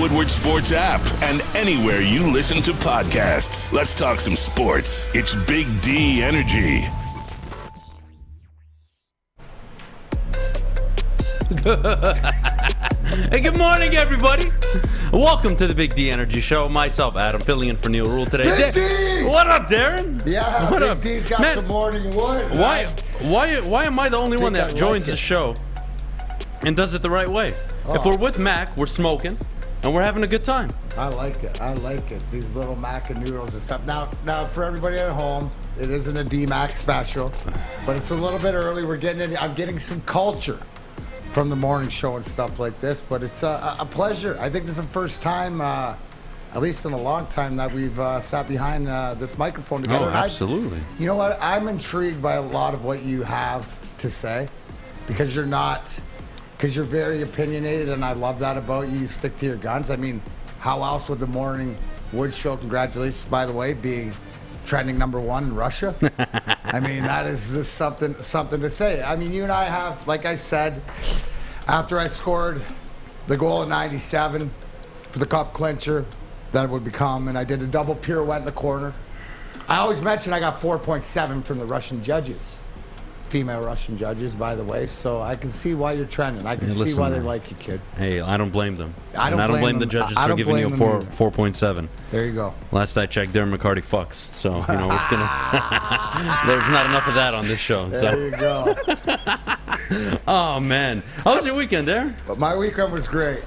Woodward Sports app and anywhere you listen to podcasts. Let's talk some sports. It's Big D Energy. Hey, good morning, everybody. Welcome to the Big D Energy Show. Myself, Adham, filling in for Neil Rule today. Big D! What up, Darren? Yeah, what Big up? D's got some morning wood. Why am I the only one that joins the show and does it the right way? Oh. If we're with Mac, we're smoking and we're having a good time. I like it. I like it. These little macaroons and stuff. Now, for everybody at home, it isn't a D-Mac special, but it's a little bit early. I'm getting some culture from the morning show and stuff like this, but it's a pleasure. I think this is the first time, at least in a long time, that we've sat behind this microphone together. Oh, absolutely. You know what? I'm intrigued by a lot of what you have to say because you're very opinionated, and I love that about you. You stick to your guns. I mean, how else would the Morning Wood Show, congratulations, by the way, being trending #1 in Russia? I mean, that is just something to say. I mean, you and I have, like I said, after I scored the goal in 97 for the cup clincher, that it would become, and I did a double pirouette in the corner. I always mention I got 4.7 from the Russian judges. Female Russian judges, by the way, so I can see why you're trending. I can see why they like you, kid. Hey, I don't blame them. I don't blame the judges for giving you a 4.7. There you go. Last I checked, Darren McCarty fucks. So, you know, it's gonna. There's not enough of that on this show. There you go. Oh man, how was your weekend, Darren? But my weekend was great.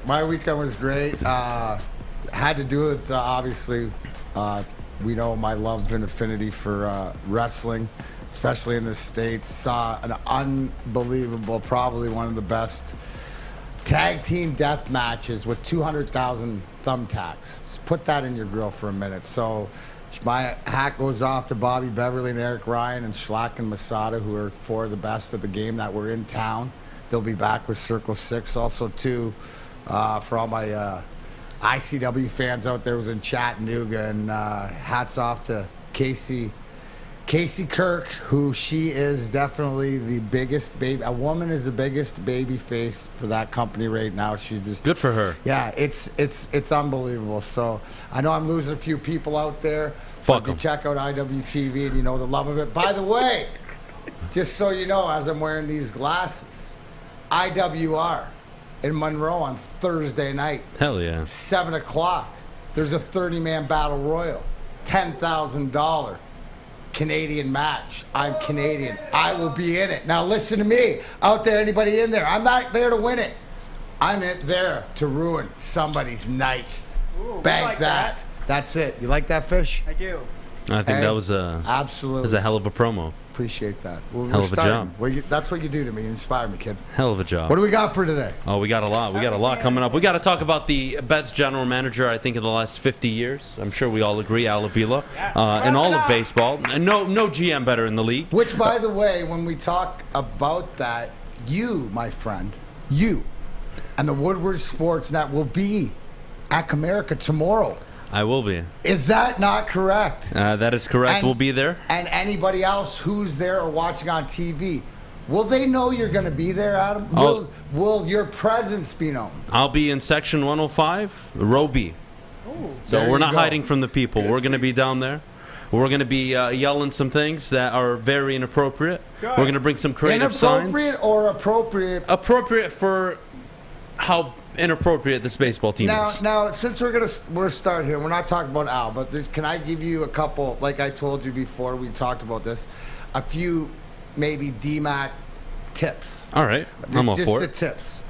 Had to do with obviously. We know my love and affinity for wrestling, especially in the States. Saw an unbelievable, probably one of the best tag team death matches with 200,000 thumbtacks. Just put that in your grill for a minute. So my hat goes off to Bobby Beverly and Eric Ryan and Schlack and Masada, who are four of the best at the game that were in town. They'll be back with Circle 6. Also, too, for all my ICW fans out there, was in Chattanooga, and hats off to Casey Kirk, who she is definitely the biggest baby. A woman is the biggest baby face for that company right now. She's just good for her. Yeah, it's unbelievable. So I know I'm losing a few people out there. Fuck if you check out IWTV and you know the love of it. By the way, just so you know, as I'm wearing these glasses, IWR in Monroe on Thursday night. Hell yeah. 7 o'clock. There's a 30-man battle royal. $10,000 Canadian match. I'm Canadian. I will be in it. Now listen to me. Out there, anybody in there? I'm not there to win it. I'm there to ruin somebody's night. Ooh, Bank like that. That's it. You like that, Fish? I do. I think that was a hell of a promo. Appreciate that. Hell of a job. That's what you do to me. You inspire me, kid. Hell of a job. What do we got for today? Oh, we got a lot. We got a lot coming up. We got to talk about the best general manager, I think, in the last 50 years. I'm sure we all agree, Avila, in all of baseball. No GM better in the league. Which, by the way, when we talk about that, you, my friend, you and the Woodward Sports Net will be at Comerica tomorrow. I will be. Is that not correct? That is correct. We'll be there. And anybody else who's there or watching on TV, will they know you're going to be there, Adam? Will your presence be known? I'll be in section 105, row B. Ooh. So we're not hiding from the people. We're going to be down there. We're going to be yelling some things that are very inappropriate. Good. We're going to bring some creative signs. Inappropriate or appropriate? Appropriate for how inappropriate this baseball team is. Now, since we're start here, we're not talking about Al, but can I give you a couple? Like I told you before, we talked about this. A few, maybe DMAC tips. All right, I'm all for it. Just the tips.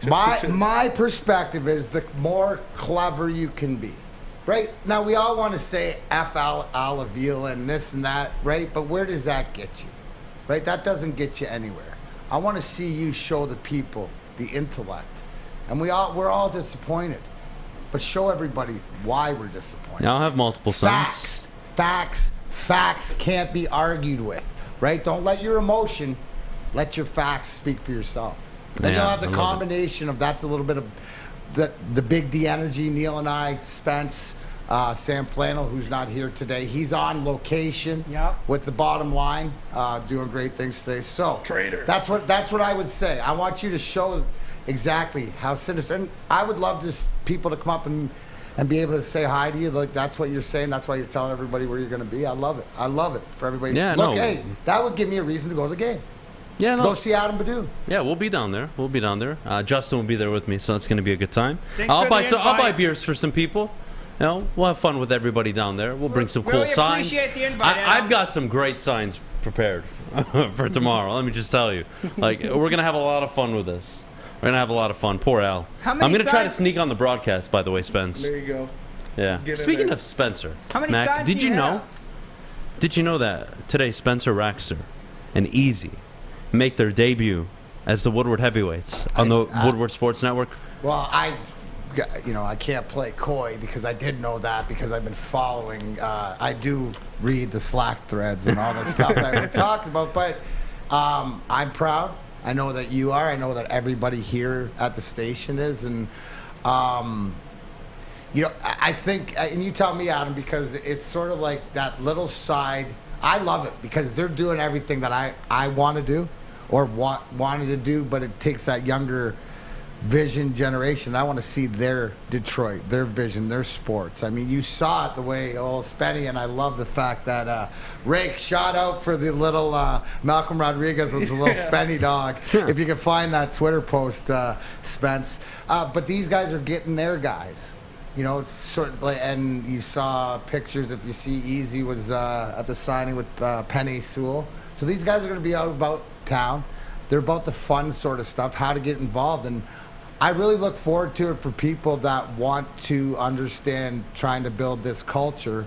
My perspective is the more clever you can be. Right? Now, we all want to say F. Avila and this and that, right? But where does that get you? Right? That doesn't get you anywhere. I want to see you show the people the intellect. And we're all disappointed. But show everybody why we're disappointed. I'll have multiple signs. Facts can't be argued with. Right? Don't let your emotion, let your facts speak for yourself. Then you'll have the combination of that's a little bit of the Big D energy, Neil and I, Spence, Sam Flannel, who's not here today. He's on location with the Bottom Line, doing great things today. So Traitor. That's what I would say. I want you to show exactly how sinister. And I would love people to come up and be able to say hi to you. Like, that's what you're saying. That's why you're telling everybody where you're going to be. I love it. I love it for everybody. Yeah, Look, hey, that would give me a reason to go to the game. Yeah, no. Go see Adam Beydoun. Yeah, we'll be down there. Justin will be there with me, so it's going to be a good time. I'll buy beers for some people. You know, we'll have fun with everybody down there. We'll bring some cool signs. Appreciate the invite, I've got some great signs prepared for tomorrow. Let me just tell you, like, we're going to have a lot of fun with this. We're going to have a lot of fun. Poor Al. I'm going to try to sneak on the broadcast, by the way, Spence. There you go. Yeah. Speaking of Spencer, how many Mac, signs did do you know? have? Did you know that today Spencer Raxter and Easy make their debut as the Woodward Heavyweights on the Woodward Sports Network? Well, I can't play coy because I did know that because I've been following. I do read the Slack threads and all the stuff that we're talking about, but I'm proud. I know that you are. I know that everybody here at the station is, and I think, and you tell me, Adam, because it's sort of like that little side. I love it because they're doing everything that I want to do or wanted to do, but it takes that younger vision generation. I want to see their Detroit, their vision, their sports. I mean, you saw it the way Spenny, and I love the fact that Rake shout out for the little Malcolm Rodriguez was a little Spenny dog. If you can find that Twitter post, Spence. But these guys are getting their guys. You know, it's sort of like, and you saw pictures. If you see, Easy was at the signing with Penny S.O.L. So these guys are going to be out about town. They're about the fun sort of stuff, how to get involved, and I really look forward to it for people that want to understand trying to build this culture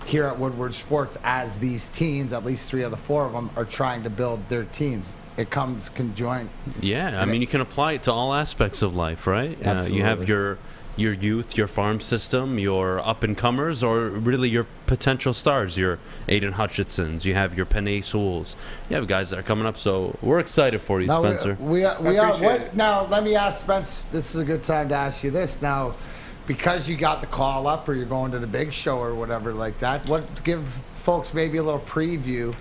here at Woodward Sports as these teams, at least 3 of the 4 of them, are trying to build their teams. It comes conjoined. Yeah, I mean, you can apply it to all aspects of life, right? Absolutely. You have your youth, your farm system, your up-and-comers, or really your potential stars, your Aiden Hutchinsons. You have your Penny S.O.Ls. You have guys that are coming up, so we're excited for you, Spencer. We are. What now? Let me ask Spence. This is a good time to ask you this now, because you got the call up, or you're going to the big show, or whatever like that. Give folks maybe a little preview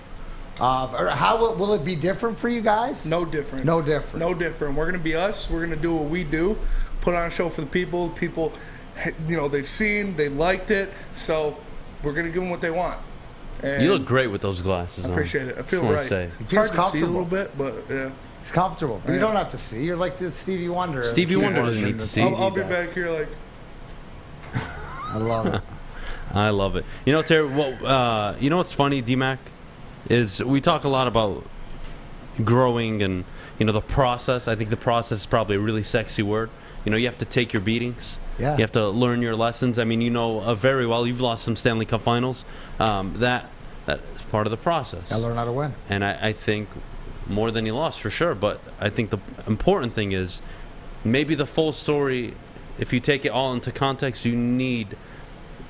of, or how will it be different for you guys? No different. No different. No different. We're gonna be us. We're gonna do what we do. Put on a show for the people. People, they've seen, they liked it, so we're gonna give them what they want. And you look great with those glasses. I appreciate it. I feel right. It's hard to see a little bit, but yeah. It's comfortable, but you don't have to see. You're like the Stevie Wonder. Stevie Wonder doesn't need to see. I'll be back here like. I love it. I love it. You know, Terry. You know what's funny, D-Mac, is we talk a lot about growing and the process. I think the process is probably a really sexy word. You have to take your beatings. Yeah. You have to learn your lessons. I mean, very well. You've lost some Stanley Cup Finals. That is part of the process. I learn how to win. And I think more than you lost for sure. But I think the important thing is maybe the full story. If you take it all into context, you need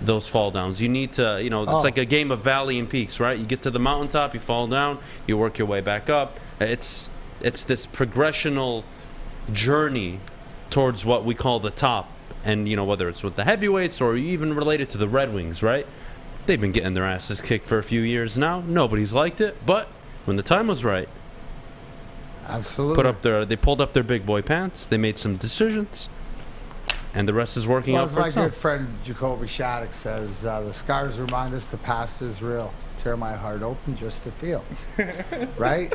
those fall downs. You need to, it's like a game of valley and peaks, right? You get to the mountaintop, you fall down, you work your way back up. It's this progressional journey towards what we call the top. And, whether it's with the heavyweights or even related to the Red Wings, right? They've been getting their asses kicked for a few years now. Nobody's liked it. But when the time was right, absolutely, they pulled up their big boy pants. They made some decisions. And the rest is working out for itself. As my good friend Jacoby Shattuck says, the scars remind us the past is real. Tear my heart open just to feel. Right?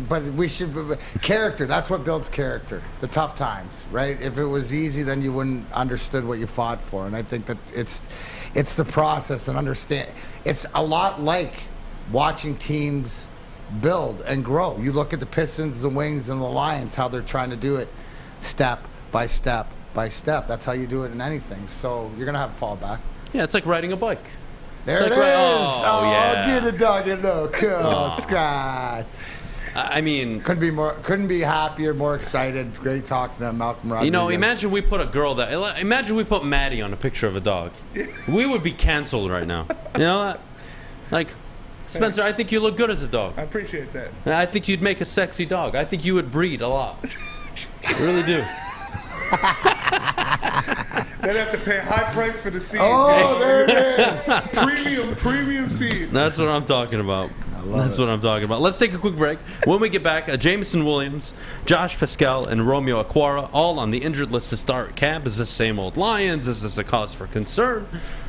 But we should... Character, that's what builds character. The tough times, right? If it was easy, then you wouldn't understood what you fought for. And I think that it's the process and understand. It's a lot like watching teams build and grow. You look at the Pistons, the Wings, and the Lions, how they're trying to do it step by step by step. That's how you do it in anything. So you're going to have fallback. Yeah, it's like riding a bike. There it is. Yeah. Get a dog in the cool scratch. I mean, couldn't be happier, more excited. Great talking to Malcolm Rodriguez. Imagine we put Maddie on a picture of a dog. We would be canceled right now. You know that? Like, Spencer, I think you look good as a dog. I appreciate that. I think you'd make a sexy dog. I think you would breed a lot. I really do. They'd have to pay a high price for the seat. Oh, there it is. Premium seat. That's what I'm talking about. That's what I'm talking about. Let's take a quick break. When we get back, Jameson Williams, Josh Paschal, and Romeo Okwara all on the injured list to start camp. Is this same old Lions? Is this a cause for concern?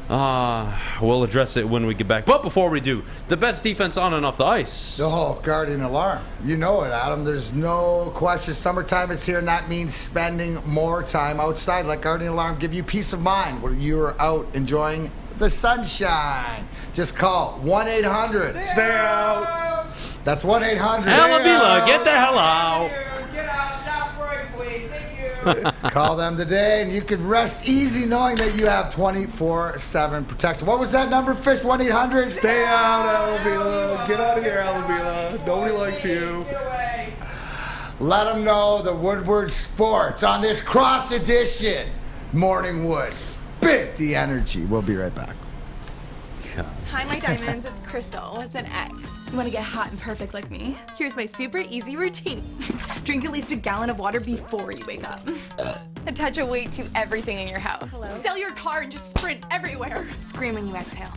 We'll address it when we get back. But before we do, the best defense on and off the ice. Oh, Guardian Alarm. You know it, Adam. There's no question. Summertime is here, and that means spending more time outside. Let Guardian Alarm give you peace of mind where you are out enjoying the sunshine. Just call 1-800. Stay out. That's 1-800. Avila, get the hell out. Get out. Stop worrying, please. Thank you. Call them today, and you can rest easy knowing that you have 24/7 protection. What was that number, Fish? 1-800? Stay out, Avila. Get out of here, Avila. Nobody likes you. Let them know the Woodward Sports on this cross edition Morning Wood. Big D Energy. We'll be right back. Hi, my diamonds. It's Crystal with an X. You want to get hot and perfect like me? Here's my super easy routine. Drink at least a gallon of water before you wake up. Attach a weight to everything in your house. Sell your car and just sprint everywhere. Scream when you exhale.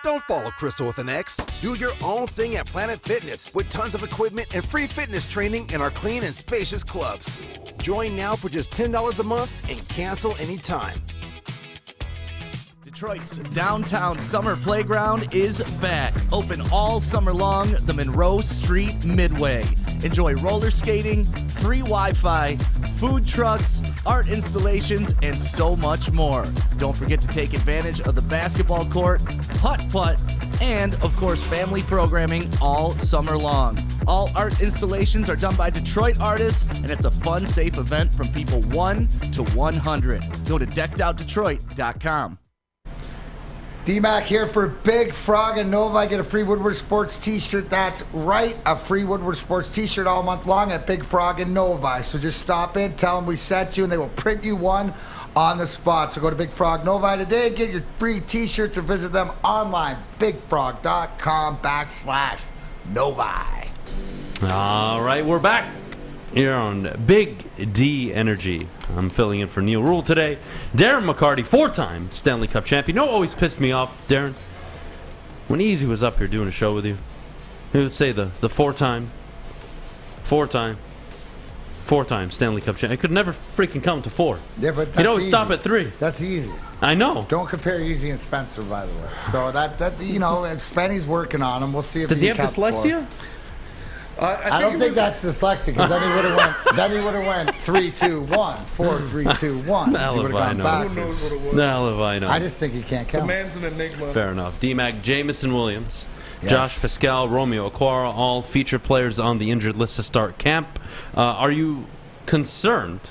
Don't follow Crystal with an X. Do your own thing at Planet Fitness with tons of equipment and free fitness training in our clean and spacious clubs. Join now for just $10 a month and cancel anytime. Detroit's downtown summer playground is back. Open all summer long, the Monroe Street Midway. Enjoy roller skating, free Wi-Fi, food trucks, art installations, and so much more. Don't forget to take advantage of the basketball court, putt-putt, and, of course, family programming all summer long. All art installations are done by Detroit artists, and it's a fun, safe event from people 1 to 100. Go to deckedoutdetroit.com. D-Mac here for Big Frog and Nova. Get a free Woodward Sports t-shirt. That's right, a free Woodward Sports t-shirt all month long at Big Frog and Novi. So just stop in, tell them we sent you, and they will print you one on the spot. So go to Big Frog Novi today, get your free t-shirts, or visit them online, bigfrog.com/Novi. All right, we're back here on Big D Energy. I'm filling in for Neil Rule today. Darren McCarty, 4-time Stanley Cup champion. You know what always pissed me off, Darren? When Easy was up here doing a show with you, he would say the four-time Stanley Cup champion. I could never freaking come to 4. Yeah, but that's he'd always easy. stop at 3. That's easy. I know. Don't compare Easy and Spencer, by the way. So that you know, if Spenny's working on him, we'll see if Does he can have count dyslexia? I don't think that's dyslexia, because then he would have went 3, 2, 1, 4, 3, 2, 1. The hell He would if I have know. gone Who knows backwards. what it was? The hell if I know. I just think he can't The count. man's an enigma. Fair enough. D-Mac, Jameson Williams, Yes. Josh Paschal, Romeo Okwara, all featured players on the injured list to start camp. Are you concerned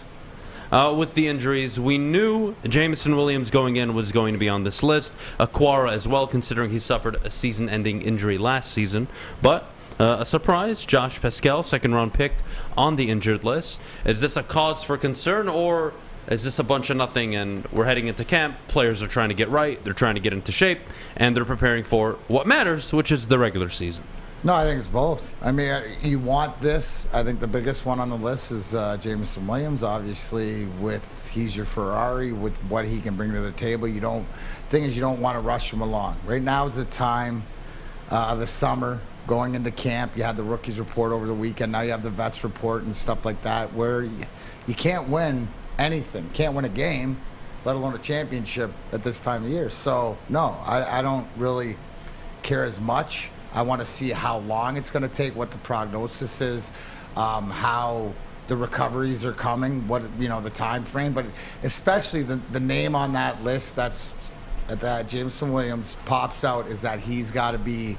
with the injuries? We knew Jameson Williams going in was going to be on this list. Okwara as well, considering he suffered a season-ending injury last season. But a surprise, Josh Paschal, second-round pick on the injured list. Is this a cause for concern, or is this a bunch of nothing and we're heading into camp, players are trying to get right, they're trying to get into shape, and they're preparing for what matters, which is the regular season? No, I think it's both. I mean, you want this. I think the biggest one on the list is Jameson Williams, obviously, he's your Ferrari with what he can bring to the table. You don't want to rush him along. Right now is the time of the summer, going into camp. You had the rookies report over the weekend. Now you have the vets report and stuff like that, where you can't win anything. Can't win a game, let alone a championship at this time of year. So, no, I don't really care as much. I want to see how long it's going to take, what the prognosis is, how the recoveries are coming, what the time frame. But especially the name on that list that Jameson Williams pops out is that he's got to be.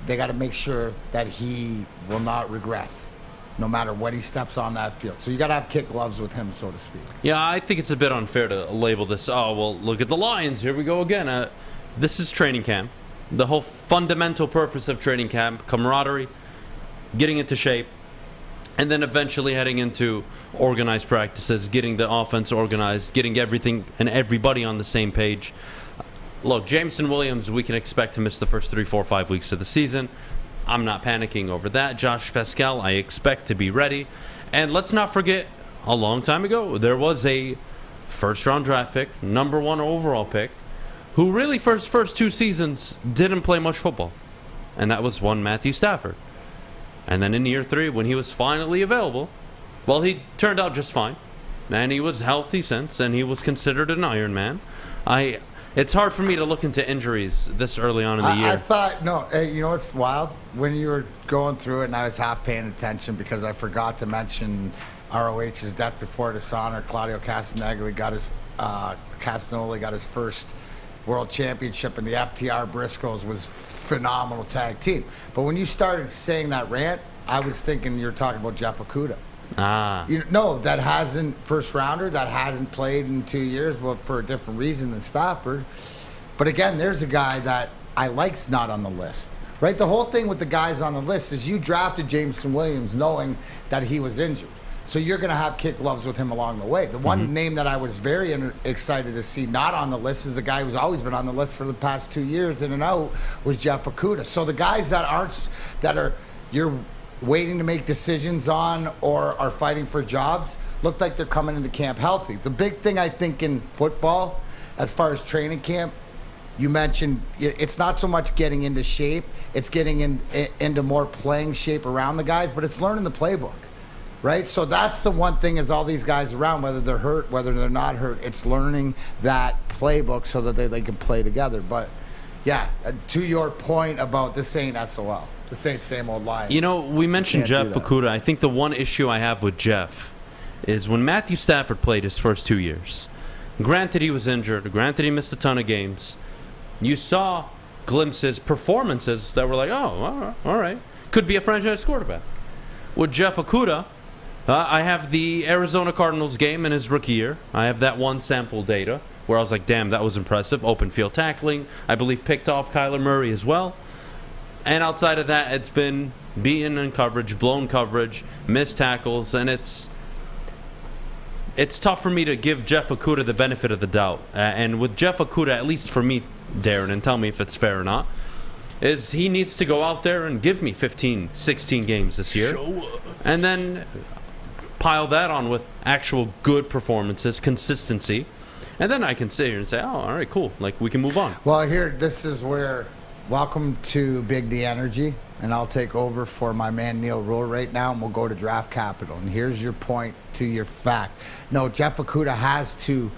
They got to make sure that he will not regress, no matter when he steps on that field. So you got to have kid gloves with him, so to speak. Yeah, I think it's a bit unfair to label this, oh, well, look at the Lions, here we go again. This is training camp. The whole fundamental purpose of training camp, camaraderie, getting into shape, and then eventually heading into organized practices, getting the offense organized, getting everything and everybody on the same page. Look, Jameson Williams, we can expect to miss the first 3, 4, 5 weeks of the season. I'm not panicking over that. Josh Paschal, I expect to be ready. And let's not forget a long time ago, there was a first-round draft pick, number 1 overall pick, who really for his first 2 seasons didn't play much football. And that was one Matthew Stafford. And then in year 3, when he was finally available, well, he turned out just fine. And he was healthy since, and he was considered an Iron Man. It's hard for me to look into injuries this early on in the year. I thought, you know what's wild? When you were going through it and I was half paying attention because I forgot to mention ROH's death before dishonor. Claudio Castagnoli got his first world championship, and the FTR Briscoes was phenomenal tag team. But when you started saying that rant, I was thinking you were talking about Jeff Okudah. That hasn't first rounder, that hasn't played in 2 years, but for a different reason than Stafford. But again, there's a guy that I like's not on the list, right? The whole thing with the guys on the list is you drafted Jameson Williams knowing that he was injured. So you're going to have kid gloves with him along the way. The one name that I was very excited to see not on the list is a guy who's always been on the list for the past 2 years in and out was Jeff Okudah. So the guys you're waiting to make decisions on or are fighting for jobs look like they're coming into camp healthy. The big thing I think in football, as far as training camp, you mentioned it's not so much getting into shape, it's getting into more playing shape around the guys, but it's learning the playbook. Right? So that's the one thing is all these guys around, whether they're hurt, whether they're not hurt, it's learning that playbook so that they can play together. But, yeah, to your point about this ain't S.O.L. This ain't same old Lions. You know, we mentioned Jeff Okudah. I think the one issue I have with Jeff is when Matthew Stafford played his first 2 years, granted he was injured, granted he missed a ton of games, you saw glimpses, performances that were like, oh, all right, could be a franchise quarterback. With Jeff Okudah, I have the Arizona Cardinals game in his rookie year. I have that one sample data where I was like, damn, that was impressive. Open field tackling. I believe picked off Kyler Murray as well. And outside of that, it's been beaten in coverage, blown coverage, missed tackles, and it's tough for me to give Jeff Okudah the benefit of the doubt. And with Jeff Okudah, at least for me, Darren, and tell me if it's fair or not, is he needs to go out there and give me 15, 16 games this year. And then pile that on with actual good performances, consistency, and then I can sit here and say, oh, all right, cool. Like, we can move on. Well, this is where, welcome to Big D Energy, and I'll take over for my man Neil Rule right now, and we'll go to draft capital. And here's your point to your fact. No, Jeff Okudah has to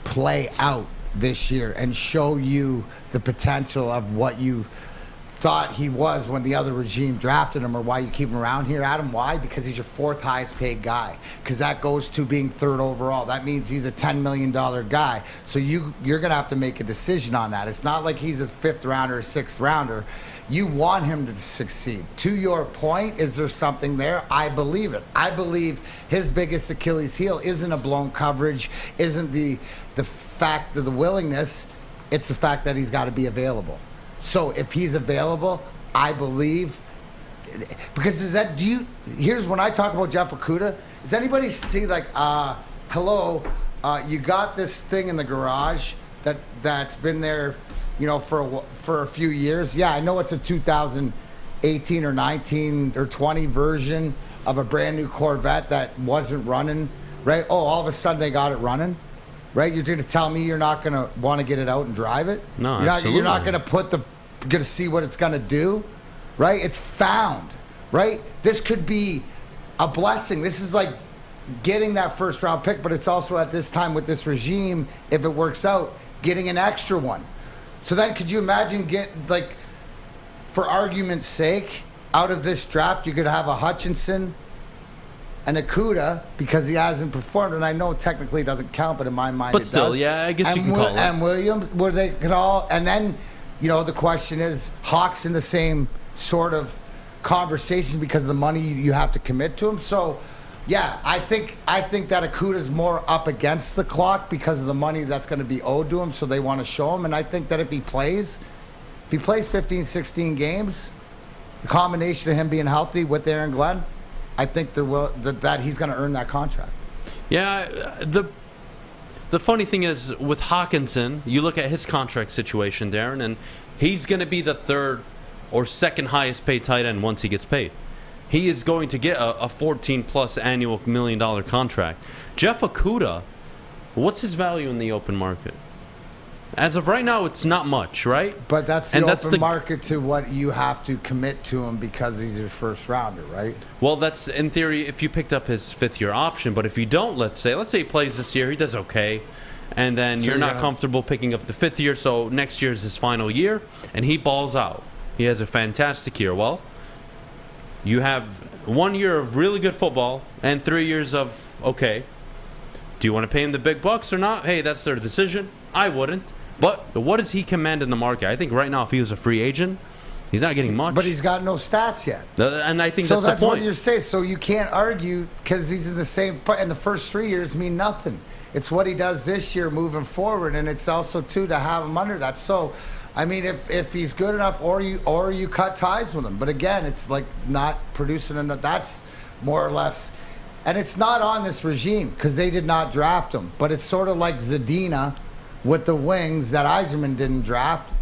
play out this year and show you the potential of what you thought he was when the other regime drafted him, or why you keep him around here, Adam. Why? Because he's your 4th highest paid guy. Because that goes to being 3rd overall. That means he's a $10 million guy. So you're going to have to make a decision on that. It's not like he's a 5th rounder or 6th rounder. You want him to succeed. To your point, is there something there? I believe it. I believe his biggest Achilles heel isn't a blown coverage, isn't the fact of the willingness. It's the fact that he's got to be available. So if he's available, I believe, because here's when I talk about Jeff Okudah, does anybody see like, hello, you got this thing in the garage that's been there, for a few years. Yeah, I know it's a 2018 or 19 or 20 version of a brand new Corvette that wasn't running, right? Oh, all of a sudden they got it running. Right, you're going to tell me you're not going to want to get it out and drive it? No, absolutely. You're not going to see what it's going to do, right? It's found, right? This could be a blessing. This is like getting that first round pick, but it's also at this time with this regime, if it works out, getting an extra one. So then could you imagine for argument's sake, out of this draft, you could have a Hutchinson and Okudah because he hasn't performed, and I know technically it doesn't count, but in my mind but it still, does. Yeah, I guess you can call it. And Williams, where they could all, and then, the question is, Hawk's in the same sort of conversation because of the money you have to commit to him. So, yeah, I think that Okudah's more up against the clock because of the money that's going to be owed to him, so they want to show him. And I think that if he plays 15, 16 games, the combination of him being healthy with Aaron Glenn, I think that he's going to earn that contract. Yeah, the funny thing is with Hawkinson, you look at his contract situation, Darren, and he's going to be the 3rd or 2nd highest paid tight end once he gets paid. he is going to get a 14-plus annual $1 million contract. Jeff Okudah, what's his value in the open market? As of right now, it's not much, right? But that's the open market to what you have to commit to him because he's your first rounder, right? Well, that's in theory if you picked up his fifth-year option. But if you don't, let's say he plays this year, he does okay, and then you're not comfortable picking up the fifth year, so next year is his final year, and he balls out. He has a fantastic year. Well, you have 1 year of really good football and 3 years of okay. Do you want to pay him the big bucks or not? Hey, that's their decision. I wouldn't. But what does he command in the market? I think right now, if he was a free agent, he's not getting much. But he's got no stats yet. And I think so. That's the point. What you're saying. So you can't argue because he's in the same. And the first 3 years mean nothing. It's what he does this year moving forward, and it's also too to have him under that. So, I mean, if he's good enough, or you cut ties with him. But again, it's like not producing enough. That's more or less. And it's not on this regime because they did not draft him. But it's sort of like Zadina with the wings that Eiserman didn't draft.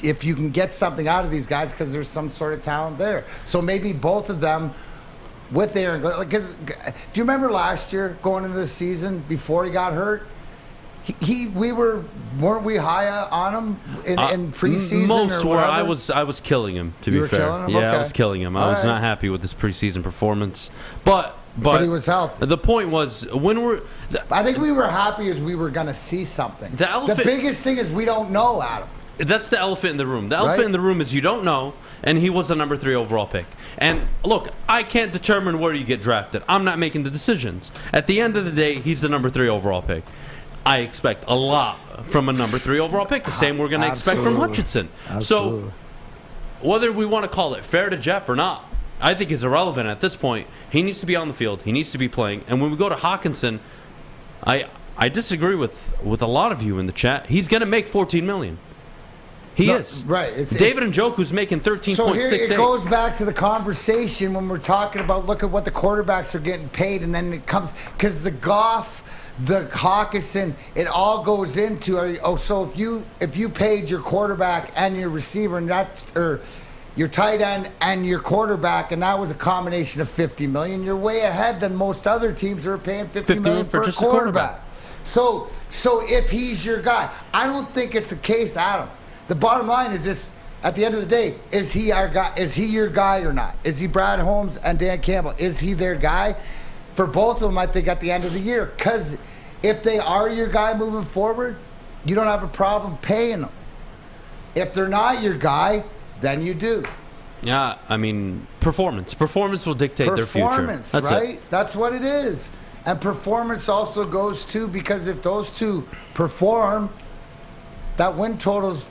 If you can get something out of these guys because there's some sort of talent there. So maybe both of them with Aaron. Because do you remember last year going into the season before he got hurt? Weren't we high on him in preseason? Most or were. I was killing him. To be fair, killing him? Yeah, Okay. I was killing him. I was not happy with this preseason performance, but he was healthy. The point was I think we were happy as we were going to see something. The biggest thing is we don't know, Adam. That's the elephant in the room. The elephant in the room is you don't know, and he was a number 3 overall pick. And look, I can't determine where you get drafted. I'm not making the decisions. At the end of the day, he's the number 3 overall pick. I expect a lot from a number 3 overall pick. The same we're going to expect from Hutchinson. Absolutely. So whether we want to call it fair to Jeff or not, I think is irrelevant at this point. He needs to be on the field. He needs to be playing. And when we go to Hawkinson, I disagree with a lot of you in the chat. He's going to make $14 million. He is. Right. David Njoku's making 13.68. So here it goes back to the conversation when we're talking about look at what the quarterbacks are getting paid, and then it comes because the Goff, the Hawkinson, it all goes into so if you paid your quarterback and your receiver and or your tight end and your quarterback, and that was a combination of $50 million, you're way ahead than most other teams who are paying $50 million for a quarterback. So if he's your guy, I don't think it's a case, Adam. The bottom line is this: at the end of the day, is he our guy? Is he your guy or not? Is he Brad Holmes and Dan Campbell? Is he their guy? For both of them, I think at the end of the year, because if they are your guy moving forward, you don't have a problem paying them. If they're not your guy, then you do. Yeah, I mean, performance will dictate their future. Performance, right? That's what it is. And performance also goes to because if those two perform, that win total's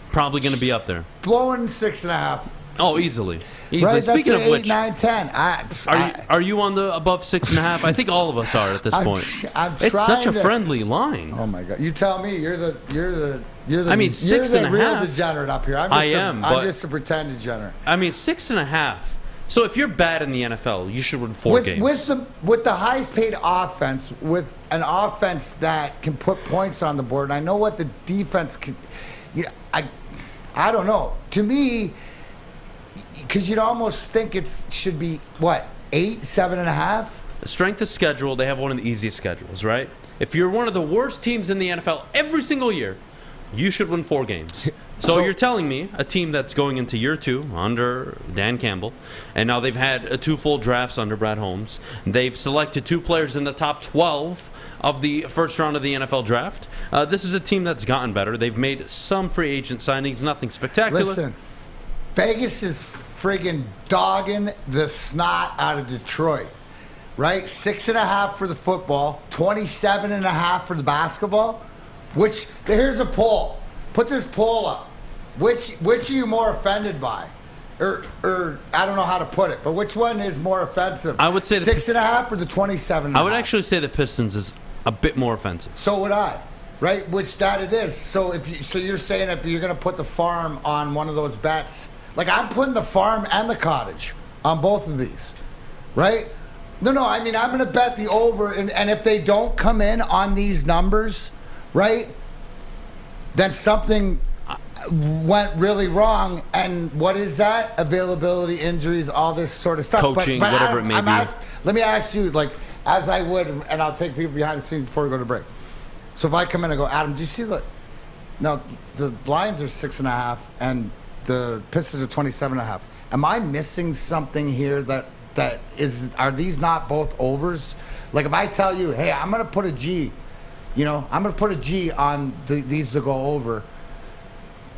probably going to be up there. Blowing 6.5. Oh, easily. Right, Speaking of 8, which, 9, 10. Are you on the above 6.5? I think all of us are at this point. It's such a friendly line. Oh my God! You tell me. You're the. I mean, 6.5. Real degenerate up here. I'm just a pretend degenerate. I mean, 6.5. So if you're bad in the NFL, you should win 4 games. With the highest paid offense, with an offense that can put points on the board, and I know what the defense can. I don't know. To me, because you'd almost think it should be, 8, 7.5? Strength of schedule, they have one of the easiest schedules, right? If you're one of the worst teams in the NFL every single year, you should win 4 games. So you're telling me a team that's going into year 2 under Dan Campbell, and now they've had 2 full drafts under Brad Holmes. They've selected 2 players in the top 12 of the first round of the NFL draft. This is a team that's gotten better. They've made some free agent signings, nothing spectacular. Listen, Vegas is friggin' dogging the snot out of Detroit, right? 6.5 for the football, 27.5 for the basketball. Here's a poll. Put this poll up. Which are you more offended by? Or I don't know how to put it, but which one is more offensive? I would say 6.5 or the 27.5? I would actually say the Pistons is a bit more offensive. So would I, right? Which that it is. So you're saying if you're going to put the farm on one of those bets, like I'm putting the farm and the cottage on both of these, right? No. I mean I'm going to bet the over, and if they don't come in on these numbers, right? Then something went really wrong. And what is that? Availability, injuries, all this sort of stuff. Coaching, whatever it may be. Let me ask you, like, as I would, and I'll take people behind the scenes before we go to break. So if I come in and go, Adam, do you see the Lions are 6.5 and the Pistons are 27.5. Am I missing something here are these not both overs? Like if I tell you, hey, I'm going to put a G, I'm going to put a G on these to go over.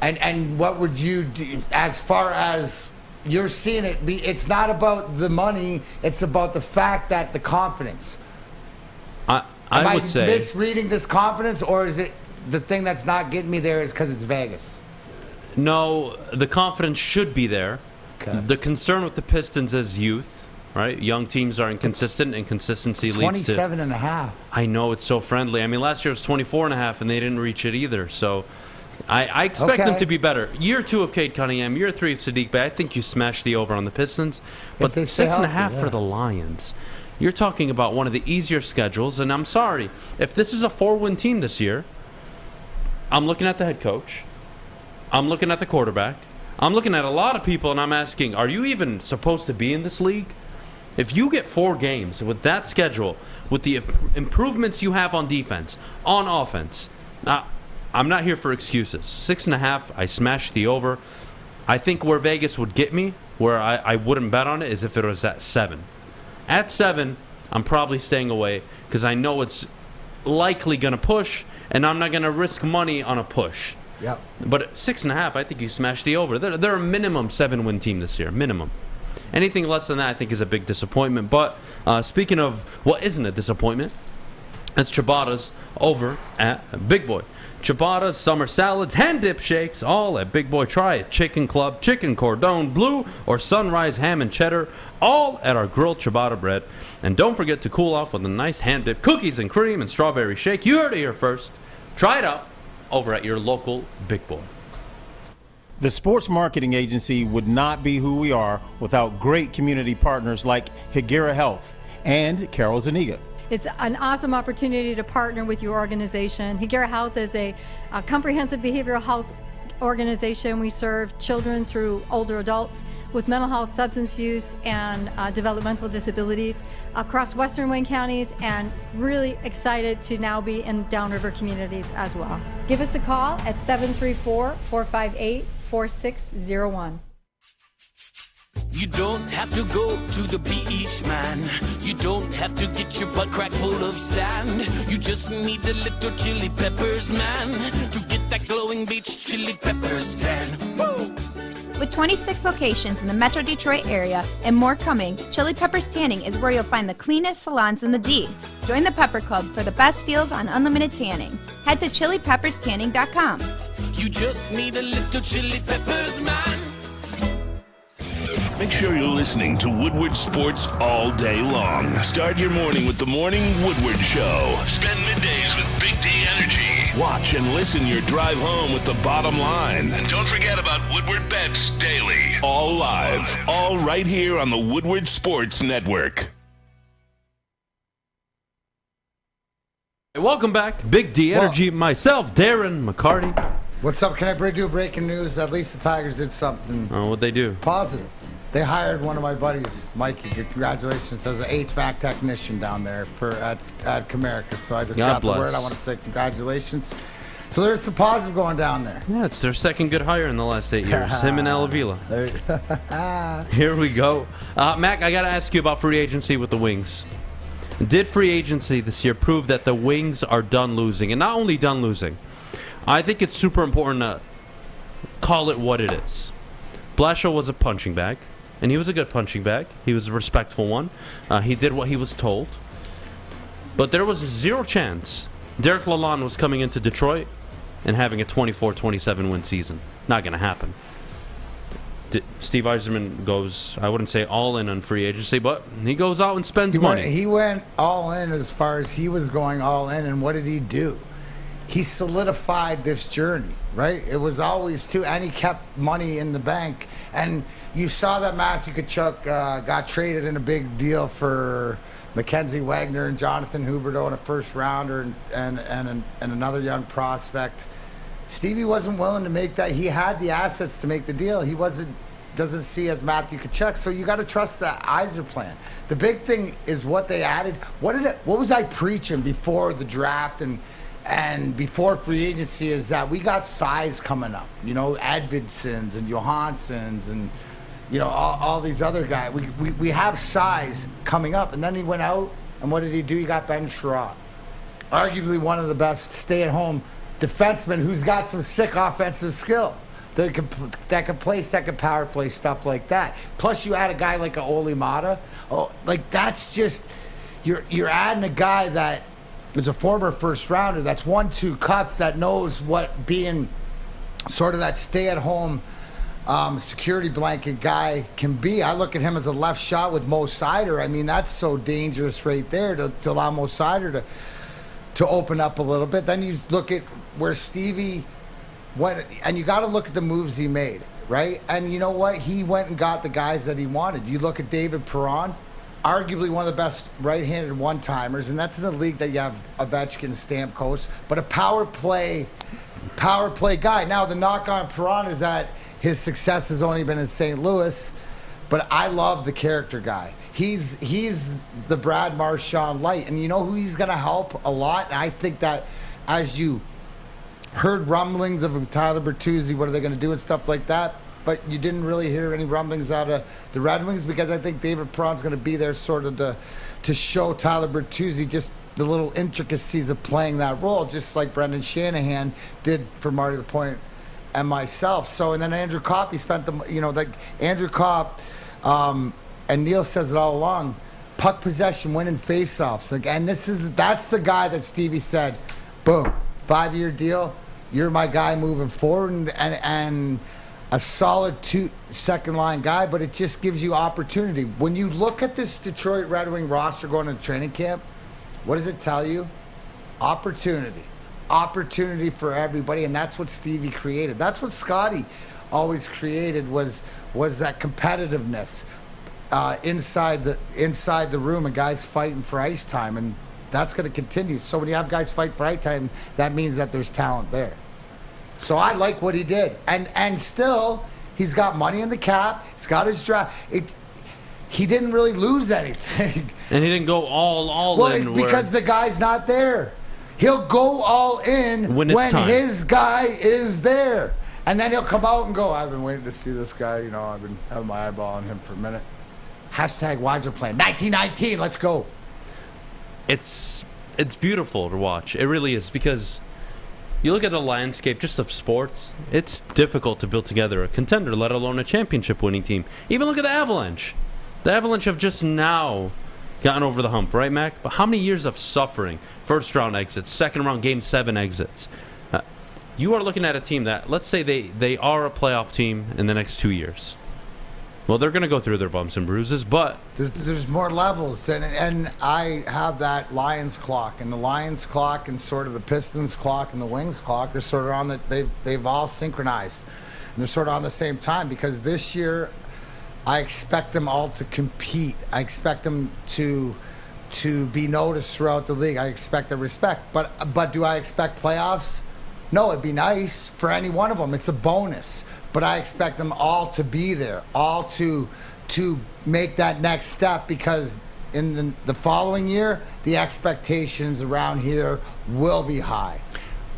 And what would you do as far as you're seeing it be? It's not about the money. It's about the fact that the confidence. I would say misreading this confidence, or is it the thing that's not getting me there is because it's Vegas? No, the confidence should be there. Okay. The concern with the Pistons is youth, right? Young teams are inconsistent, and consistency leads to 27.5. I know, it's so friendly. I mean, last year was 24.5, and they didn't reach it either. So I expect them to be better. Year 2 of Cade Cunningham, year 3 of Saddiq Bey. I think you smashed the over on the Pistons. But 6.5 for the Lions. You're talking about one of the easier schedules, and I'm sorry. If this is a 4-win team this year, I'm looking at the head coach. I'm looking at the quarterback. I'm looking at a lot of people, and I'm asking, are you even supposed to be in this league? If you get 4 games with that schedule, with the improvements you have on defense, on offense, I'm not here for excuses. 6.5, I smashed the over. I think where Vegas would get me, where I wouldn't bet on it, is if it was at 7. At 7, I'm probably staying away because I know it's likely going to push, and I'm not going to risk money on a push. Yeah. But at 6.5, I think you smash the over. They're a minimum 7-win team this year. Minimum. Anything less than that, I think, is a big disappointment. But speaking of what isn't a disappointment, it's Ciabatta's over at Big Boy. Ciabatta's summer salads, hand dip shakes, all at Big Boy. Try it. Chicken club, chicken cordon bleu, or sunrise ham and cheddar, all at our grilled ciabatta bread. And don't forget to cool off with a nice hand dip cookies and cream and strawberry shake. You heard it here first. Try it out over at your local Big Boy. The sports marketing agency would not be who we are without great community partners like Higuera Health and Carol Zuniga. It's an awesome opportunity to partner with your organization. Higuera Health is a comprehensive behavioral health organization. We serve children through older adults with mental health, substance use, and developmental disabilities across Western Wayne counties, and really excited to now be in downriver communities as well. Give us a call at 734-458-4601. You don't have to go to the beach, man. You don't have to get your butt crack full of sand. You just need a little chili peppers, man, to get that glowing beach chili peppers tan. Woo! With 26 locations in the Metro Detroit area and more coming, Chili Peppers Tanning is where you'll find the cleanest salons in the D. Join the Pepper Club for the best deals on unlimited tanning. Head to chilipepperstanning.com. You just need a little chili peppers, man. Make sure you're listening to Woodward Sports all day long. Start your morning with the Morning Woodward Show. Spend middays with Big D Energy. Watch and listen your drive home with the Bottom Line. And don't forget about Woodward Bets Daily. All live. All right here on the Woodward Sports Network. Welcome back. Big D Energy, myself, Darren, McCarty. What's up? Can I do breaking news? At least the Tigers did something what'd they do? positive. They hired one of my buddies, Mikey. Congratulations, as an HVAC technician down there at Comerica. So I just got the word. I want to say congratulations. So there's some positive going down there. Yeah, it's their second good hire in the last 8 years. Him and Avila. Here we go. Mac, I got to ask you about free agency with the Wings. Did free agency this year prove that the Wings are done losing? And not only done losing, I think it's super important to call it what it is. Paschal was a punching bag, and he was a good punching bag. He was a respectful one. He did what he was told. But there was zero chance Derek Lalonde was coming into Detroit and having a 24-27 win season. Not going to happen. Steve Yzerman goes, I wouldn't say all in on free agency, but he goes out and spends money. He went all in as far as he was going all in, and what did he do? He solidified this journey, right? It was always and he kept money in the bank. And you saw that Matthew Tkachuk got traded in a big deal for Mackenzie Wagner and Jonathan Huberdeau in a first rounder and another young prospect. Stevie wasn't willing to make that. He had the assets to make the deal. He doesn't see as Matthew Tkachuk, so you got to trust the Yzer plan. The big thing is what they added. What was I preaching before the draft and before free agency is that we got size coming up. You know, Edvidsons and Johanssons and, you know, all these other guys. We have size coming up. And then he went out, and what did he do? He got Ben Sherratt, arguably one of the best stay-at-home defensemen who's got some sick offensive skill. That can play second power play, stuff like that. Plus, you add a guy like a Oli Mata. Oh, like that's just you're adding a guy that is a former first rounder. That's 1-2 cups. That knows what being sort of that stay-at-home security blanket guy can be. I look at him as a left shot with Mo Sider. I mean, that's so dangerous right there to allow Mo Sider to open up a little bit. Then you look at where Stevie went, and you got to look at the moves he made, right? And you know what? He went and got the guys that he wanted. You look at David Perron, arguably one of the best right-handed one-timers, and that's in the league that you have Ovechkin, Stamkos, but a power play guy. Now, the knock on Perron is that his success has only been in St. Louis, but I love the character guy. He's the Brad Marchand light, and you know who he's going to help a lot? And I think that as you heard rumblings of Tyler Bertuzzi, what are they going to do and stuff like that, but you didn't really hear any rumblings out of the Red Wings because I think David Perron's going to be there sort of to show Tyler Bertuzzi just the little intricacies of playing that role, just like Brendan Shanahan did for Marty LaPointe and myself. So, and then Andrew Kopp, he spent Andrew Kopp, and Neil says it all along, puck possession, winning faceoffs. Like, and that's the guy that Stevie said, boom, 5-year deal, you're my guy moving forward, and a solid second line guy, but it just gives you opportunity. When you look at this Detroit Red Wing roster going into training camp, what does it tell you? Opportunity for everybody, and that's what Stevie created. That's what Scotty always created was that competitiveness inside the room and guys fighting for ice time, and that's going to continue. So when you have guys fight for ice time, that means that there's talent there. So I like what he did, and still he's got money in the cap. He's got his draft. He didn't really lose anything, and he didn't go all in. Well, because the guy's not there. He'll go all in when his guy is there. And then he'll come out and go, I've been waiting to see this guy. You know, I've been having my eyeball on him for a minute. Hashtag Yzer plan. 1919, let's go. It's beautiful to watch. It really is, because you look at the landscape just of sports, it's difficult to build together a contender, let alone a championship-winning team. Even look at the Avalanche. The Avalanche have just now gotten over the hump, right, Mac? But how many years of suffering? First-round exits, second-round Game 7 exits. You are looking at a team that, let's say they are a playoff team in the next 2 years. Well, they're going to go through their bumps and bruises, but there's more levels, and I have that Lions clock, and the Lions clock and sort of the Pistons clock and the Wings clock are sort of on they've all synchronized, and they're sort of on the same time, because this year I expect them all to compete. I expect them to be noticed throughout the league. I expect the respect, but do I expect playoffs? No, it'd be nice for any one of them. It's a bonus. But I expect them all to be there, all to make that next step, because in the following year, the expectations around here will be high.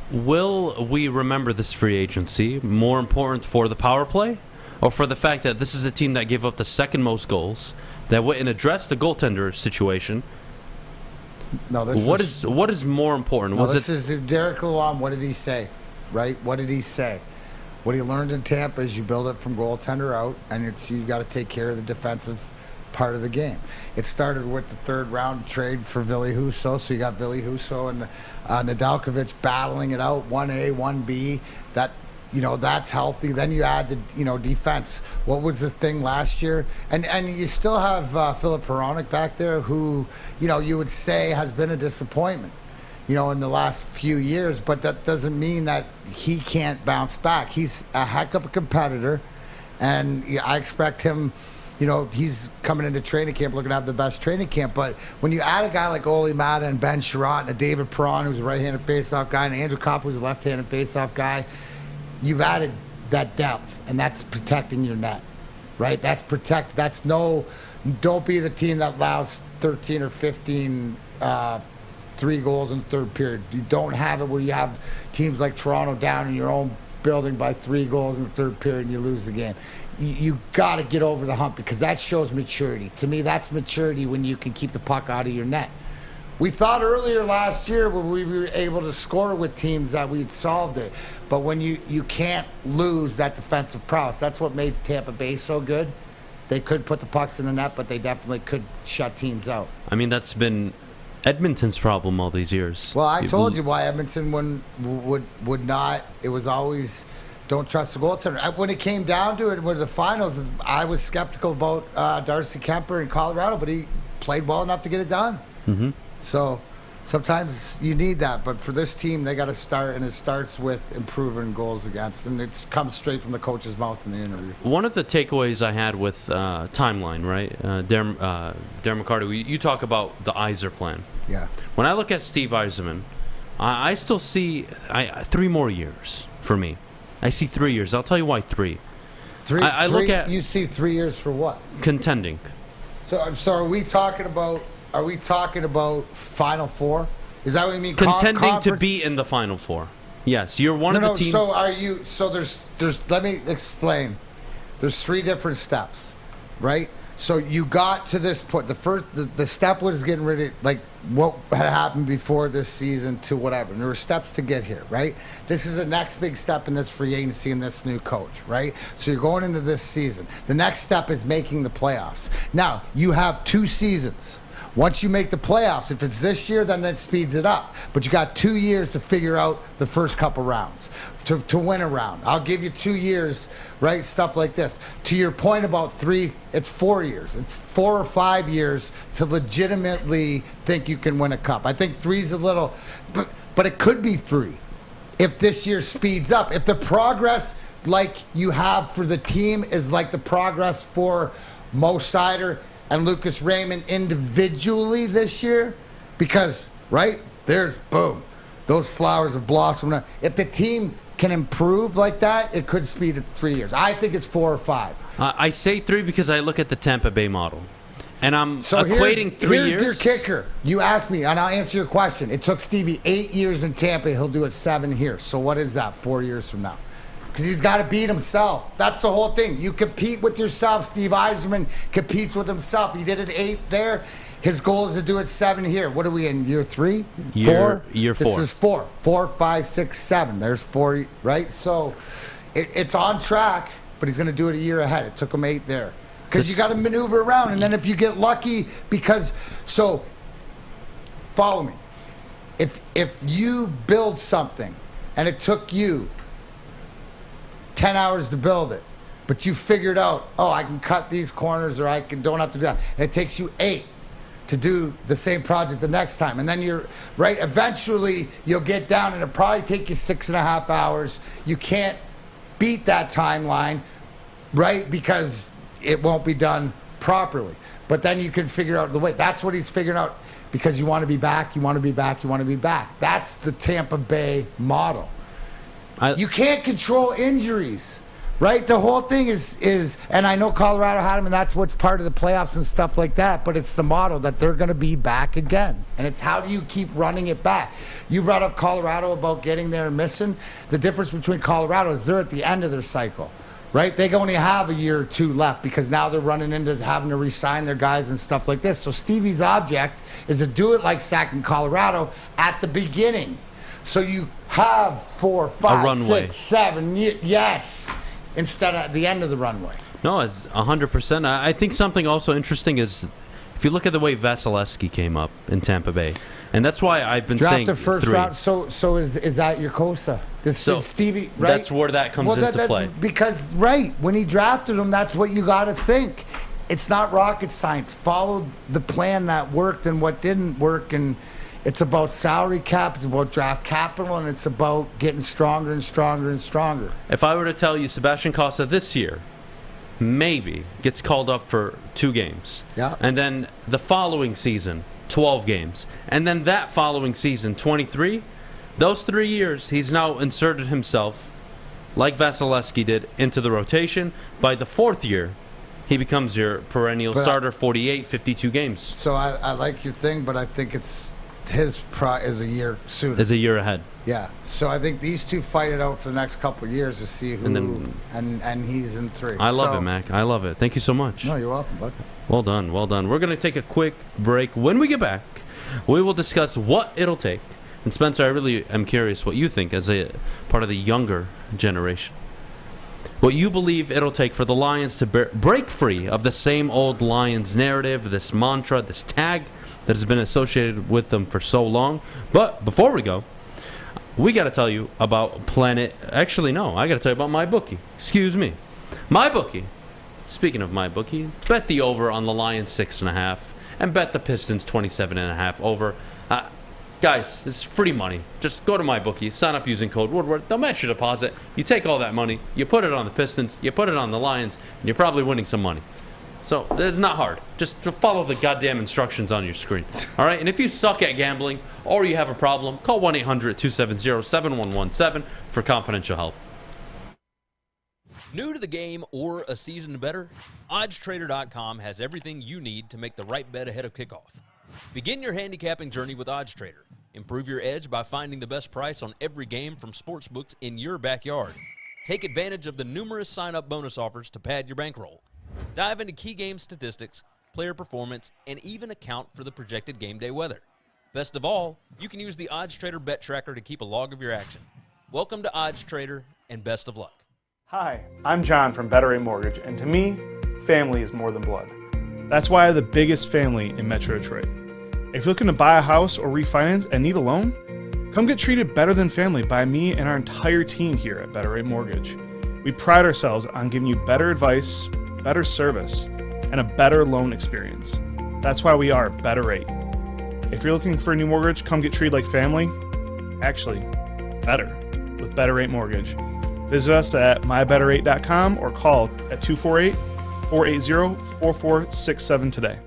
Will we remember this free agency more important for the power play, or for the fact that this is a team that gave up the second most goals, that went and addressed the goaltender situation? No, what is more important? No, this is Derek Lalonde. What did he say? Right? What did he say? What he learned in Tampa is you build it from goaltender out, and you got to take care of the defensive part of the game. It started with the third-round trade for Ville Husso, so you got Ville Husso and Nedeljkovic battling it out, 1A, 1B. That's healthy. Then you add the defense. What was the thing last year? And you still have Filip Hronek back there, who you would say has been a disappointment, in the last few years. But that doesn't mean that he can't bounce back. He's a heck of a competitor, and I expect him he's coming into training camp looking to have the best training camp. But when you add a guy like Ole Mata and Ben Sherratt and a David Perron, who's a right-handed faceoff guy, and Andrew Kopp, who's a left-handed faceoff guy, you've added that depth, and that's protecting your net, right? Don't be the team that allows 13 or 15 3 goals in the third period. You don't have it where you have teams like Toronto down in your own building by 3 goals in the third period and you lose the game. You got to get over the hump because that shows maturity. To me, that's maturity when you can keep the puck out of your net. We thought earlier last year when we were able to score with teams that we'd solved it. But when you can't lose that defensive prowess, that's what made Tampa Bay so good. They could put the pucks in the net, but they definitely could shut teams out. I mean, that's been Edmonton's problem all these years. Well, I told you why Edmonton would not. It was always don't trust the goaltender. When it came down to it, with the finals, I was skeptical about Darcy Kemper in Colorado, but he played well enough to get it done. Mm-hmm. So sometimes you need that, but for this team, they got to start, and it starts with improving goals against, and it comes straight from the coach's mouth in the interview. One of the takeaways I had with timeline, right? Darren McCarty, you talk about the Yzer plan. Yeah. When I look at Steve Yzerman, I still see 3 more years for me. I see 3 years. I'll tell you why 3. I look at you see 3 years for what? Contending. So are we talking about? Are we talking about Final Four? Is that what you mean? Contending to be in the Final Four. Yes, you're one of the teams. So are you? So there's. Let me explain. There's 3 different steps, right? So you got to this point. The step was getting rid of like what had happened before this season to whatever. And there were steps to get here, right? This is the next big step in this free agency and this new coach, right? So you're going into this season. The next step is making the playoffs. Now you have 2 seasons. Once you make the playoffs, if it's this year, then that speeds it up. But you got 2 years to figure out the first couple rounds, to win a round. I'll give you 2 years, right? Stuff like this. To your point about 3, it's 4 years. It's 4 or 5 years to legitimately think you can win a cup. I think 3's a little, but it could be 3 if this year speeds up. If the progress like you have for the team is like the progress for Mo Seider and Lucas Raymond individually this year, because, right, there's, boom, those flowers have blossomed. If the team can improve like that, it could speed it to 3 years. I think it's 4 or 5. I say 3 because I look at the Tampa Bay model, and I'm equating 3 years. Here's your kicker. You asked me, and I'll answer your question. It took Stevie 8 years in Tampa. He'll do it 7 here. So what is that, 4 years from now? Because he's got to beat himself. That's the whole thing. You compete with yourself. Steve Yzerman competes with himself. He did it 8 there. His goal is to do it 7 here. What are we in, year 3? 4? Year 4. This is 4. 4, 5, 6, 7. There's 4, right? So it's on track, but he's going to do it a year ahead. It took him 8 there. Because you got to maneuver around. And then if you get lucky, so follow me. If you build something and it took you 10 hours to build it, but you figured out, I can cut these corners, or don't have to do that. And it takes you 8 to do the same project the next time. And then you're, right, eventually you'll get down and it'll probably take you 6.5 hours. You can't beat that timeline, right, because it won't be done properly. But then you can figure out the way. That's what he's figuring out, because you want to be back, you want to be back, you want to be back. That's the Tampa Bay model. You can't control injuries, right? The whole thing is, and I know Colorado had them, and that's what's part of the playoffs and stuff like that, but it's the model that they're going to be back again. And it's how do you keep running it back? You brought up Colorado about getting there and missing. The difference between Colorado is they're at the end of their cycle, right? They only have a year or 2 left because now they're running into having to re-sign their guys and stuff like this. So Stevie's object is to do it like Sac in Colorado at the beginning. So you have 4, 5, 6, 7 years, yes, instead of the end of the runway. No, it's 100%. I think something also interesting is if you look at the way Vasilevsky came up in Tampa Bay, and that's why I've been saying draft the first 3. round. So is that your Kosa? Is Stevie, right? That's where that comes into play. Because, right, when he drafted him, that's what you got to think. It's not rocket science. Follow the plan that worked and what didn't work, and it's about salary cap, it's about draft capital, and it's about getting stronger and stronger and stronger. If I were to tell you Sebastian Costa this year maybe gets called up for 2 games. Yeah. And then the following season, 12 games. And then that following season, 23. Those 3 years, he's now inserted himself, like Vasilevsky did, into the rotation. By the 4th year, he becomes your perennial starter, 48, 52 games. So I like your thing, but I think it's his is a year sooner. Is a year ahead. Yeah. So I think these two fight it out for the next couple of years to see who, and he's in 3. I love it, Mac. I love it. Thank you so much. No, you're welcome, bud. Well done, well done. We're going to take a quick break. When we get back, we will discuss what it'll take. And Spencer, I really am curious what you think as a part of the younger generation. What you believe it'll take for the Lions to break free of the same old Lions narrative, this mantra, this tag that has been associated with them for so long. But before we go, we got to tell you about Planet. Actually, no, I got to tell you about MyBookie. Excuse me. MyBookie. Speaking of MyBookie, bet the over on the Lions 6.5 and bet the Pistons 27.5 over. Guys, it's free money. Just go to MyBookie, sign up using code Woodward. They'll match your deposit. You take all that money, you put it on the Pistons, you put it on the Lions, and you're probably winning some money. So it's not hard. Just follow the goddamn instructions on your screen. All right? And if you suck at gambling or you have a problem, call 1-800-270-7117 for confidential help. New to the game or a season better? OddsTrader.com has everything you need to make the right bet ahead of kickoff. Begin your handicapping journey with OddsTrader. Improve your edge by finding the best price on every game from sportsbooks in your backyard. Take advantage of the numerous sign-up bonus offers to pad your bankroll. Dive into key game statistics, player performance, and even account for the projected game day weather. Best of all, you can use the OddsTrader bet tracker to keep a log of your action. Welcome to OddsTrader, and best of luck. Hi, I'm John from Rocket Mortgage, and to me, family is more than blood. That's why I have the biggest family in Metro Detroit. If you're looking to buy a house or refinance and need a loan, come get treated better than family by me and our entire team here at Rocket Mortgage. We pride ourselves on giving you better advice, better service, and a better loan experience. That's why we are Better Rate. If you're looking for a new mortgage, come get treated like family. Actually, better with Better Rate Mortgage. Visit us at mybetterrate.com or call at 248-480-4467 today.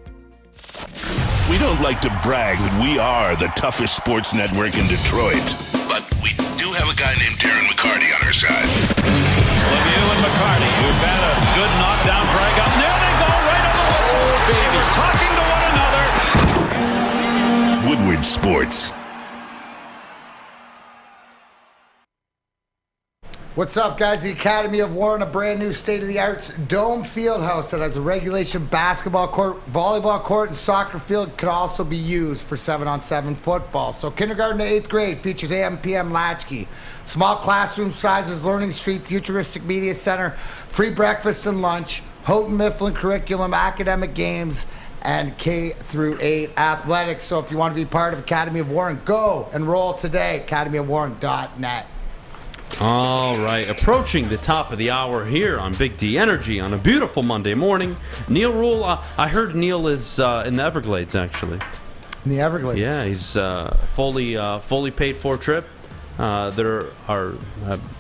We don't like to brag that we are the toughest sports network in Detroit, but we do have a guy named Darren McCarty on our side. Lemieux and McCarty, who've had a good knockdown drag up. There they go, right on the whistle. They were talking to one another. Woodward Sports. What's up, guys? The Academy of Warren, a brand new state-of-the-art dome field house that has a regulation basketball court, volleyball court, and soccer field. Could also be used for 7-on-7 football. So kindergarten to 8th grade features AM, PM latchkey. Small classroom sizes, Learning Street, futuristic media center, free breakfast and lunch, Houghton Mifflin curriculum, academic games, and K-8 athletics. So if you want to be part of Academy of Warren, go enroll today, academyofwarren.net. All right, approaching the top of the hour here on Big D Energy on a beautiful Monday morning. Neil Rule, I heard Neil is in the Everglades, actually. In the Everglades? Yeah, he's fully paid for trip. There are,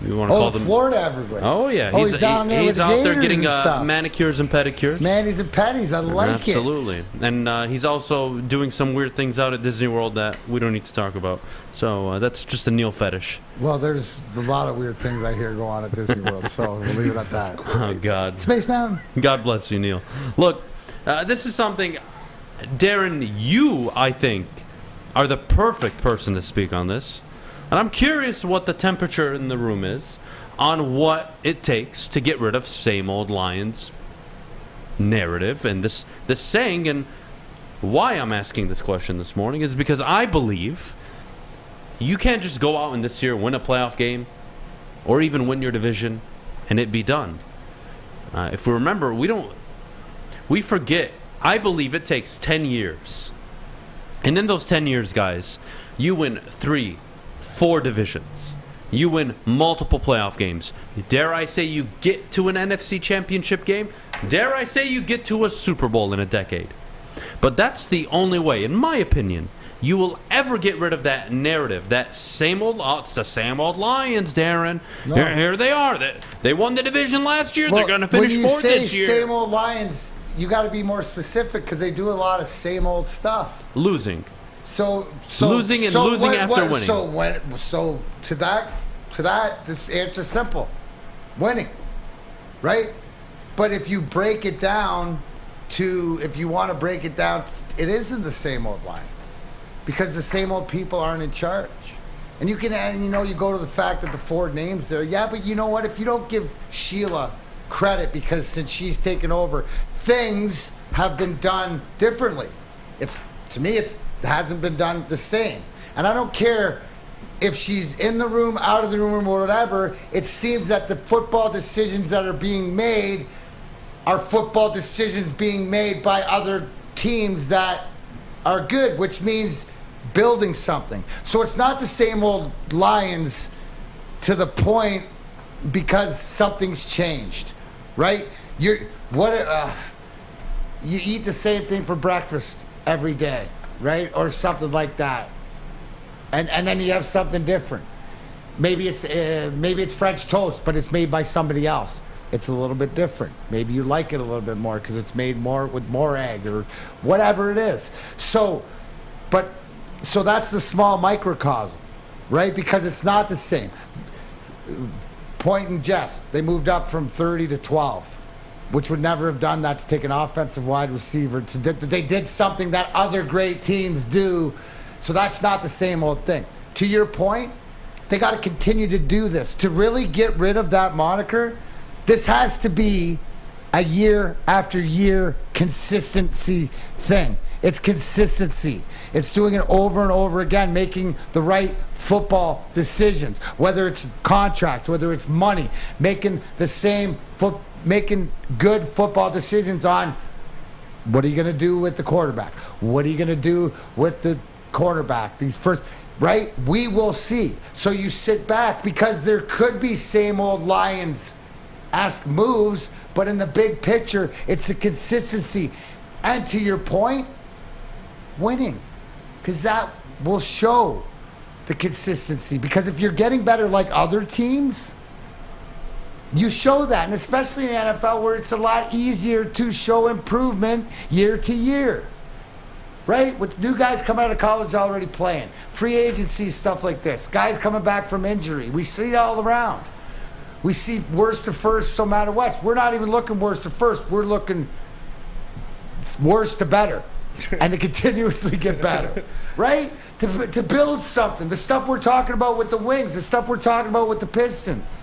you want to call them? Florida Everglades. Oh, yeah. He's down there he's with out there gators getting and stuff. manicures and pedicures. Manis and petties, I like Absolutely. it. And he's also doing some weird things out at Disney World that we don't need to talk about. So that's just a Neil fetish. Well, there's a lot of weird things I hear go on at Disney World, so we'll leave it at that. Oh, God. Space Mountain. God bless you, Neil. Look, this is something, Darren, you, I think, are the perfect person to speak on this. And I'm curious what the temperature in the room is on what it takes to get rid of same old Lions narrative and this saying. And why I'm asking this question this morning is because I believe you can't just go out and this year win a playoff game or even win your division and it be done. If we remember, we forget. I believe it takes 10 years. And in those 10 years, guys, you win 3-4 divisions. You win multiple playoff games. Dare I say you get to an NFC championship game? Dare I say you get to a Super Bowl in a decade? But that's the only way, in my opinion, you will ever get rid of that narrative, that same old, it's the same old Lions, Darren. No. Here they are. They won the division last year. They're going to finish fourth this year. Same old Lions, you got to be more specific because they do a lot of same old stuff. Losing. So losing and losing after winning. So to that, this answer's simple: winning, right? But if you break it down if you want to break it down, it isn't the same old Lions because the same old people aren't in charge. And you go to the fact that the 4 names there. Yeah, but you know what? If you don't give Sheila credit because since she's taken over, things have been done differently. To me, it hasn't been done the same. And I don't care if she's in the room, out of the room, or whatever. It seems that the football decisions that are being made are football decisions being made by other teams that are good, which means building something. So it's not the same old Lions to the point because something's changed, right? You eat the same thing for breakfast every day, right? Or something like that. And then you have something different. Maybe it's French toast, but it's made by somebody else. It's a little bit different. Maybe you like it a little bit more because it's made more with more egg or whatever it is. So that's the small microcosm, right? Because it's not the same. Point and jest. They moved up from 30 to 12, which would never have done that to take an offensive wide receiver. They did something that other great teams do. So that's not the same old thing. To your point, they got to continue to do this. To really get rid of that moniker, this has to be a year after year consistency thing. It's consistency. It's doing it over and over again, making the right football decisions, whether it's contracts, whether it's money, making good football decisions on what are you going to do with the quarterback? What are you going to do with the quarterback? These first, right? We will see. So you sit back because there could be same old Lions-esque moves, but in the big picture, it's a consistency. And to your point, winning, because that will show the consistency. Because if you're getting better like other teams, you show that, and especially in the NFL where it's a lot easier to show improvement year to year, right? With new guys coming out of college already playing, free agency, stuff like this, guys coming back from injury. We see it all around. We see worst to first no matter what. We're not even looking worst to first. We're looking worst to better. And to continuously get better, right? To build something. The stuff we're talking about with the Wings, the stuff we're talking about with the Pistons.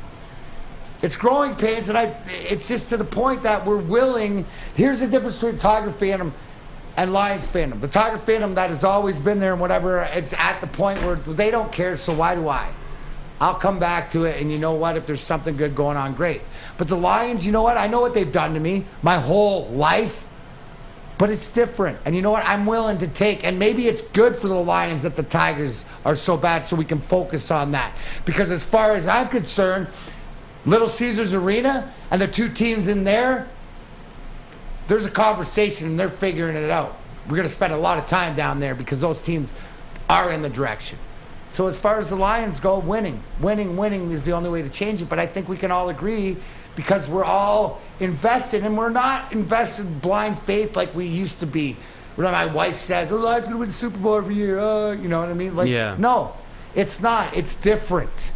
It's growing pains, and it's just to the point that we're willing. Here's the difference between Tiger fandom and Lions fandom. The Tiger fandom that has always been there and whatever, it's at the point where they don't care, so why do I? I'll come back to it, and you know what? If there's something good going on, great. But the Lions, you know what? I know what they've done to me my whole life. But it's different. And you know what? I'm willing to take. And maybe it's good for the Lions that the Tigers are so bad so we can focus on that. Because as far as I'm concerned, Little Caesars Arena and the 2 teams in there's a conversation and they're figuring it out. We're going to spend a lot of time down there because those teams are in the direction. So as far as the Lions go, winning is the only way to change it. But I think we can all agree because we're all invested, and we're not invested in blind faith like we used to be. My wife says, Lions going to win the Super Bowl every year. You know what I mean? No, it's not. It's different.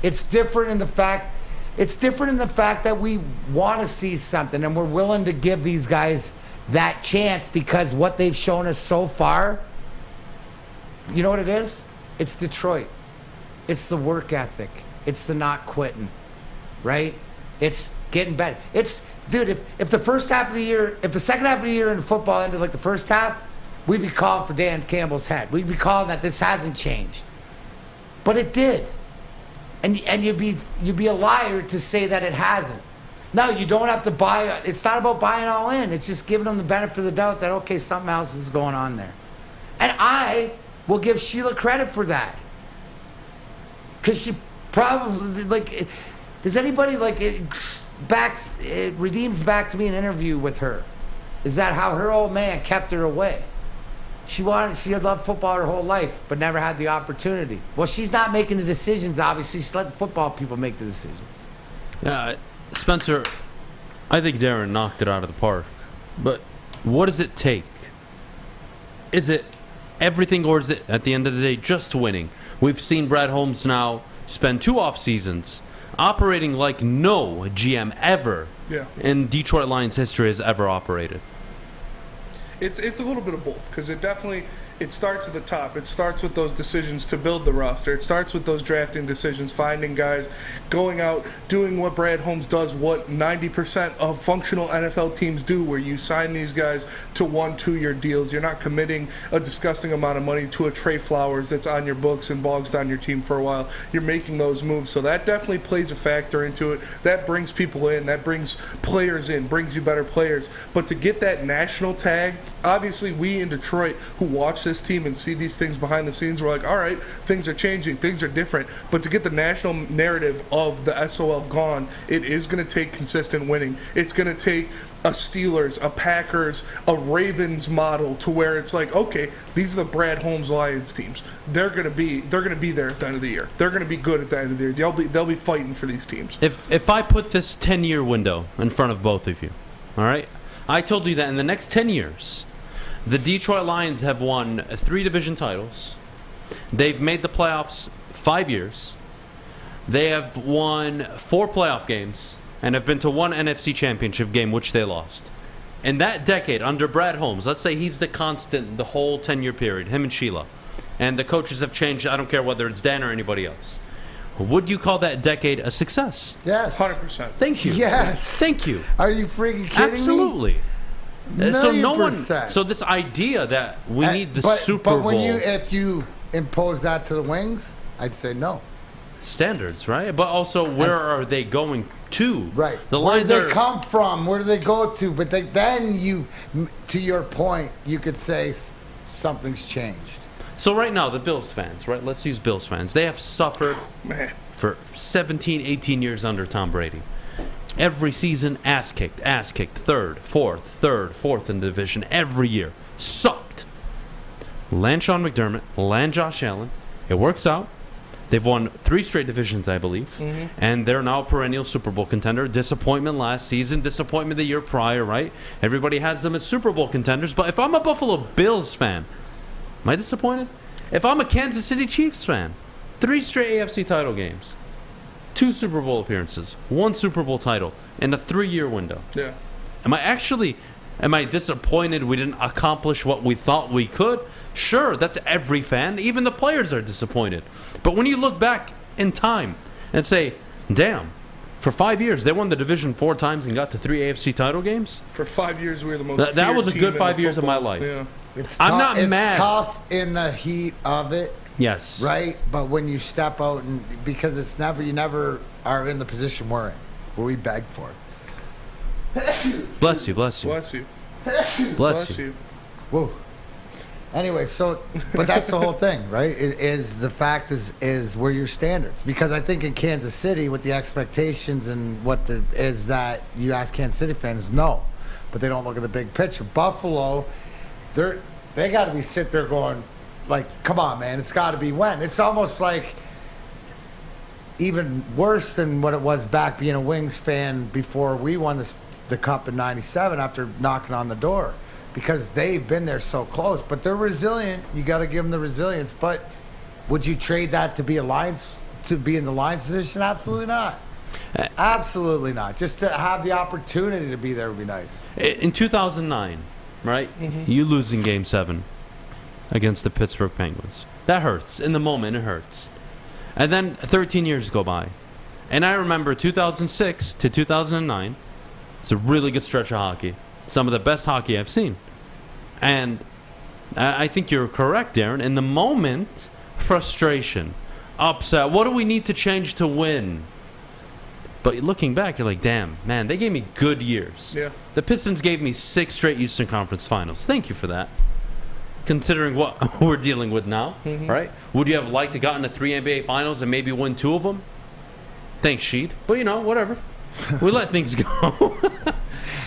It's different in the fact that we want to see something, and we're willing to give these guys that chance because what they've shown us so far, you know what it is? It's Detroit. It's the work ethic. It's the not quitting, right? It's getting better. Dude, if the first half of the year, if the second half of the year in football ended like the first half, we'd be calling for Dan Campbell's head. We'd be calling that this hasn't changed. But it did. And you'd be a liar to say that it hasn't. No, you don't have to buy. It's not about buying all in. It's just giving them the benefit of the doubt that, okay, something else is going on there. And I will give Sheila credit for that. Because she probably, does anybody, it redeems back to me an interview with her? Is that how her old man kept her away? She had loved football her whole life, but never had the opportunity. Well, she's not making the decisions, obviously. She's letting football people make the decisions. Spencer, I think Darren knocked it out of the park. But what does it take? Is it everything, or is it, at the end of the day, just winning? We've seen Brad Holmes now spend 2 off seasons operating like no GM ever in Detroit Lions history has ever operated. It's a little bit of both, because it starts at the top. It starts with those decisions to build the roster. It starts with those drafting decisions, finding guys, going out, doing what Brad Holmes does, what 90% of functional NFL teams do, where you sign these guys to 1-2-year deals. You're not committing a disgusting amount of money to a Trey Flowers that's on your books and bogs down your team for a while. You're making those moves. So that definitely plays a factor into it. That brings people in. That brings players in, brings you better players. But to get that national tag, obviously we in Detroit who watch this team and see these things behind the scenes, we're like, all right, things are changing, things are different. But to get the national narrative of the S.O.L. gone, it is going to take consistent winning. It's going to take a Steelers, a Packers, a Ravens model to where it's like, okay, these are the Brad Holmes Lions teams. They're going to be there at the end of the year. They're going to be good at the end of the year. They'll be fighting for these teams. If I put this 10-year window in front of both of you, all right, I told you that in the next 10 years, the Detroit Lions have won 3 division titles. They've made the playoffs 5 years. They have won 4 playoff games and have been to 1 NFC championship game, which they lost. In that decade, under Brad Holmes, let's say he's the constant the whole 10-year period, him and Sheila. And the coaches have changed. I don't care whether it's Dan or anybody else. Would you call that decade a success? Yes. 100%. Thank you. Yes. Thank you. Are you freaking kidding me? Absolutely. So no one. %. So this idea that we need the Super But Bowl if you impose that to the Wings, I'd say no. standards, right? But also, where are they going to? Right. The Where Lions do they come from? Where do they go to? But then you, to your point, you could say something's changed. So right now, the Bills fans, right? Let's use Bills fans. They have suffered for 17, 18 years under Tom Brady. Every season, ass kicked, third, fourth in the division every year. Sucked. Land Sean McDermott, land Josh Allen. It works out. They've won 3 straight divisions, I believe. Mm-hmm. And they're now a perennial Super Bowl contender. Disappointment last season, disappointment the year prior, right? Everybody has them as Super Bowl contenders. But if I'm a Buffalo Bills fan, am I disappointed? If I'm a Kansas City Chiefs fan, 3 straight AFC title games, 2 Super Bowl appearances, 1 Super Bowl title in a 3-year window. Yeah. Am I disappointed we didn't accomplish what we thought we could? Sure, that's every fan. Even the players are disappointed. But when you look back in time and say, damn, for 5 years they won the division 4 times and got to 3 AFC title games? For 5 years we were the most That was a feared good team 5 in years of my football. life. Yeah. I'm not mad. It's tough in the heat of it. Yes. Right? But when you step out, and because you never are in the position we're in, where we beg for it. Bless you. Bless you. Bless you. Whoa. Anyway, but that's the whole thing, right? The fact is where your standards. Because I think in Kansas City, with the expectations and what there is, that you ask Kansas City fans, no. But they don't look at the big picture. Buffalo, they got to be sit there going, like, come on, man, it's got to be when. It's almost like even worse than what it was back being a Wings fan before we won the Cup in '97 after knocking on the door, because they've been there so close. But they're resilient. You got to give them the resilience. But would you trade that to be in the Lions position? Absolutely not. Absolutely not. Just to have the opportunity to be there would be nice. In 2009, right? Mm-hmm. You lose in Game 7 against the Pittsburgh Penguins. That hurts. In the moment, it hurts. And then 13 years go by. And I remember 2006 to 2009. It's a really good stretch of hockey. Some of the best hockey I've seen. And I think you're correct, Darren. In the moment, frustration, upset. What do we need to change to win? But looking back, you're like, damn, man, they gave me good years. Yeah. The Pistons gave me 6 straight Eastern Conference Finals. Thank you for that. Considering what we're dealing with now, right? Would you have liked to gotten to 3 NBA Finals and maybe win 2 of them? Thanks, Sheed. But, whatever. We let things go.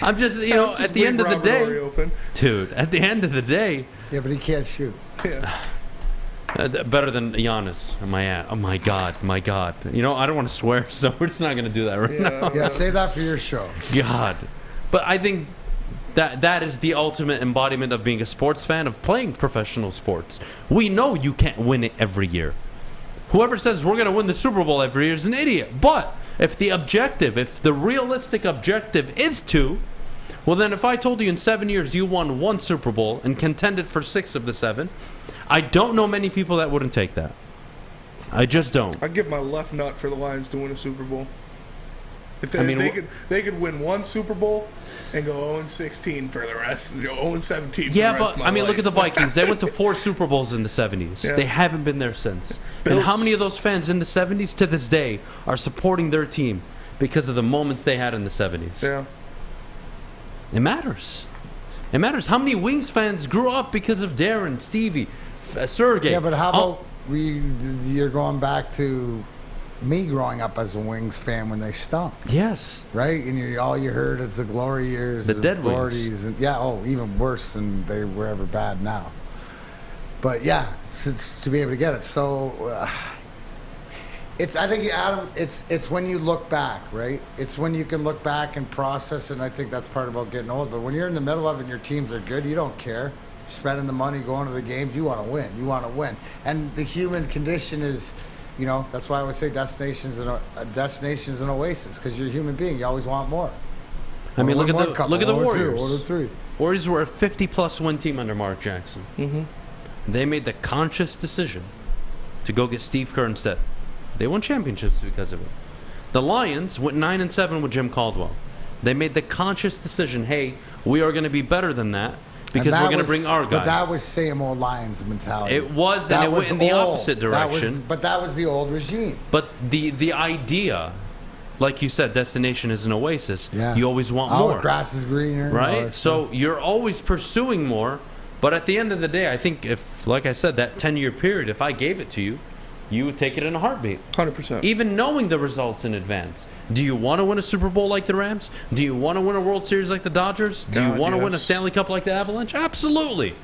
I'm just, at the end of the day, dude, at the end of the day, Yeah, but he can't shoot. Yeah. Better than Giannis. Oh my God. You know, I don't want to swear, so we're just not going to do that right now. Yeah, say that for your show. God. But I think that is the ultimate embodiment of being a sports fan, of playing professional sports. We know you can't win it every year. Whoever says we're going to win the Super Bowl every year is an idiot. But if the realistic objective is to, well, then if I told you in 7 years you won 1 Super Bowl and contended for 6 of the 7, I don't know many people that wouldn't take that. I just don't. I'd give my left nut for the Lions to win a Super Bowl. If they could win 1 Super Bowl and go 0-16 for the rest, go 0-17 for the rest of my life. Look at the Vikings. They went to 4 Super Bowls in the 70s. Yeah. They haven't been there since. And how many of those fans in the 70s to this day are supporting their team because of the moments they had in the 70s? Yeah. It matters. It matters. How many Wings fans grew up because of Darren, Stevie, Sergey? Yeah, but how about you're going back to me growing up as a Wings fan when they stunk. Yes. Right? And all you heard is the glory years. The dead Wings. And, even worse than they were ever bad now. But, yeah, it's to be able to get it. So, I think, Adam, it's when you look back, right? It's when you can look back and process, and I think that's part about getting old. But when you're in the middle of it and your teams are good, you don't care. You're spending the money, going to the games, you want to win. You want to win. And the human condition is, that's why I would say destination's an oasis, because you're a human being. You always want more. I mean, look at the Warriors. 1 or 3. Warriors were a 50-plus win team under Mark Jackson. Mm-hmm. They made the conscious decision to go get Steve Kerr instead. They won championships because of it. The Lions went 9-7 with Jim Caldwell. They made the conscious decision, hey, we are going to be better than that because we're going to bring our guy. But that was same old Lions mentality. It was, and it went in the opposite direction. But that was the old regime. But the idea, like you said, destination is an oasis. Yeah. You always want more. The grass is greener. Right? So you're always pursuing more. But at the end of the day, I think if, like I said, that 10-year period, if I gave it to you, you would take it in a heartbeat. 100%. Even knowing the results in advance. Do you want to win a Super Bowl like the Rams? Do you want to win a World Series like the Dodgers? Do you want to win a Stanley Cup like the Avalanche? Absolutely.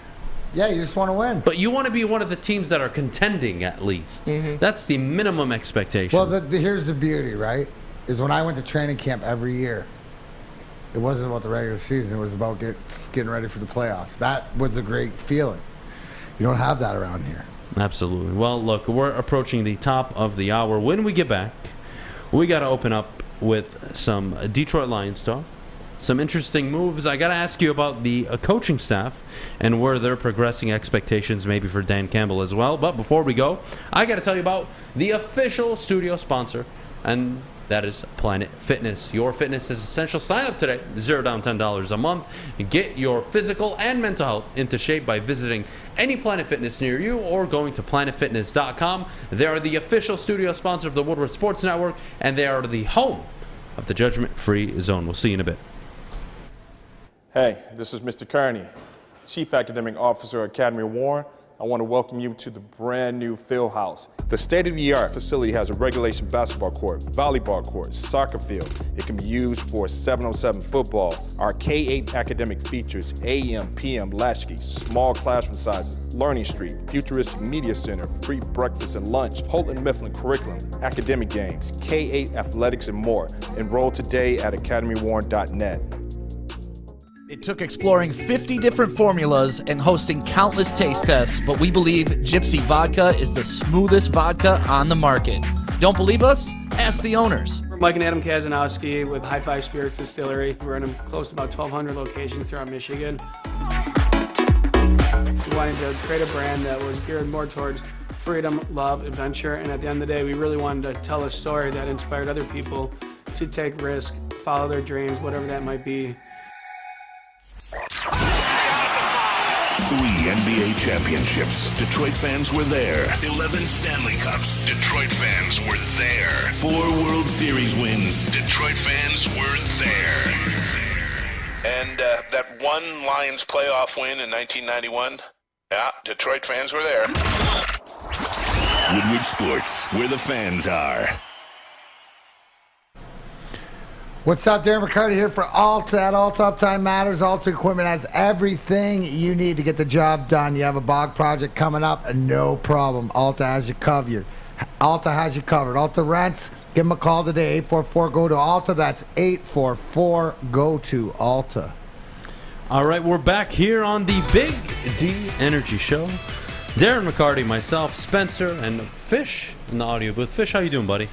Yeah, you just want to win. But you want to be one of the teams that are contending at least. Mm-hmm. That's the minimum expectation. Well, here's the beauty, right? Is when I went to training camp every year, it wasn't about the regular season. It was about getting ready for the playoffs. That was a great feeling. You don't have that around here. Absolutely. Well, look, we're approaching the top of the hour. When we get back, we got to open up with some Detroit Lions talk, some interesting moves. I got to ask you about the coaching staff and where they're progressing, expectations maybe for Dan Campbell as well. But before we go, I got to tell you about the official studio sponsor, and that is Planet Fitness. Your fitness is essential. Sign up today. $0 down, $10 a month. Get your physical and mental health into shape by visiting any Planet Fitness near you or going to planetfitness.com. They are the official studio sponsor of the Woodward Sports Network, and they are the home of the judgment-free zone. We'll see you in a bit. Hey, this is Mr. Kearney, Chief Academic Officer, Academy Warren. I want to welcome you to the brand new field house. The state-of-the-art facility has a regulation basketball court, volleyball court, soccer field. It can be used for 7-on-7 football. Our K-8 academic features AM, PM, latchkey, small classroom sizes, Learning Street, futuristic media center, free breakfast and lunch, Holton Mifflin curriculum, academic games, K-8 athletics, and more. Enroll today at academywarren.net. It took exploring 50 different formulas and hosting countless taste tests, but we believe Gypsy Vodka is the smoothest vodka on the market. Don't believe us? Ask the owners. We're Mike and Adam Kazanowski with High Five Spirits Distillery. We're in close to about 1,200 locations throughout Michigan. We wanted to create a brand that was geared more towards freedom, love, adventure, and at the end of the day, we really wanted to tell a story that inspired other people to take risk, follow their dreams, whatever that might be. 3 NBA championships. Detroit fans were there. 11 Stanley Cups. Detroit fans were there. 4 World Series wins. Detroit fans were there. And that one Lions playoff win in 1991. Yeah, Detroit fans were there. Woodward Sports, where the fans are. What's up, Darren McCarty here for Alta at Alta Uptime Matters. Alta Equipment has everything you need to get the job done. You have a bog project coming up, no problem. Alta has you covered. Alta has you covered. Alta Rent, give them a call today, 844-GO-TO-ALTA. That's 844-GO-TO-ALTA. All right, we're back here on the Big D Energy Show. Darren McCarty, myself, Spencer, and Fish in the audio booth. Fish, how you doing, buddy?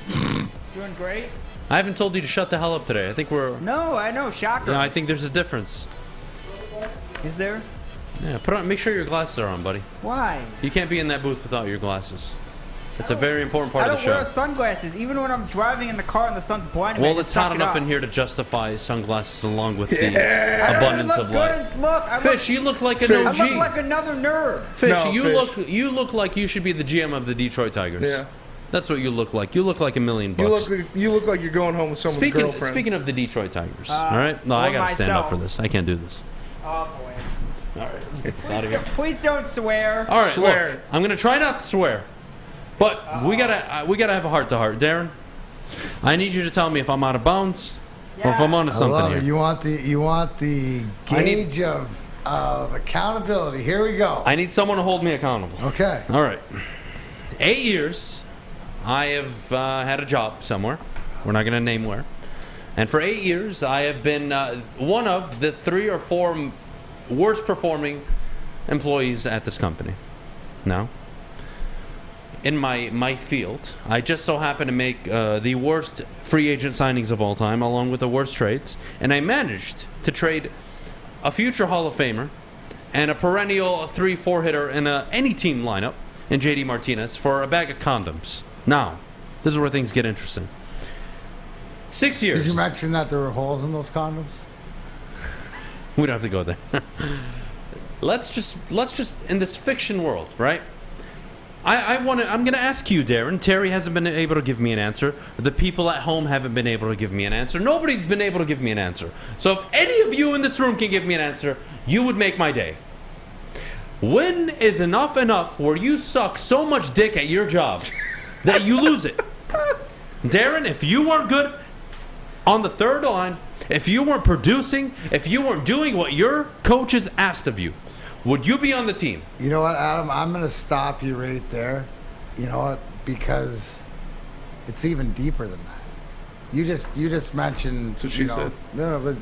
Doing great. I haven't told you to shut the hell up today. I think we're... No, I know. Shocker. Yeah, I think there's a difference. Is there? Yeah, make sure your glasses are on, buddy. Why? You can't be in that booth without your glasses. It's a very important part of the show. I don't wear sunglasses, even when I'm driving in the car and the sun's blinding me. Well, it's hot enough in here to justify sunglasses along with the I abundance look of good light. Fish, you look like an OG. I look like another nerd. Fish, you look like you should be the GM of the Detroit Tigers. Yeah. That's what you look like. You look like $1 million bucks. You look like you're going home with someone's girlfriend. Speaking of the Detroit Tigers, all right? No, I got to stand up for this. I can't do this. Oh, boy. All right, let's get this out of here. Please don't swear. All right, swear. Look, I'm going to try not to swear. But we gotta have a heart-to-heart. Darren, I need you to tell me if I'm out of bounds or if I'm onto something here. You want the gauge of accountability. Here we go. I need someone to hold me accountable. Okay. All right. 8 years, I have had a job somewhere. We're not going to name where. And for 8 years, I have been one of the 3 or 4 worst performing employees at this company. Now, in my field, I just so happen to make the worst free agent signings of all time, along with the worst trades. And I managed to trade a future Hall of Famer and a perennial 3-4 hitter in any team lineup in JD Martinez for a bag of condoms. Now, this is where things get interesting. 6 years. Did you mention that there were holes in those condoms? We don't have to go there. Let's just in this fiction world, right? I'm going to ask you, Darren. Terry hasn't been able to give me an answer. The people at home haven't been able to give me an answer. Nobody's been able to give me an answer. So if any of you in this room can give me an answer, you would make my day. When is enough where you suck so much dick at your job that you lose it? Darren, if you weren't good on the third line, if you weren't producing, if you weren't doing what your coaches asked of you, would you be on the team? You know what, Adam? I'm going to stop you right there. You know what? Because it's even deeper than that. You just mentioned. That's what she said. No, but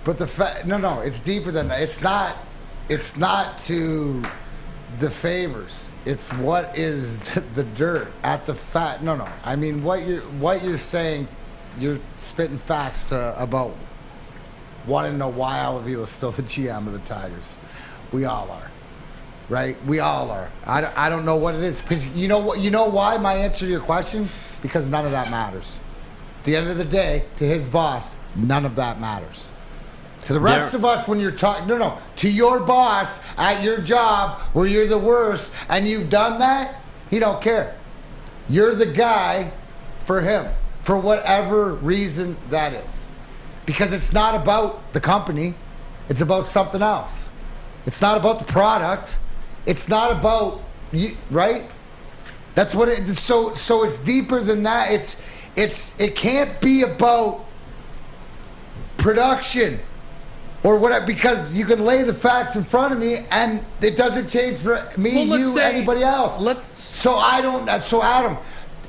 but the fact. No, it's deeper than that. It's not to the favors. It's what is the dirt at the fat. No. I mean, what you're saying. You're spitting facts about wanting to know why Avila is still the GM of the Tigers. We all are, right? We all are. I don't know what it is because you know what? You know why? My answer to your question, because none of that matters. At the end of the day, to his boss, none of that matters. To the rest of us, when you're talking, to your boss at your job where you're the worst and you've done that, he don't care. You're the guy for him for whatever reason that is. Because it's not about the company. It's about something else. It's not about the product. It's not about you, right? That's what it is. So it's deeper than that. It can't be about production or whatever, because you can lay the facts in front of me and it doesn't change for me, anybody else. So Adam,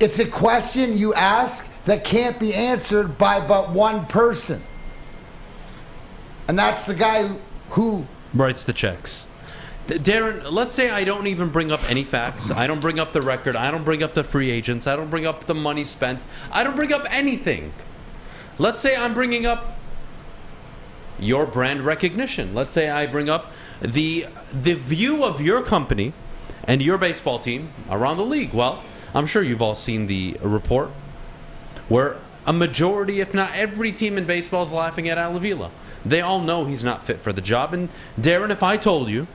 it's a question you ask that can't be answered by but one person. And that's the guy who writes the checks. Darren, let's say I don't even bring up any facts. I don't bring up the record. I don't bring up the free agents. I don't bring up the money spent. I don't bring up anything. Let's say I'm bringing up your brand recognition. Let's say I bring up the view of your company and your baseball team around the league. Well, I'm sure you've all seen the report where a majority, if not every team in baseball is laughing at Avila. They all know he's not fit for the job. And Darren, if I told you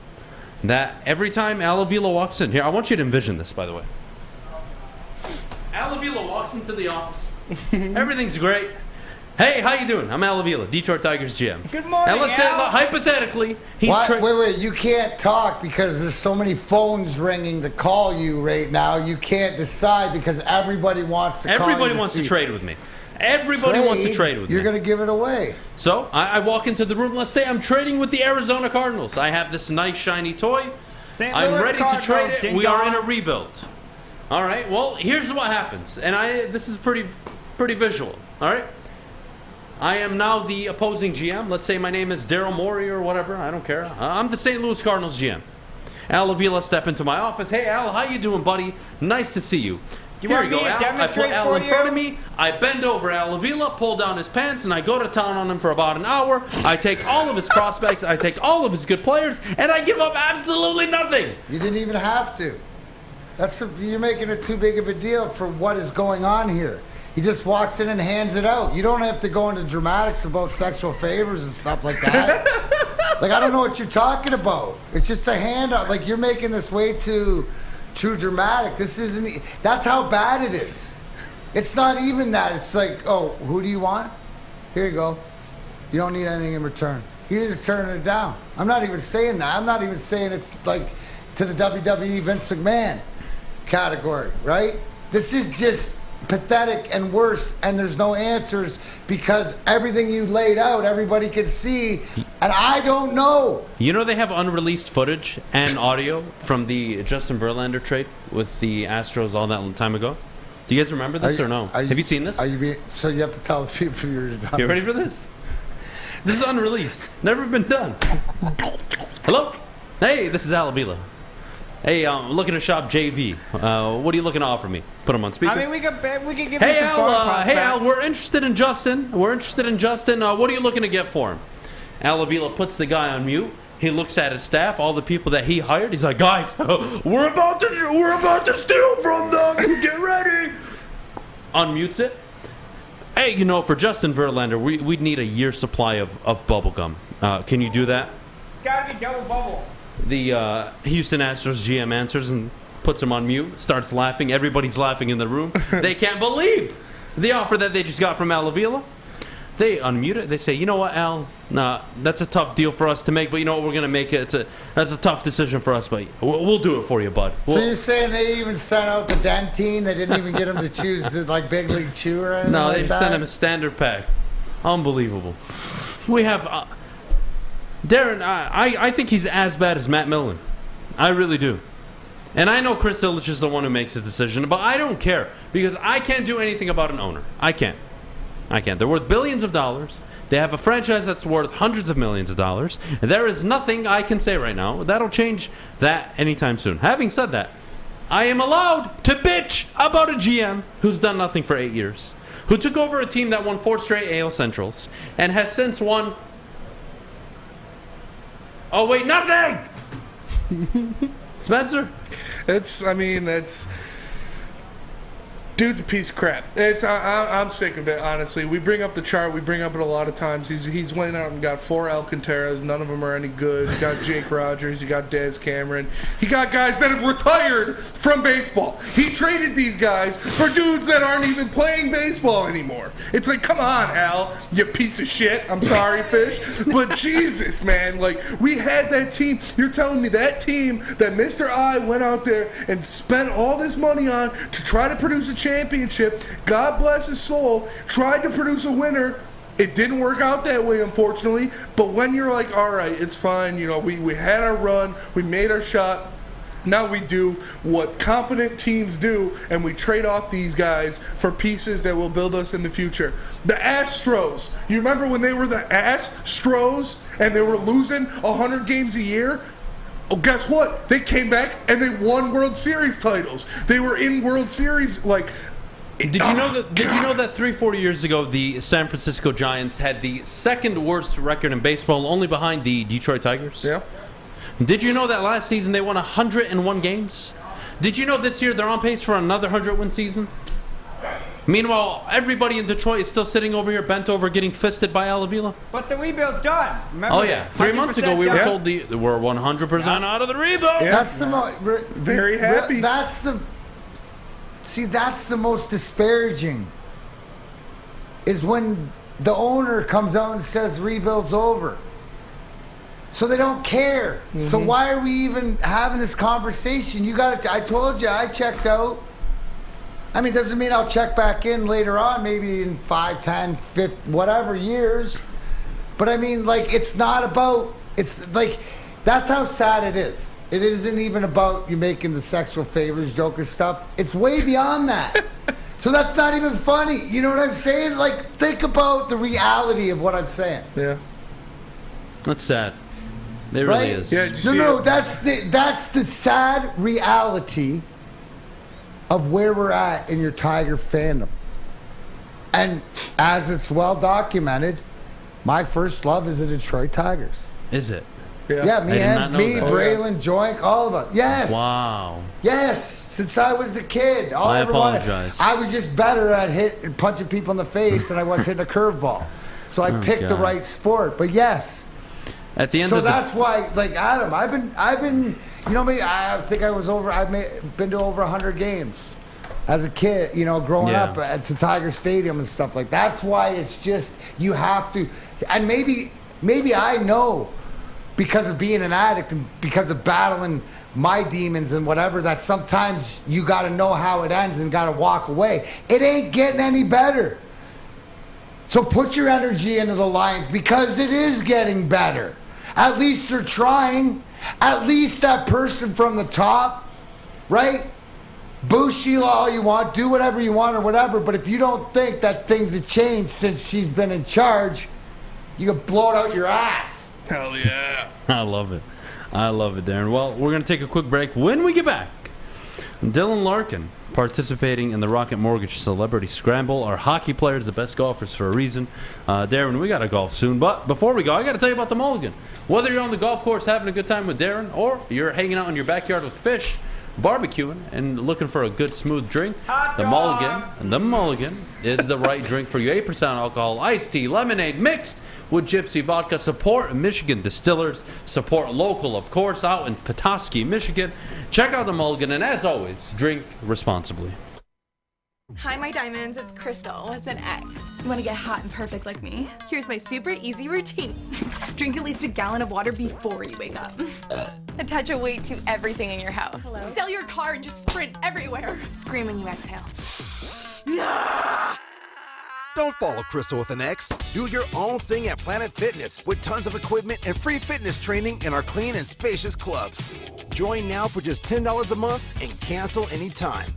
that every time Avila walks in here, I want you to envision this, by the way. Avila walks into the office. Everything's great. Hey, how you doing? I'm Avila, Detroit Tigers GM. Good morning, and let's say, hypothetically, he's wait, you can't talk because there's so many phones ringing to call you right now. You can't decide because everybody wants to call you. Everybody wants to trade with me. Everybody wants to trade with me. You're going to give it away. So I walk into the room. Let's say I'm trading with the Arizona Cardinals. I have this nice shiny toy. I'm ready to trade it. We are in a rebuild. All right. Well, here's what happens, and this is pretty visual. All right. I am now the opposing GM. Let's say my name is Daryl Morey or whatever. I don't care. I'm the St. Louis Cardinals GM. Al Avila step into my office. Hey, Al, how you doing, buddy? Nice to see you. Here you go, Al. I put Al in front of me. I bend over Al Avila, pull down his pants, and I go to town on him for about an hour. I take all of his prospects. I take all of his good players, and I give up absolutely nothing. You didn't even have to. You're making it too big of a deal for what is going on here. He just walks in and hands it out. You don't have to go into dramatics about sexual favors and stuff like that. Like, I don't know what you're talking about. It's just a handout. Like, you're making this way too dramatic. This isn't. That's how bad it is. It's not even that. It's like, oh, who do you want? Here you go. You don't need anything in return. You just turn it down. I'm not even saying that. I'm not even saying it's like to the WWE Vince McMahon category, right? This is just pathetic and worse, and there's no answers because everything you laid out, everybody can see, and I don't know. You know they have unreleased footage and audio from the Justin Verlander trade with the Astros all that time ago. Do you guys remember this or no? Have you seen this? So you have to tell the people you're done. You ready for this? This is unreleased. Never been done. Hello? Hey, this is Al Avila. Hey, I'm looking to shop JV. What are you looking to offer me? Put him on speaker. I mean, we could give you hey, some Al, hey, Al, we're interested in Justin. What are you looking to get for him? Al Avila puts the guy on mute. He looks at his staff, all the people that he hired. He's like, guys, we're about to steal from them. Get ready. Unmutes it. Hey, for Justin Verlander, we'd need a year's supply of bubble gum. Can you do that? It's got to be double bubble. The Houston Astros GM answers and puts him on mute, starts laughing. Everybody's laughing in the room. They can't believe the offer that they just got from Al Avila. They unmute it. They say, you know what, Al? Nah, that's a tough deal for us to make, but you know what? We're going to make it. That's a tough decision for us, but we'll do it for you, bud. So you're saying they even sent out the dentine? They didn't even get him to choose the Big League Chew or anything No, like they just sent him a standard pack. Unbelievable. We have... Darren, I think he's as bad as Matt Millen. I really do. And I know Chris Ilitch is the one who makes the decision, but I don't care because I can't do anything about an owner. I can't. They're worth billions of dollars. They have a franchise that's worth hundreds of millions of dollars. And there is nothing I can say right now that'll change that anytime soon. Having said that, I am allowed to bitch about a GM who's done nothing for 8 years, who took over a team that won 4 straight AL Centrals and has since won... Oh, wait, nothing! Spencer? Dude's a piece of crap. I'm sick of it, honestly. We bring up the chart. We bring up it a lot of times. He's went out and got 4 Alcantaras. None of them are any good. He got Jake Rogers. He got Dez Cameron. He got guys that have retired from baseball. He traded these guys for dudes that aren't even playing baseball anymore. It's like, come on, Al, you piece of shit. I'm sorry, Fish. But Jesus, man. Like, we had that team. You're telling me that team that Mr. I went out there and spent all this money on to try to produce a championship, God bless his soul, tried to produce a winner. It didn't work out that way, unfortunately. But when you're like, all right, it's fine, we had our run, we made our shot. Now we do what competent teams do, and we trade off these guys for pieces that will build us in the future. The Astros, you remember when they were the Astros and they were losing 100 games a year? Oh, guess what? They came back and they won World Series titles. They were in World Series Did you know that 3-4 years ago the San Francisco Giants had the second worst record in baseball, only behind the Detroit Tigers? Yeah. Did you know that last season they won 101 games? Did you know this year they're on pace for another 100-win season? Meanwhile, everybody in Detroit is still sitting over here bent over getting fisted by Al Avila. But the rebuild's done. Remember, oh, yeah. 3 months ago, we were told we're 100% out of the rebuild. Yeah. That's the very happy. That's the most disparaging is when the owner comes out and says rebuild's over. So they don't care. Mm-hmm. So why are we even having this conversation? I told you, I checked out. I mean, doesn't mean I'll check back in later on, maybe in 5, 10, 15, whatever years. But I mean, like, it's not about, it's like, that's how sad it is. It isn't even about you making the sexual favors joke and stuff. It's way beyond that. So that's not even funny. You know what I'm saying? Like, think about the reality of what I'm saying. Yeah. That's sad. It really is. Yeah, No, that's the sad reality of where we're at in your Tiger fandom. And as it's well documented, my first love is the Detroit Tigers. Is it? Yeah, me, Braylon, Joink, all of us. Yes. Wow. Yes, since I was a kid. I apologize. I was just better at punching people in the face than I was hitting a curveball. So I picked the right sport. But yes. At the end so of that's why, like, Adam, I've been, you know me, I think I've been to over 100 games as a kid, you know, growing up at the Tiger Stadium and stuff like that. That's why it's just, you have to, and maybe I know, because of being an addict and because of battling my demons and whatever, that sometimes you got to know how it ends and got to walk away. It ain't getting any better. So put your energy into the Lions because it is getting better. At least they're trying. At least that person from the top, right? Boost Sheila all you want, do whatever you want or whatever, but if you don't think that things have changed since she's been in charge, you can blow it out your ass. Hell yeah. I love it. I love it, Darren. Well, we're going to take a quick break. When we get back, Dylan Larkin participating in the Rocket Mortgage Celebrity Scramble. Our hockey players, the best golfers for a reason. Darren, we got to golf soon. But before we go, I got to tell you about the Mulligan. Whether you're on the golf course having a good time with Darren or you're hanging out in your backyard with fish, barbecuing, and looking for a good smooth drink, the Mulligan is the right drink for you. 8% alcohol, iced tea, lemonade, mixed with Gypsy vodka. Support Michigan distillers. Support local, of course, out in Petoskey, Michigan. Check out the Mulligan, and as always, drink responsibly. Hi, my diamonds. It's Crystal with an X. You want to get hot and perfect like me? Here's my super easy routine. Drink at least a gallon of water before you wake up. Attach a weight to everything in your house. Hello? Sell your car and just sprint everywhere. Scream when you exhale. Don't follow Crystal with an X. Do your own thing at Planet Fitness with tons of equipment and free fitness training in our clean and spacious clubs. Join now for just $10 a month and cancel anytime.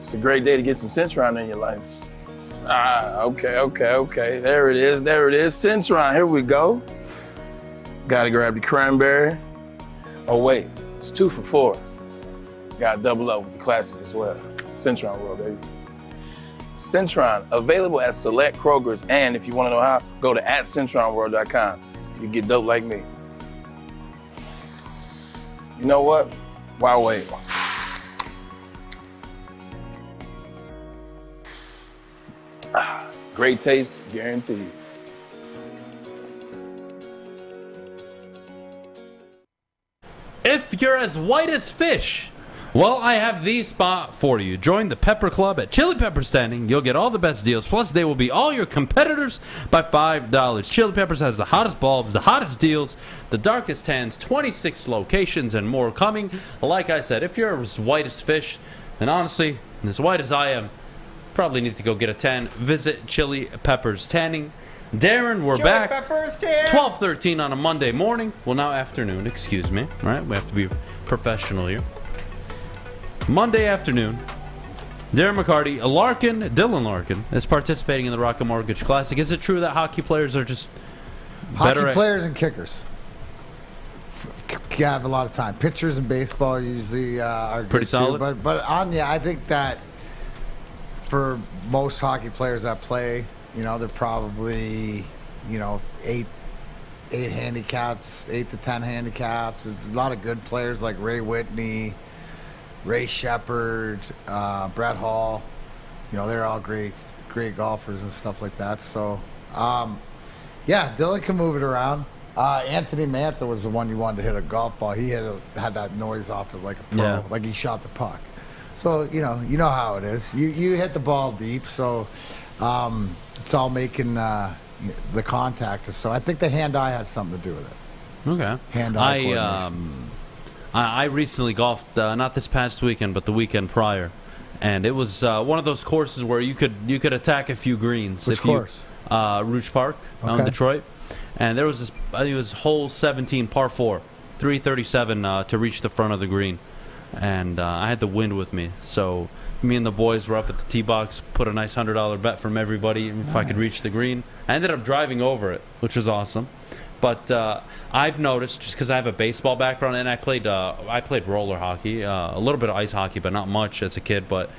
It's a great day to get some Centron in your life. Okay. There it is. Centron, here we go. Gotta grab the cranberry. Oh wait, it's 2 for $4. Gotta double up with the classic as well. Centron World, baby. Centron, available at select Krogers, and if you want to know how, go to @CentronWorld.com. You get dope like me. You know what? Why wait? Great taste, guaranteed. If you're as white as fish, well, I have the spot for you. Join the Pepper Club at Chili Pepper Standing. You'll get all the best deals. Plus, they will be all your competitors by $5. Chili Peppers has the hottest bulbs, the hottest deals, the darkest tans, 26 locations, and more coming. Like I said, if you're as white as fish, and honestly, as white as I am, probably need to go get a tan. Visit Chili Peppers Tanning. Darren, we're back. 12:13 on a Monday morning. Well, now afternoon, excuse me. All right, we have to be professional here. Monday afternoon, Darren McCarty, Dylan Larkin, is participating in the Rocket Mortgage Classic. Is it true that hockey players are just better hockey players and kickers have a lot of time. Pitchers in baseball usually are pretty solid. But I think that for most hockey players that play, you know, they're probably, you know, 8 handicaps, 8 to 10 handicaps. There's a lot of good players like Ray Whitney, Ray Shepard, Brett Hall. You know, they're all great golfers and stuff like that. So, yeah, Dylan can move it around. Anthony Mantha was the one you wanted to hit a golf ball. He had that noise off it like a pro, like he shot the puck. So, you know how it is. You hit the ball deep, so it's all making the contact. So I think the hand-eye had something to do with it. Okay. Hand-eye coordination. I recently golfed, not this past weekend, but the weekend prior, and it was one of those courses where you could attack a few greens. Which course? Rouge Park in Detroit, and there was this. I think it was hole 17, par 4, 337 to reach the front of the green, and I had the wind with me, so me and the boys were up at the tee box, put a nice $100 bet from everybody if I could reach the green. I ended up driving over it, which was awesome. But I've noticed, just because I have a baseball background and I played roller hockey, a little bit of ice hockey, but not much as a kid. But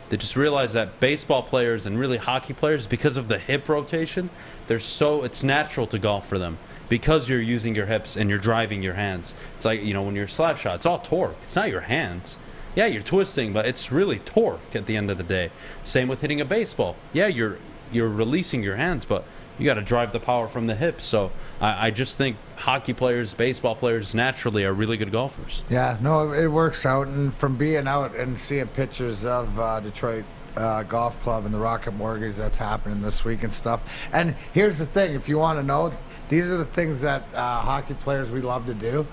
they just realized that baseball players and really hockey players, because of the hip rotation, it's natural to golf for them because you're using your hips and you're driving your hands. It's like, when you're slap shot, it's all torque. It's not your hands. Yeah, you're twisting, but it's really torque at the end of the day. Same with hitting a baseball. Yeah, you're releasing your hands, but you got to drive the power from the hips. So I just think hockey players, baseball players naturally are really good golfers. Yeah, no, it works out. And from being out and seeing pictures of Detroit Golf Club and the Rocket Mortgage that's happening this week and stuff. And here's the thing, if you want to know, these are the things that hockey players we love to do.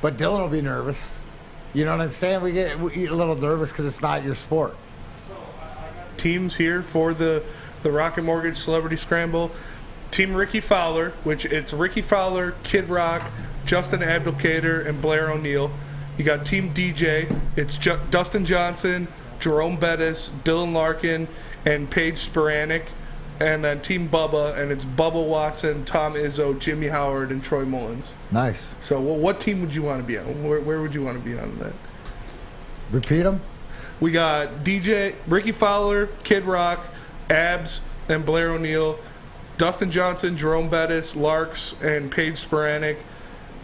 But Dylan will be nervous. You know what I'm saying? We get a little nervous because it's not your sport. Teams here for the Rocket Mortgage Celebrity Scramble. Team Ricky Fowler, which it's Ricky Fowler, Kid Rock, Justin Abdelkader, and Blair O'Neill. You got Team DJ. It's Dustin Johnson, Jerome Bettis, Dylan Larkin, and Paige Sporanic. And then Team Bubba, and it's Bubba Watson, Tom Izzo, Jimmy Howard, and Troy Mullins. Nice. So what team would you want to be on? Where would you want to be on that? Repeat them. We got DJ, Ricky Fowler, Kid Rock, Abs, and Blair O'Neill, Dustin Johnson, Jerome Bettis, Larks, and Paige Sporanic.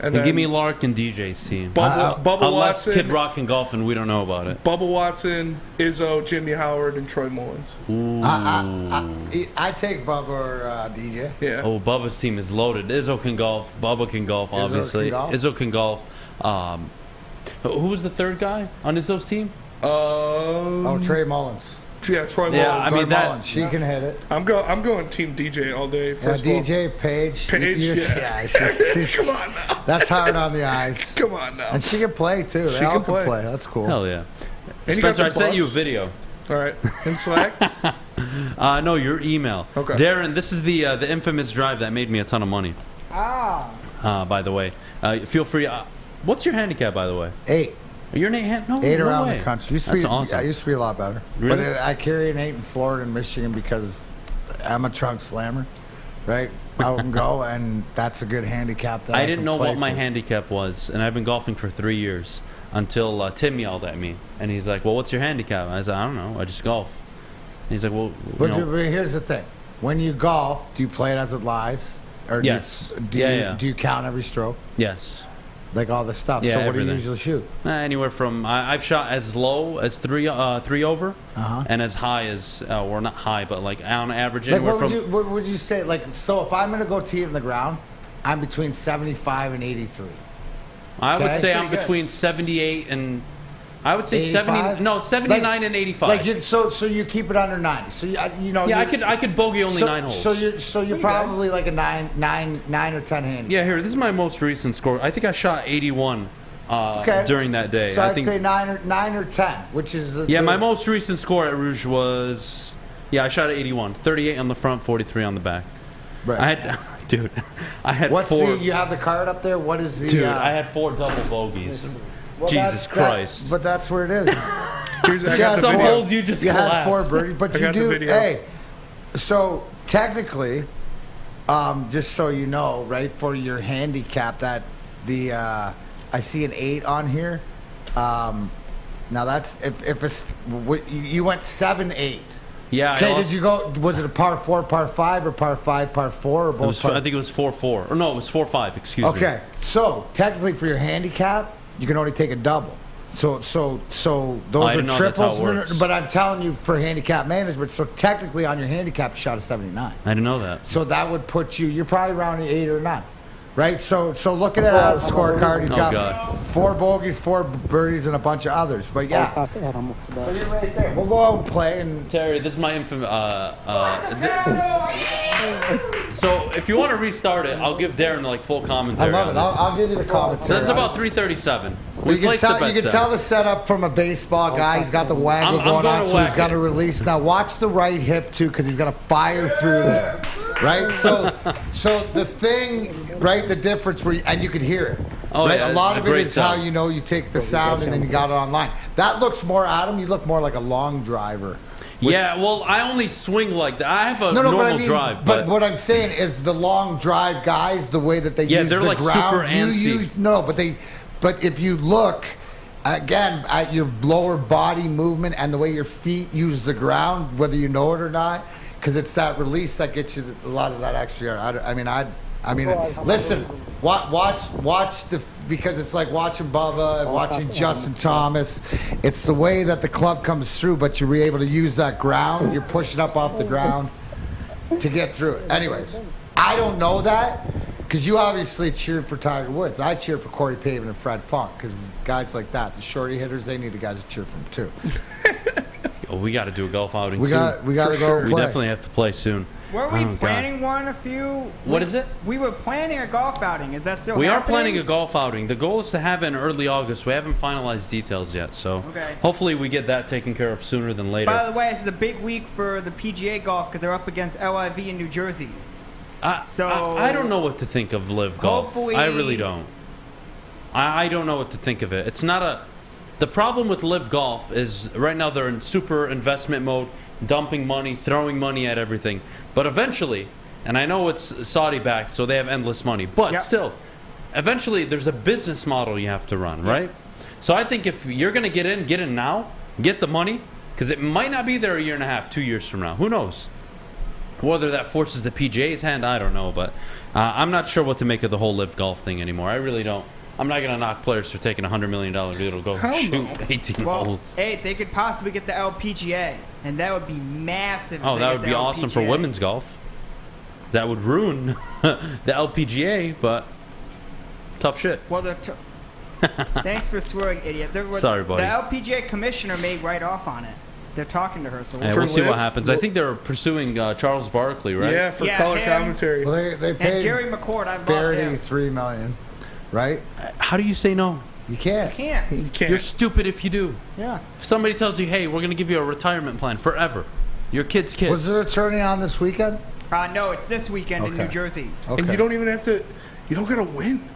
And give me Lark and DJ's team. Bubba Unless Watson, Kid Rock and golf and we don't know about it. Bubba Watson, Izzo, Jimmy Howard, and Troy Mullins. I take Bubba or DJ. Yeah. Oh, Bubba's team is loaded. Izzo can golf. Bubba can golf, obviously. Izzo can golf. Who was the third guy on Izzo's team? Trey Mullins. Yeah, Troy Mullins. Yeah, I mean Mullins. She can hit it. I'm going Team DJ all day. First of all. DJ, Paige. Yeah. She's, Come on now. That's hard on the eyes. Come on now. And she can play too. They all can play. That's cool. Hell yeah. And Spencer, I sent you a video. All right. In Slack? No, your email. Okay. Darren, this is the infamous drive that made me a ton of money. By the way. Feel free. What's your handicap, by the way? 8. You're an 8? No, 8 no around way. the country. That's awesome. Yeah, used to be a lot better. Really? But I carry an 8 in Florida and Michigan because I'm a trunk slammer, right? Out and go, and that's a good handicap. That I didn't can know play what my to. handicap was, and I've been golfing for 3 years until Tim yelled at me, and he's like, "Well, what's your handicap?" I said, "I don't know. I just golf." And he's like, "Well, but here's the thing: when you golf, do you play it as it lies, or yes, do you count every stroke? Yes." Like all the stuff. Yeah, so what everything. do you usually shoot? Anywhere from I've shot as low as three over, Uh-huh. and as high as or not high, but like on average Like anywhere what would you say? Like so, if I'm gonna go tee it in the ground, I'm between 75 and 83. I would say I'm Pretty good. between 78 and I would say 85? 79 and 85. Like so you keep it under 90. So you know. Yeah, I could bogey only 9 holes. So you're probably like a 9 or 10 handicap. Yeah, here. This is my most recent score. I think I shot 81 during that day. So I I'd think, say 9 or 10, which is my most recent score at Rouge was I shot at 81, 38 on the front, 43 on the back. Right. I had What's 4. you have the card up there? What is the? Dude, I had 4 double bogeys. Well, Jesus Christ! But that's where it is. Some holes you just collapse. had 4 birdies, but you do. Hey, so technically, just so you know, right, for your handicap, that the I see an 8 on here. Now that's if it's you went 7-8. Yeah. Okay. Did you go? Was it a par 4, par 5, or par 5, par 4, or both? I think it was 4-4. Or no, it was 4-5. Excuse me. Okay. So technically, for your handicap, you can only take a double. So those are triples. But I'm telling you, for handicap management, so technically on your handicap, you shot a 79. I didn't know that. So that would put you. You're probably around 8 or 9. Right, so looking at the scorecard, he's got 4 bogeys, 4 birdies, and a bunch of others. But yeah, so you're right there. We'll go out and play. And Terry, this is my infamous. So if you want to restart it, I'll give Darren like full commentary. I love it. I'll give you the commentary. So this is about 337. You can tell the setup from a baseball guy. He's got the waggle going on, so he's got to release. Now watch the right hip too, because he's going to fire through there, right? So the thing, right? The difference and you could hear it. Oh, right? yeah, a lot of it is sound. how you take the sound and then you got it online. That looks more, Adam. You look more like a long driver. Yeah, well, I only swing like that. I have a normal drive. But what I'm saying is the long drive guys, the way that they use they're the like ground. super antsy. But if you look again at your lower body movement and the way your feet use the ground, whether you know it or not, because it's that release that gets you a lot of that extra. I mean, listen, watch because it's like watching Bubba and watching Justin Thomas. It's the way that the club comes through, but you're able to use that ground. You're pushing up off the ground to get through it. Anyways, I don't know that because you obviously cheered for Tiger Woods. I cheered for Corey Pavin and Fred Funk because guys like that, the shorty hitters, they need the guys to cheer for them too. We got to do a golf outing we soon. We got to go play. We definitely have to play soon. Were we planning one a few? What is it? We were planning a golf outing. Is that still We happening? are planning a golf outing. The goal is to have it in early August. We haven't finalized details yet, so hopefully we get that taken care of sooner than later. By the way, this is a big week for the PGA golf because they're up against LIV in New Jersey. I don't know what to think of Live Golf. I really don't. I don't know what to think of it. It's not a... The problem with Live Golf is right now they're in super investment mode, dumping money, throwing money at everything. But eventually, and I know it's Saudi-backed, so they have endless money, but still, eventually there's a business model you have to run, right? So I think if you're going to get in now, get the money, because it might not be there a year and a half, 2 years from now. Who knows? Whether that forces the PGA's hand, I don't know, but I'm not sure what to make of the whole Live Golf thing anymore. I really don't. I'm not going to knock players for taking a $100 million deal to go shoot 18 holes. Hey, they could possibly get the LPGA, and that would be massive. Oh, that would be awesome for women's golf. That would ruin the LPGA, but tough shit. Well, thanks for swearing, idiot. Sorry, buddy. The LPGA commissioner may write off on it. They're talking to her, so we'll see what happens. I think they're pursuing Charles Barkley, right? Yeah, for color commentary. Well, they paid and Gary McCord. I love him. $3 million. Right? How do you say no? You can't. You can't. You're stupid if you do. Yeah. If somebody tells you, hey, we're going to give you a retirement plan forever. Your kid's kids. Was there a attorney on this weekend? No, it's this weekend in New Jersey. Okay. And you don't even have to, you don't got to win.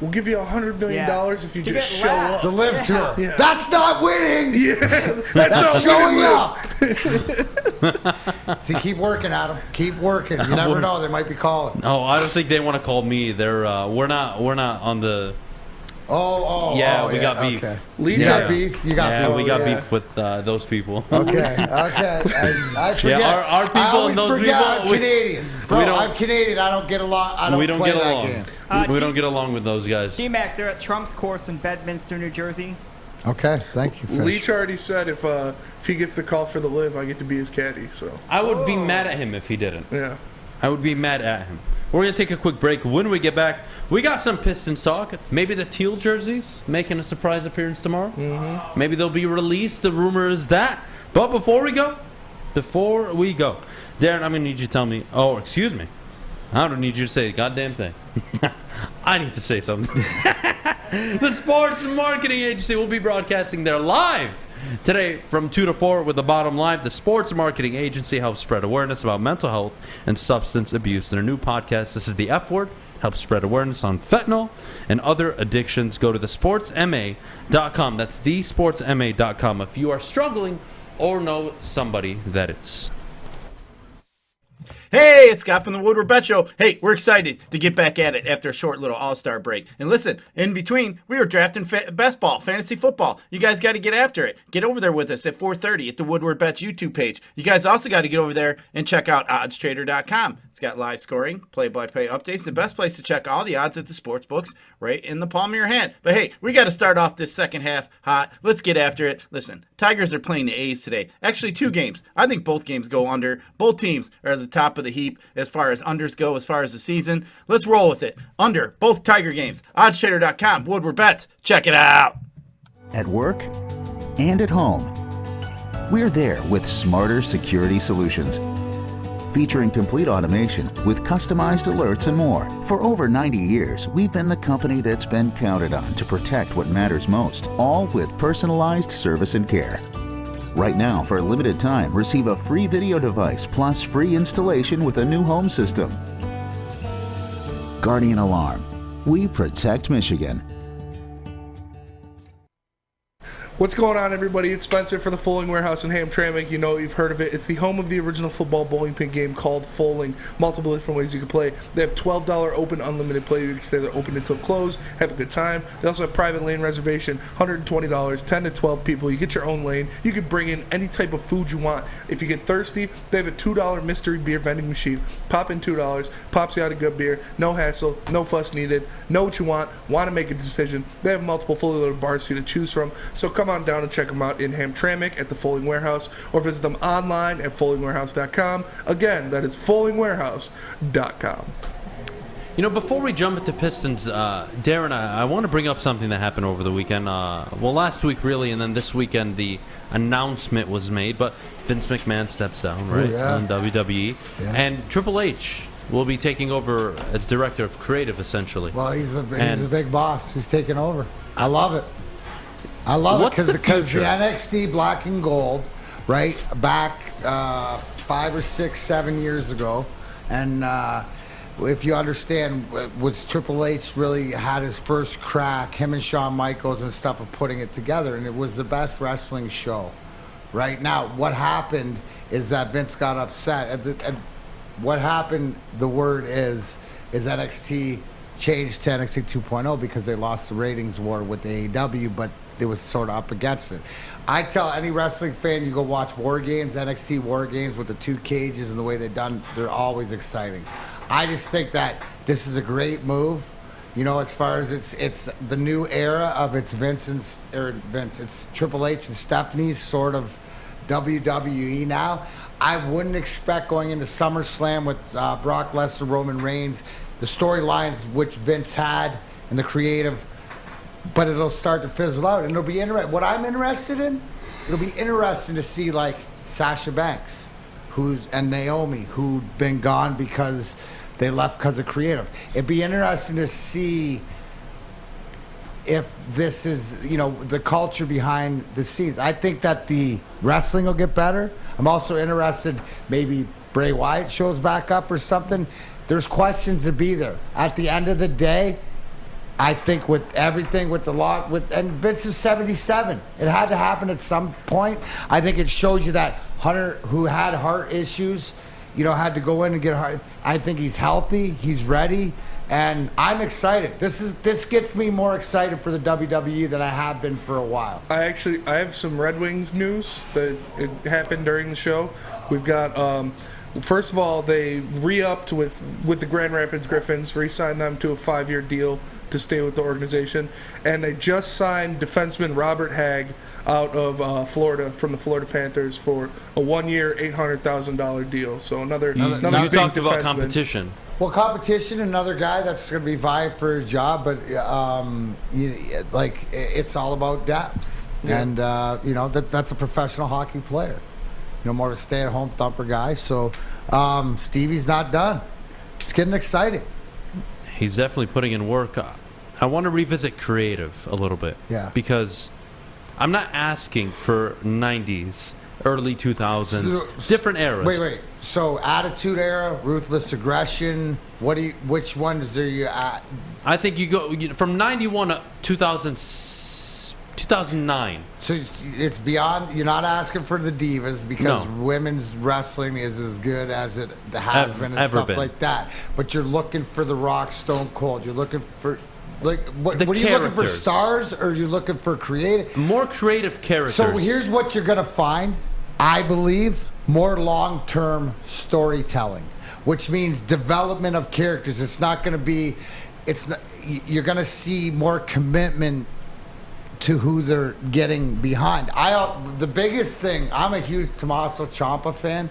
We'll give you $100 million if you just show up. The Live Tour. Yeah. That's not winning. Yeah. That's showing up. See, keep working, Adam. Keep working. You never know. They might be calling. No, I don't think they want to call me. They're we're not on the. We got beef. Okay. You got beef? You got beef. We got beef with those people. Okay. I forget. Yeah, our people I always and those forget people. I'm Canadian. Bro, I'm Canadian. I don't get along. I don't play get that along. game. We don't get along with those guys. T-Mac, they're at Trump's course in Bedminster, New Jersey. Okay, thank you, Fish. Leach already said if he gets the call for the Live, I get to be his caddy. So I would be mad at him if he didn't. Yeah. I would be mad at him. We're going to take a quick break. When we get back, we got some Pistons talk. Maybe the teal jerseys making a surprise appearance tomorrow. Mm-hmm. Maybe they'll be released. The rumor is that. But before we go, Darren, I'm going to need you to tell me. Oh, excuse me. I don't need you to say a goddamn thing. I need to say something. The Sports Marketing Agency will be broadcasting there live today from 2 to 4 with The Bottom Line. The Sports Marketing Agency helps spread awareness about mental health and substance abuse. In their new podcast, This is the F Word, helps spread awareness on fentanyl and other addictions. Go to thesportsma.com. That's thesportsma.com if you are struggling or know somebody that is. Hey, it's Scott from the Woodward Bet Show. Hey, we're excited to get back at it after a short little all-star break. And listen, in between, we were drafting best ball, fantasy football. You guys got to get after it. Get over there with us at 4:30 at the Woodward Bets YouTube page. You guys also got to get over there and check out oddstrader.com. It's got live scoring, play-by-play updates, the best place to check all the odds at the sports books right in the palm of your hand. But hey, we got to start off this second half hot. Let's get after it. Listen, Tigers are playing the A's today. Actually, 2 games. I think both games go under. Both teams are at the top of the heap as far as unders go, as far as the season. Let's roll with it. Under both Tiger games. Oddstrader.com. Woodward Bets. Check it out. At work and at home, we're there with smarter security solutions. featuring complete automation with customized alerts and more. For over 90 years, we've been the company that's been counted on to protect what matters most, all with personalized service and care. Right now, for a limited time, receive a free video device plus free installation with a new home system. Guardian Alarm. We protect Michigan. What's going on, everybody? It's Spencer for the Foaling Warehouse in Hamtramck. You know, you've heard of it. It's the home of the original football bowling pin game called Foaling. Multiple different ways you can play. They have $12 open unlimited play. You can stay there open until close, have a good time. They also have private lane reservation, $120, 10 to 12 people. You get your own lane. You can bring in any type of food you want. If you get thirsty, they have a $2 mystery beer vending machine. Pop in $2, pops you out a good beer. No hassle, no fuss needed. Know what you want to make a decision. They have multiple fully loaded bars for you to choose from. So come on down and check them out in Hamtramck at the Foaling Warehouse, or visit them online at foalingwarehouse.com. Again, that is foalingwarehouse.com. You know, before we jump into Pistons, Darren, I want to bring up something that happened over the weekend. Well, last week, really, and then this weekend, the announcement was made, but Vince McMahon steps down, right, on WWE. Yeah. And Triple H will be taking over as director of creative, essentially. Well, he's a big boss who's taking over. I love it. I love it because the NXT Black and Gold, right, back 5 or 6, 7 years ago, and if you understand, was Triple H really had his first crack, him and Shawn Michaels and stuff of putting it together, and it was the best wrestling show. Right now, what happened is that Vince got upset. And what happened, the word is NXT changed to NXT 2.0 because they lost the ratings war with the AEW, but it was sort of up against it. I tell any wrestling fan, you go watch War Games, NXT War Games with the 2 cages and the way they're done, they're always exciting. I just think that this is a great move. You know, as far as it's the new era of it's it's Triple H and Stephanie's sort of WWE now. I wouldn't expect going into SummerSlam with Brock Lesnar, Roman Reigns, the storylines which Vince had and the creative, but it'll start to fizzle out, and it'll be interesting. What I'm interested in, it'll be interesting to see like Sasha Banks, and Naomi, who'd been gone because they left because of creative. It'd be interesting to see if this is, you know, the culture behind the scenes. I think that the wrestling will get better. I'm also interested, maybe Bray Wyatt shows back up or something. There's questions to be there. At the end of the day, I think with everything, and Vince is 77. It had to happen at some point. I think it shows you that Hunter, who had heart issues, you know, had to go in and get heart. I think he's healthy, he's ready, and I'm excited. This gets me more excited for the WWE than I have been for a while. I have some Red Wings news that it happened during the show. We've got, first of all, they re-upped with the Grand Rapids Griffins, re-signed them to a 5-year deal to stay with the organization, and they just signed defenseman Robert Hagg out of Florida from the Florida Panthers for a 1-year, $800,000 deal. So another you big talked about defenseman. Competition. Well, competition, another guy that's going to be vying for a job, but it's all about depth, and that's a professional hockey player. You know, more of a stay-at-home thumper guy. So Stevie's not done. It's getting exciting. He's definitely putting in work. I want to revisit creative a little bit. Yeah. Because I'm not asking for 90s, early 2000s, different eras. Wait. So Attitude Era, Ruthless Aggression, which ones are you at? I think you go from 91 to 2009. So it's beyond, you're not asking for the divas because women's wrestling is as good as it has been and stuff like that. But you're looking for The Rock, Stone Cold. You're looking for, what are you looking for, stars, or are you looking for creative? More creative characters. So here's what you're going to find, I believe, more long-term storytelling, which means development of characters. It's not going to be, you're going to see more commitment to who they're getting behind. The biggest thing, I'm a huge Tommaso Ciampa fan,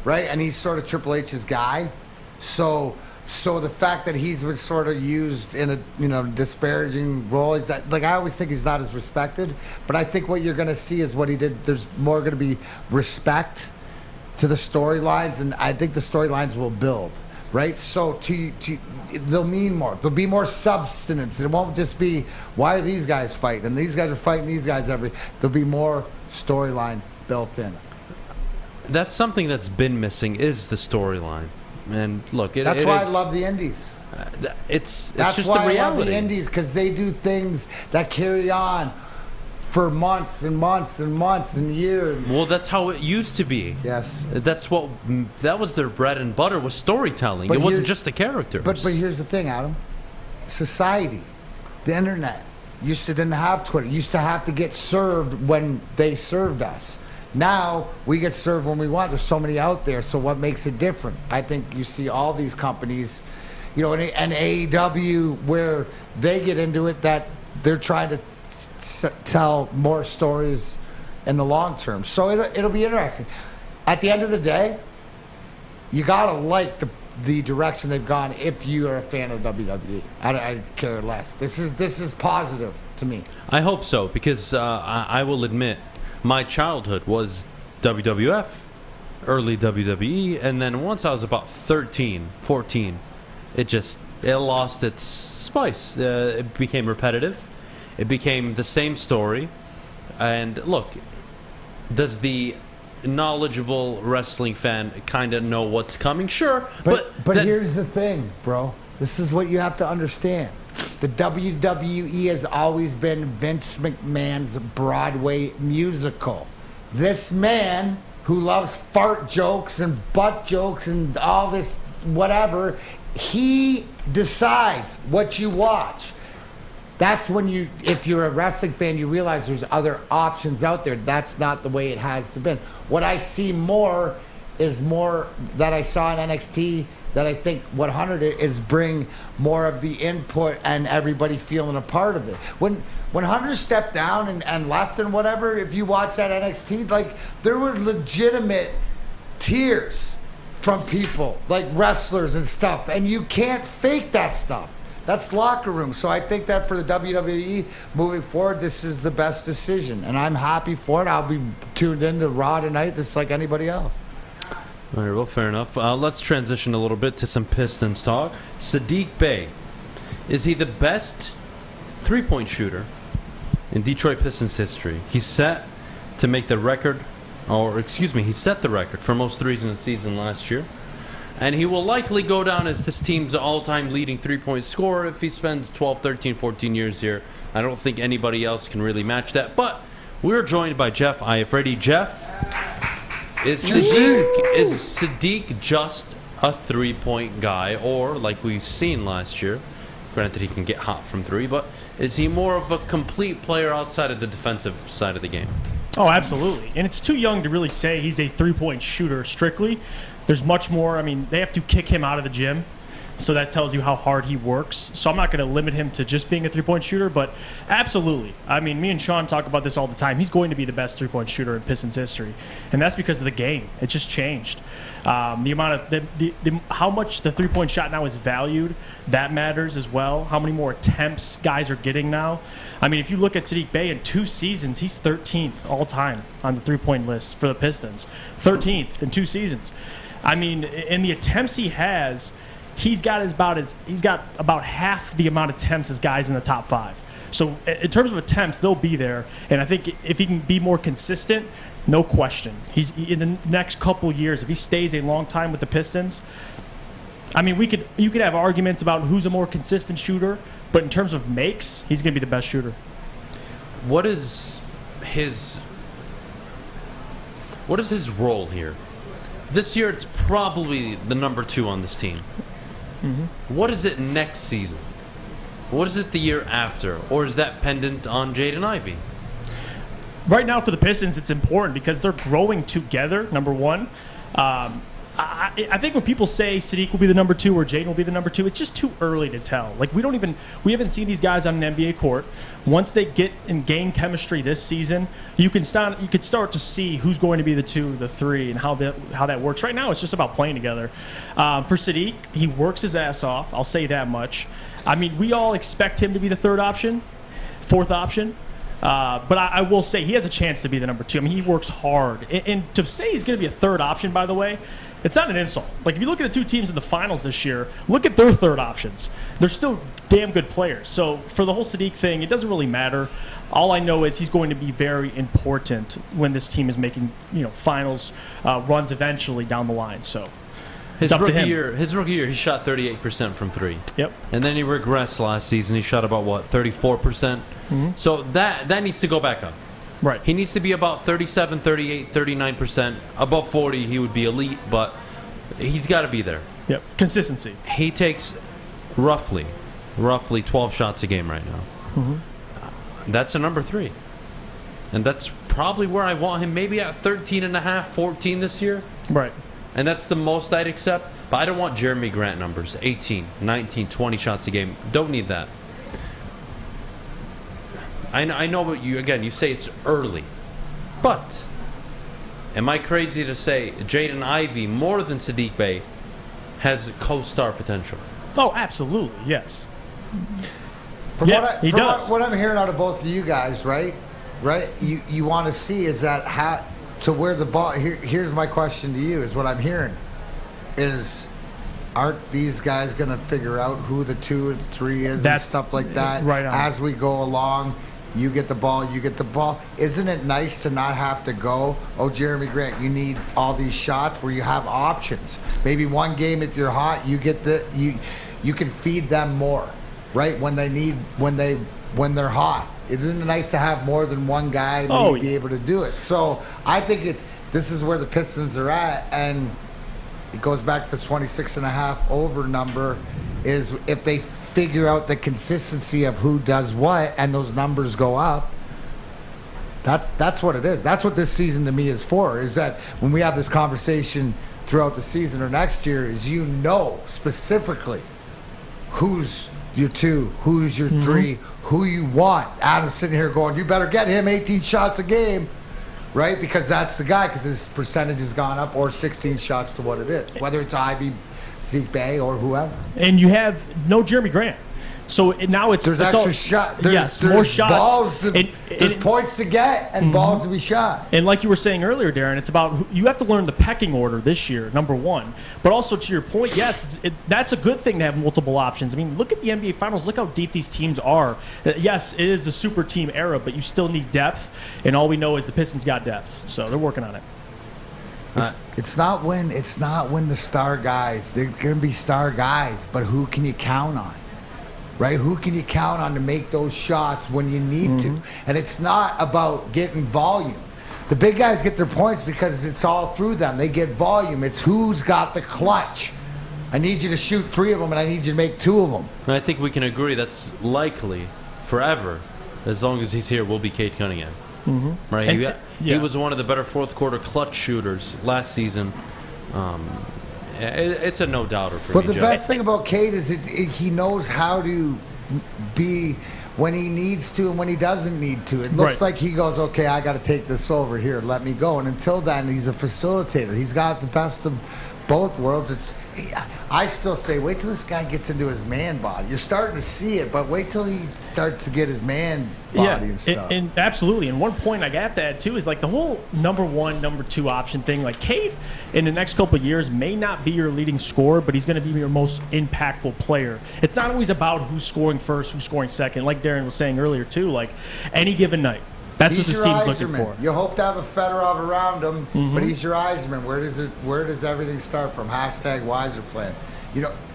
right? And he's sort of Triple H's guy. So the fact that he's been sort of used in a disparaging role is that, like, I always think he's not as respected. But I think what you're going to see is what he did. There's more going to be respect to the storylines, and I think the storylines will build. Right, so they'll mean more. There'll be more substance. It won't just be why are these guys fighting and these guys are fighting these guys There'll be more storyline built in. That's something that's been missing is the storyline. And look, that's why I love the Indies. It's that's just why the reality. I love the Indies, because they do things that carry on for months and months and months and years. Well, that's how it used to be. Yes. That was their bread and butter, was storytelling. It wasn't just the characters. But here's the thing, Adam. Society, the internet, used to didn't have Twitter. Used to have to get served when they served us. Now we get served when we want. There's so many out there. So what makes it different? I think you see all these companies, you know, and AEW, where they get into it, that they're trying to tell more stories in the long term. So it'll be interesting. At the end of the day, you gotta like the direction they've gone if you are a fan of WWE. I care less. This is positive to me. I hope so, because I will admit my childhood was WWF, early WWE, and then once I was about 13, 14, it lost its spice. It became repetitive. It became the same story. And look, does the knowledgeable wrestling fan kind of know what's coming? Sure. But here's the thing, bro. This is what you have to understand. The WWE has always been Vince McMahon's Broadway musical. This man who loves fart jokes and butt jokes and all this whatever, he decides what you watch. That's when if you're a wrestling fan, you realize there's other options out there. That's not the way it has to been. What I see more is more that I saw in NXT, that I think what Hunter did is bring more of the input and everybody feeling a part of it. When Hunter stepped down and left and whatever, if you watch that NXT, like, there were legitimate tears from people, like wrestlers and stuff, and you can't fake that stuff. That's locker room. So I think that for the WWE moving forward, this is the best decision, and I'm happy for it. I'll be tuned in to Raw tonight just like anybody else. All right, well, fair enough. Let's transition a little bit to some Pistons talk. Saddiq Bey, is he the best three-point shooter in Detroit Pistons history? He's set to make the record, he set the record for most threes in the season last year. And he will likely go down as this team's all-time leading three-point scorer if he spends 12, 13, 14 years here. I don't think anybody else can really match that. But we're joined by Jeff Iafrate. Jeff, is Saddiq just a three-point guy? Or, like we've seen last year, granted he can get hot from three, but is he more of a complete player outside of the defensive side of the game? Oh, absolutely. And it's too young to really say he's a three-point shooter strictly. There's much more. I mean, they have to kick him out of the gym, so that tells you how hard he works. So I'm not going to limit him to just being a three-point shooter, but absolutely. I mean, me and Sean talk about this all the time. He's going to be the best three-point shooter in Pistons history, and that's because of the game. It just changed. The amount of how much the three-point shot now is valued, that matters as well. How many more attempts guys are getting now. I mean, if you look at Saddiq Bey in 2 seasons, he's 13th all time on the three-point list for the Pistons. 13th in 2 seasons. I mean, in the attempts he has, he's got about half the amount of attempts as guys in the top 5. So in terms of attempts, they'll be there. And I think if he can be more consistent, no question. He's in the next couple years, if he stays a long time with the Pistons. I mean, you could have arguments about who's a more consistent shooter, but in terms of makes, he's going to be the best shooter. What is his role here? This year, it's probably the number 2 on this team. Mm-hmm. What is it next season? What is it the year after? Or is that pendant on Jaden Ivey? Right now for the Pistons, it's important because they're growing together, number one. I think when people say Saddiq will be the number 2 or Jaden will be the number 2, it's just too early to tell. Like, we haven't seen these guys on an NBA court. Once they get and gain chemistry this season, you could start to see who's going to be the 2, the 3, and how that works. Right now, it's just about playing together. For Saddiq, he works his ass off. I'll say that much. I mean, we all expect him to be the 3rd option, 4th option. But I will say he has a chance to be the number 2. I mean, he works hard. And to say he's going to be a third option, by the way, it's not an insult. Like, if you look at the 2 teams in the finals this year, look at their third options. They're still damn good players. So for the whole Saddiq thing, it doesn't really matter. All I know is he's going to be very important when this team is making, finals runs eventually down the line. So his up to him. His rookie year, he shot 38% from 3. Yep. And then he regressed last season. He shot about, 34%? Mm-hmm. So that needs to go back up. Right. He needs to be about 37, 38, 39%. Above 40, he would be elite, but he's got to be there. Yep. Consistency. He takes roughly 12 shots a game right now. Mm-hmm. That's a number 3. And that's probably where I want him, maybe at 13.5, 14 this year. Right. And that's the most I'd accept. But I don't want Jeremy Grant numbers, 18, 19, 20 shots a game. Don't need that. I know what you say it's early. But am I crazy to say Jaden Ivey, more than Saddiq Bey, has co-star potential? Oh, absolutely, yes. From he does. What I'm hearing out of both of you guys, right? You want to see is that how to where the ball. Here's my question to you: is what I'm hearing is, aren't these guys going to figure out who the 2 and 3 is and stuff like that right on. As we go along? You get the ball, you get the ball. Isn't it nice to not have to go, oh, Jeremy Grant, you need all these shots where you have options. Maybe one game, if you're hot, you get you can feed them more, right? When they're hot. Isn't it nice to have more than one guy be able to do it? So I think this is where the Pistons are at, and it goes back to the 26.5 over number is if they figure out the consistency of who does what and those numbers go up. That's what it is. That's what this season to me is for, is that when we have this conversation throughout the season or next year is specifically who's your 2, who's your 3, who you want. Adam's sitting here going, you better get him 18 shots a game, right? Because that's the guy, because his percentage has gone up, or 16 shots to what it is, whether it's Ivy, Saddiq Bey, or whoever. And you have no Jeremy Grant. So now there's extra shots. Yes, more shots. Balls there's points to get and balls to be shot. And like you were saying earlier, Darren, it's about you have to learn the pecking order this year, number 1. But also to your point, yes, that's a good thing to have multiple options. I mean, look at the NBA Finals. Look how deep these teams are. Yes, it is the super team era, but you still need depth. And all we know is the Pistons got depth, so they're working on it. It's not when the star guys. They're going to be star guys, but who can you count on? Right? Who can you count on to make those shots when you need to? And it's not about getting volume. The big guys get their points because it's all through them. They get volume. It's who's got the clutch. I need you to shoot 3 of them, and I need you to make 2 of them. And I think we can agree that's likely forever, as long as he's here, will be Cade Cunningham. Mm-hmm. Right? He was one of the better fourth quarter clutch shooters last season. It's a no-doubter for me. But the best thing about Cade is he knows how to be when he needs to and when he doesn't need to. It looks like he goes, okay, I got to take this over here. Let me go. And until then, he's a facilitator. He's got the best of both worlds. I still say, wait till this guy gets into his man body. You're starting to see it, but wait till he starts to get his man body and stuff. And absolutely. And one point I have to add too is like the whole number 1, number 2 option thing. Like Cade, in the next couple of years, may not be your leading scorer, but he's going to be your most impactful player. It's not always about who's scoring first, who's scoring second. Like Darren was saying earlier too. Like any given night. That's what this team's looking for. You hope to have a Fedorov around him, but he's your Iserman. Where does everything start from? #Wiser plan.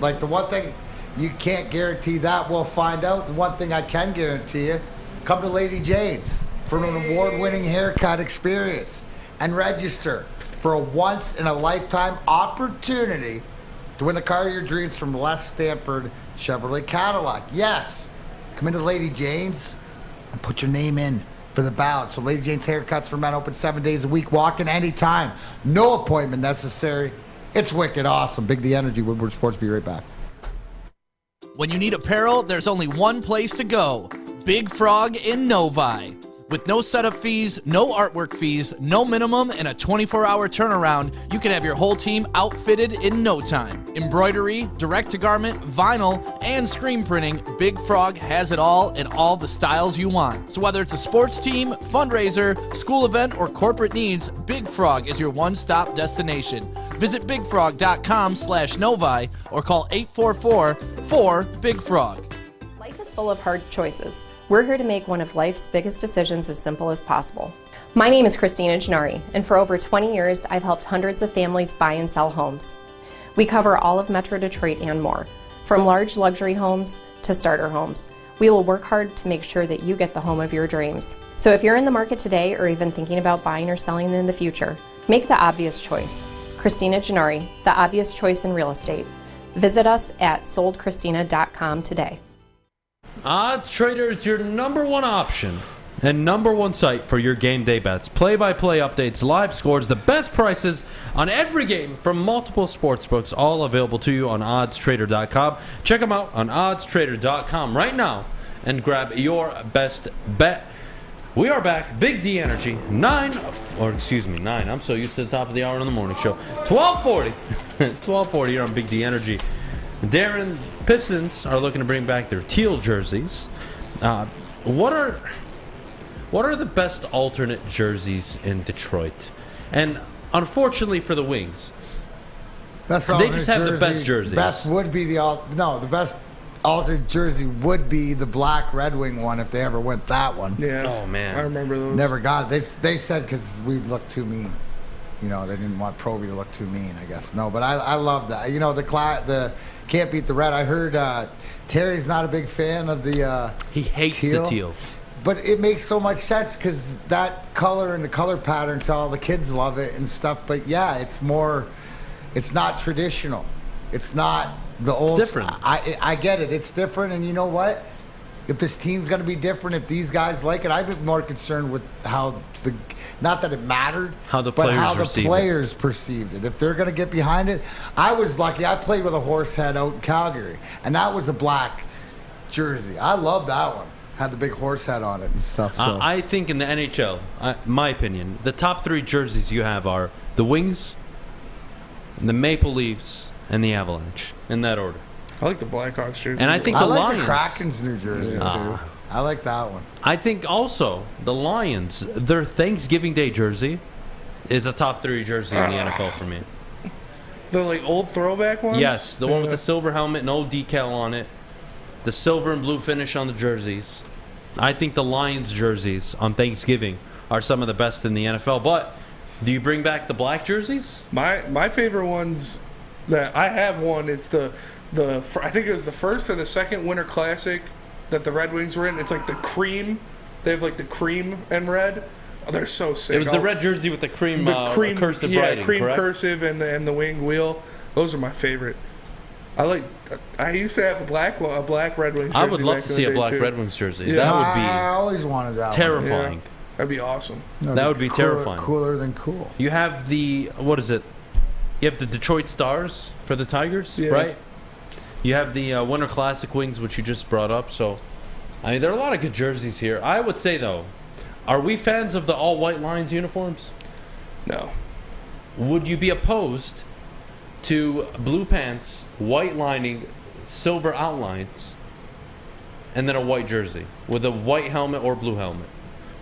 Like the one thing you can't guarantee that we'll find out. The one thing I can guarantee you, come to Lady Jane's for an award-winning haircut experience and register for a once-in-a-lifetime opportunity to win the car of your dreams from Les Stanford Chevrolet Cadillac. Yes, come into Lady Jane's and put your name in for the ballot. So Lady Jane's Haircuts for Men open 7 days a week. Walk in anytime. No appointment necessary. It's wicked awesome. Big D Energy, Woodward Sports. Be right back. When you need apparel, there's only one place to go. Big Frog in Novi. With no setup fees, no artwork fees, no minimum, and a 24-hour turnaround, you can have your whole team outfitted in no time. Embroidery, direct-to-garment, vinyl, and screen printing, Big Frog has it all in all the styles you want. So whether it's a sports team, fundraiser, school event, or corporate needs, Big Frog is your one-stop destination. Visit bigfrog.com/Novi or call 844-4-BIG-FROG. Life is full of hard choices. We're here to make one of life's biggest decisions as simple as possible. My name is Christina Gennari, and for over 20 years, I've helped hundreds of families buy and sell homes. We cover all of Metro Detroit and more, from large luxury homes to starter homes. We will work hard to make sure that you get the home of your dreams. So if you're in the market today or even thinking about buying or selling in the future, make the obvious choice. Christina Gennari, the obvious choice in real estate. Visit us at soldchristina.com today. Odds Trader is your number one option and number one site for your game day bets. Play-by-play updates, live scores, the best prices on every game from multiple sportsbooks, all available to you on oddstrader.com. Check them out on oddstrader.com right now and grab your best bet. We are back. Big D Energy. 9. I'm so used to the top of the hour on the morning show. 12:40. 12:40 here on Big D Energy. Darren, Pistons are looking to bring back their teal jerseys. What are the best alternate jerseys in Detroit? And unfortunately for the Wings, they just have the best jerseys. Best would be the best alternate jersey would be the black Red Wing one if they ever went that one. Yeah. Oh man, I remember those. Never got it. They said because we looked too mean. You know, they didn't want Proby to look too mean, I guess. No, but I love that. You know, the can't beat the red. I heard Terry's not a big fan of the he hates the teal. But it makes so much sense because that color and the color pattern to all the kids love it and stuff. But yeah, it's not traditional. It's not the old. It's different. I get it. It's different. And you know what? If this team's going to be different, if these guys like it, I've been more concerned with how not that it mattered, but how the players perceived it. If they're going to get behind it, I was lucky. I played with a horse head out in Calgary, and that was a black jersey. I love that one. Had the big horse head on it and stuff. So I think in the NHL, my opinion, the top 3 jerseys you have are the Wings, the Maple Leafs, and the Avalanche, in that order. I like the Blackhawks jersey. And I think the Lions. I like the Kraken's new jersey, too. I like that one. I think also the Lions, their Thanksgiving Day jersey is a top 3 jersey in the NFL for me. The old throwback ones? Yes, the one with the silver helmet and old decal on it. The silver and blue finish on the jerseys. I think the Lions jerseys on Thanksgiving are some of the best in the NFL. But do you bring back the black jerseys? My favorite ones that I have one. It's I think it was the first or the second Winter Classic that the Red Wings were in. It's like the cream. They have like the cream and red. Oh, they're so sick. It was the red jersey with the cream cursive writing, cream correct? cursive and the wing wheel. Those are my favorite. I used to have a black Red Wings jersey. I would love to see a black Red Wings jersey. Yeah. That would be I always wanted that terrifying. Yeah. That'd be awesome. That would be terrifying. Cooler than cool. You have what is it? You have the Detroit Stars for the Tigers, right? You have the Winter Classic Wings, which you just brought up. So, I mean, there are a lot of good jerseys here. I would say, though, are we fans of the all-white Lions uniforms? No. Would you be opposed to blue pants, white lining, silver outlines, and then a white jersey with a white helmet or blue helmet?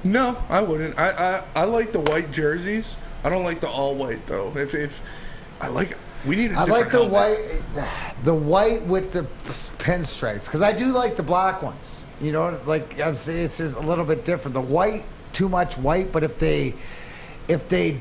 No, I wouldn't. I like the white jerseys. I don't like the all-white, though. If I like it. We need a different like the helmet. the white with the pinstripes because I do like the black ones. You know, like I'm saying, it's just a little bit different. The white, too much white. But if they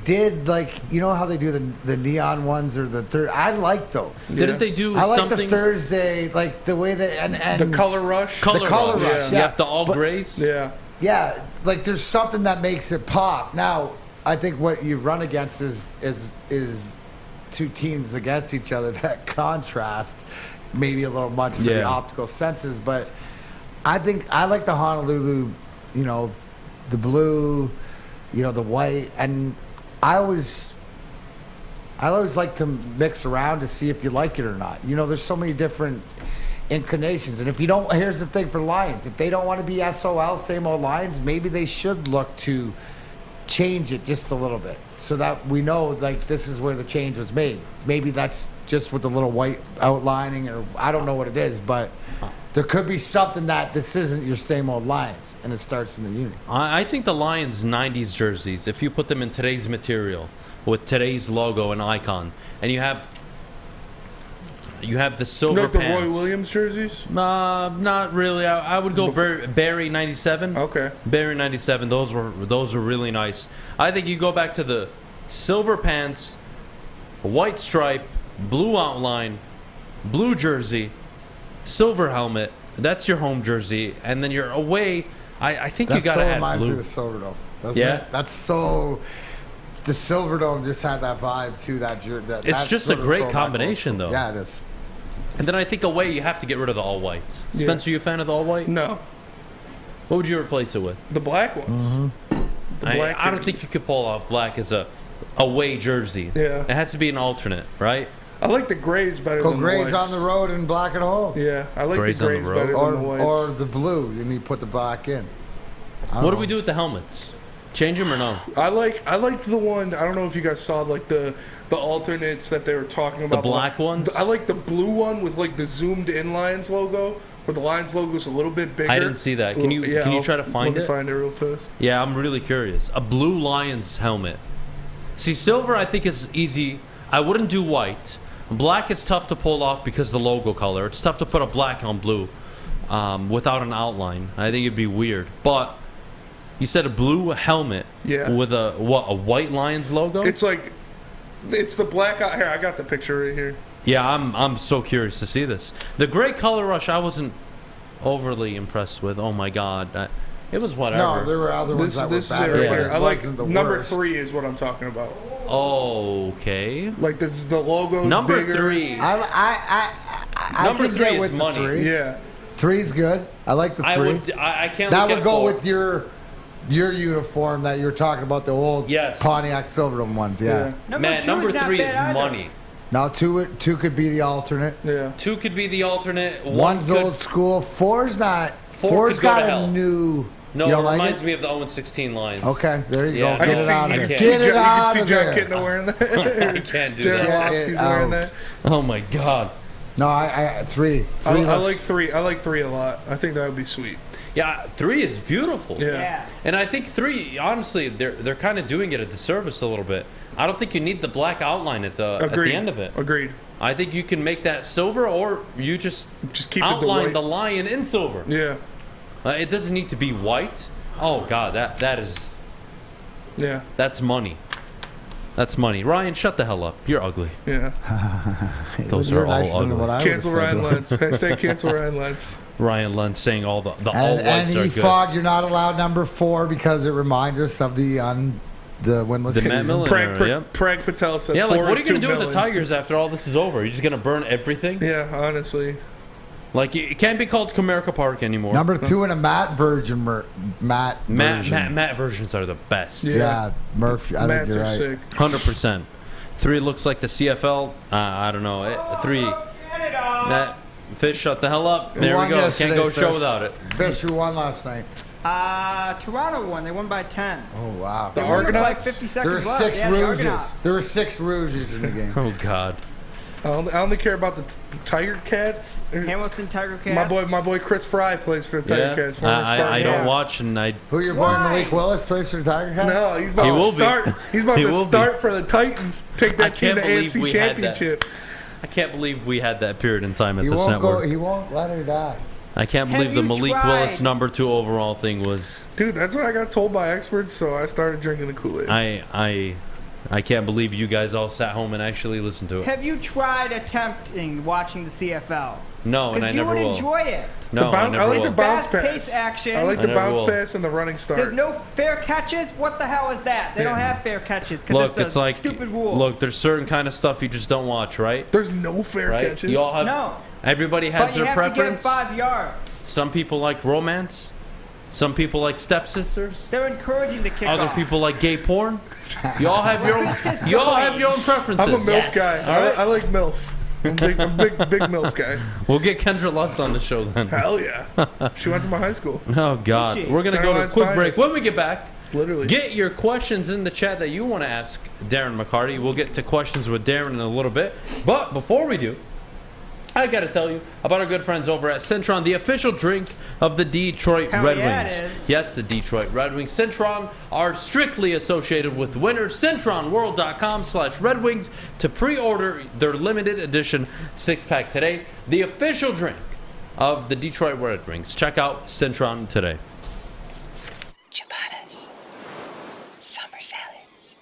did like, you know how they do the neon ones or the I like those. Didn't they do? I like something? the Thursday, like the way they and the color rush. The color rush. Yeah, the all grays. Yeah. Yeah, like there's something that makes it pop. Now, I think what you run against is two teams against each other that contrast maybe a little much for the optical senses, but I think I like the Honolulu, you know, the blue, you know, the white, and I always like to mix around to see if you like it or not. You know, there's so many different inclinations. And if you don't, here's the thing for Lions. If they don't want to be S.O.L, same old Lions, maybe they should look to change it just a little bit so that we know, like, this is where the change was made. Maybe that's just with the little white outlining, or I don't know what it is, but there could be something that this isn't your same old Lions, and it starts in the uni. I think the Lions 90s jerseys, if you put them in today's material with today's logo and icon, and you have the silver Like the pants. Roy Williams jerseys? Not really. I would go Barry 97. Okay. Barry 97. Those were really nice. I think you go back to the silver pants, white stripe, blue outline, blue jersey, silver helmet. That's your home jersey, and then you're away. I think you got to add reminds blue. me of the Silverdome. Doesn't Yeah. it? That's so. The Silverdome just had that vibe too. It's just a great combination, though. Yeah, it is. And then I think away you have to get rid of the all whites. Yeah. Spencer, you a fan of the all white? No. What would you replace it with? The black ones. The black I don't think you could pull off black as a away jersey. Yeah. It has to be an alternate, right? I like the grays better Go than grays the whites. on the road and black at home. Yeah, I like Grays the on the grays road. better than the whites. Or the blue. You need to put the black in. What do we do with the helmets? Change them or no? I liked the one. I don't know if you guys saw like the alternates that they were talking about. The black ones? I like the blue one with like the zoomed in Lions logo, where the Lions logo is a little bit bigger. I didn't see that. Can you try to find Let me it? find it real fast. Yeah, I'm really curious. A blue Lions helmet. See, silver I think is easy. I wouldn't do white. Black is tough to pull off because of the logo color. It's tough to put a black on blue without an outline. I think it'd be weird. But you said a blue helmet with a white Lions logo? It's like, it's the black. Here, I got the picture right here. Yeah, I'm so curious to see this. The gray color rush I wasn't overly impressed with. Oh my god. It was whatever. No, there were other ones that were This is better. it right but here. it I like wasn't the number worst. 3 is what I'm talking about. Okay. Like this is the logo. Number bigger. 3. I Number can 3 get is with money. the 3. Yeah. 3's good. I like the 3. I can't That look would at go 4. with your uniform that you were talking about, the old Pontiac Silverdome ones. Yeah. Man, number 3 is money. Now two could be the alternate. Yeah. 2 could be the alternate. One's could, old school. 4's not. 4 4's could go got to a hell. new. No, you it don't like reminds it? me of the 0-16 Lions. Okay, there you Yeah, go. Get it out of there. Get it You out can of see Jack there. Kittner wearing that. I can't do Darren that. Orlovsky's wearing that. Oh my god. No, I 3. I that's- like 3. I like 3 a lot. I think that would be sweet. Yeah, 3 is beautiful. Yeah. And I think 3, honestly, they're kind of doing it a disservice a little bit. I don't think you need the black outline at the end of it. Agreed. I think you can make that silver, or you just keep outline it the white. lion in silver. Yeah. It doesn't need to be white. Oh god, that is. Yeah. That's money. That's money. Ryan, shut the hell up. You're ugly. Yeah. Those You're are all nicer than ugly. what I Cancel would've said, Ryan though. Lentz. Hashtag cancel Ryan Lentz. Ryan Lentz saying all the all And whites are good. Fog, you're not allowed number 4 because it reminds us of the winless The Matt season. Millen era, yep. Prag Patel said Yeah, like 4 what is are you gonna too do with the melon. Tigers after all this is over? You're just gonna burn everything? Yeah, honestly. Like it can't be called Comerica Park anymore. Number 2 in a matte version. Matte version. Matt versions are the best. Yeah, Murphy. I Matts think are you're right. sick. 100%. 3 looks like the CFL. I don't know. 3. Matt Fish, shut the hell up. Who There we won go. yesterday, Can't go a show Fish? without it. Fish, who won last night? Toronto won. They won by 10. Oh, wow. They won with like 50 seconds There were left. 6 Yeah, the rouges. Argonauts. There were 6 rouges in the game. Oh God. I only care about the Tiger Cats. Hamilton Tiger Cats. My boy Chris Fry plays for the Tiger Cats. former I Spartan. don't watch, and I. Who your boy Malik Willis plays for the Tiger Cats? No, he's about He to will be. start. He's about He to will start for the Titans. Take I that team can't to believe AFC we had that. Championship. I can't believe we had that period in time at He this won't network. go. He won't let her die. I can't Have believe the you Malik tried- Willis number 2 overall thing was. Dude, that's what I got told by experts, so I started drinking the Kool-Aid. I can't believe you guys all sat home and actually listened to it. Have you tried attempting watching the CFL? No, and I never you will. would enjoy it. No, I never I like will. the bounce Fast-paced pass. action. I like I the never bounce will. pass and the running start. There's no fair catches. What the hell is that? They don't have fair catches because Look, it's it's a like stupid rule. Look, there's certain kind of stuff you just don't watch, right? There's no fair Right? catches. You all have. No. Everybody has but you their have preference. to get 5 yards. Some people like romance. Some people like stepsisters. They're encouraging the kickoff. Other people like gay porn. You all have your own. You all have your own preferences. I'm a MILF guy. All right? I like MILF. I'm a big MILF guy. We'll get Kendra Lust on the show then. Hell yeah. She went to my high school. Oh, God. We're going to go to a quick break. When we get back, literally, get your questions in the chat that you want to ask Darren McCarty. We'll get to questions with Darren in a little bit. But before we do, I got to tell you about our good friends over at Cintron, the official drink of the Detroit Red Wings. Yes, the Detroit Red Wings. Cintron are strictly associated with winners. CintronWorld.com/Red Wings to pre-order their limited edition 6-pack today. The official drink of the Detroit Red Wings. Check out Cintron today. Ciabattas, summer salads,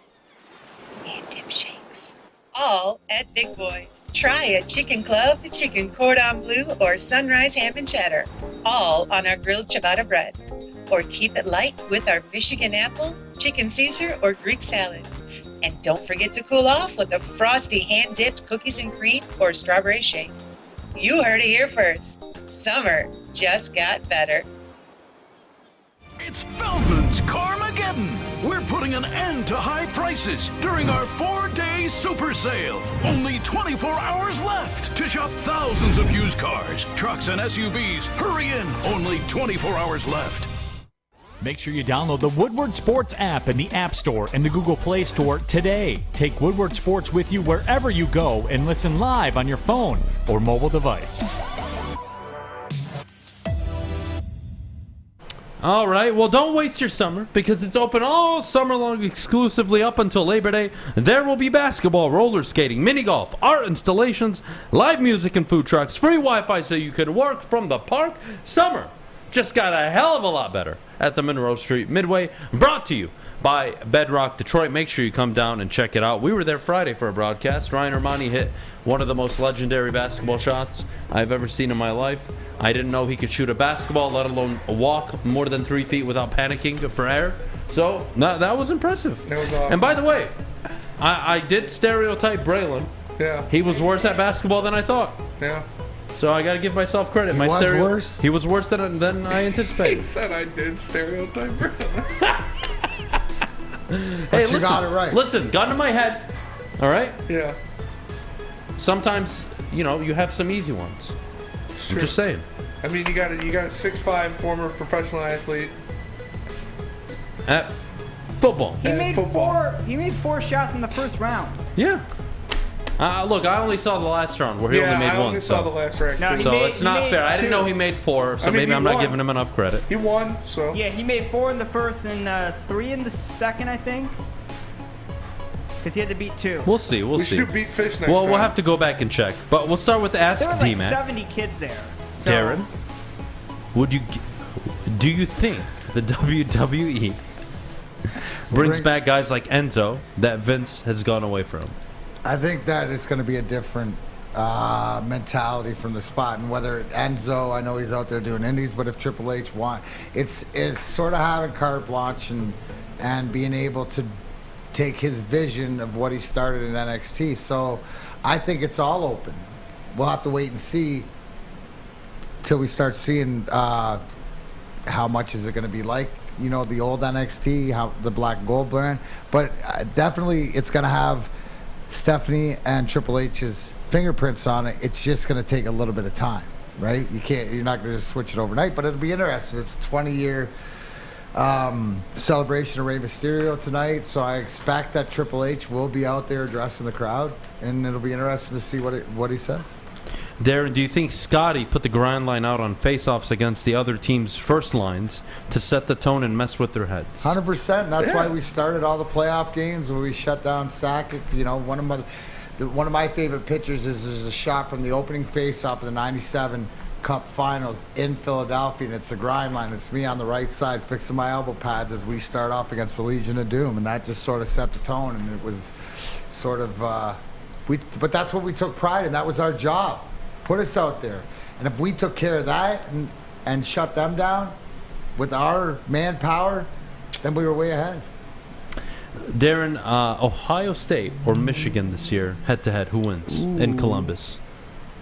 and dip shakes. All at Big Boy. Try a chicken club, chicken cordon bleu, or sunrise ham and cheddar. All on our grilled ciabatta bread. Or keep it light with our Michigan apple, chicken Caesar, or Greek salad. And don't forget to cool off with a frosty hand-dipped cookies and cream or strawberry shake. You heard it here first. Summer just got better. It's Feldman's Carmageddon. We're putting an end to high prices during our 4-day super sale. Only 24 hours left to shop thousands of used cars, trucks, and SUVs. Hurry in. Only 24 hours left. Make sure you download the Woodward Sports app in the App Store and the Google Play Store today. Take Woodward Sports with you wherever you go and listen live on your phone or mobile device. All right, well, don't waste your summer because it's open all summer long exclusively up until Labor Day. There will be basketball, roller skating, mini golf, art installations, live music and food trucks, free Wi-Fi so you can work from the park. Summer just got a hell of a lot better at the Monroe Street Midway, brought to you by Bedrock Detroit. Make sure you come down and check it out. We were there Friday for a broadcast. Ryan Armani hit one of the most legendary basketball shots I've ever seen in my life. I didn't know he could shoot a basketball, let alone walk more than 3 feet without panicking for air. So that was impressive. That was awesome. And by the way, I did stereotype Braylon. Yeah. He was worse at basketball than I thought. Yeah. So I got to give myself credit. He was worse? He was worse than I anticipated. He said I did stereotype Braylon. Hey, you got it right. Listen, gun to my head. All right? Yeah. Sometimes, you have some easy ones. Sure. I'm just saying. I mean, you got a 6'5" former professional athlete. At football. He made 4 shots in the first round. Yeah. Look, I only saw the last round where he only made one. I only saw the last round. No, so it's not fair. I didn't know he made 4, so maybe I'm not giving him enough credit. He won, so. Yeah, he made 4 in the first and 3 in the second, I think. Because he had to beat 2. We'll see. We should do beat fish next Well, time. we'll have to go back and check. But we'll start with Ask There were like D-Man. 70 kids there. So Darren, do you think the WWE brings back guys like Enzo that Vince has gone away from? I think that it's going to be a different mentality from the spot, and whether Enzo, I know he's out there doing indies, but if Triple H wants, it's sort of having carte blanche and being able to take his vision of what he started in NXT. So I think it's all open. We'll have to wait and see till we start seeing how much is it going to be like, the old NXT, how the black and gold brand. But definitely it's going to have Stephanie and Triple H's fingerprints on it. It's just going to take a little bit of time, right? You're not going to just switch it overnight, but it'll be interesting. It's a 20-year celebration of Rey Mysterio tonight, so I expect that Triple H will be out there addressing the crowd, and it'll be interesting to see what he says. Darren, do you think Scotty put the grind line out on face-offs against the other team's first lines to set the tone and mess with their heads? 100%. That's why we started all the playoff games where we shut down Sakic. One of my favorite pictures is a shot from the opening face-off of the 97 Cup Finals in Philadelphia, and it's the grind line. It's me on the right side fixing my elbow pads as we start off against the Legion of Doom, and that just sort of set the tone, and it was sort of but that's what we took pride in. That was our job. Put us out there. And if we took care of that and shut them down with our manpower, then we were way ahead. Darren, Ohio State or Michigan this year, head-to-head, who wins in Columbus?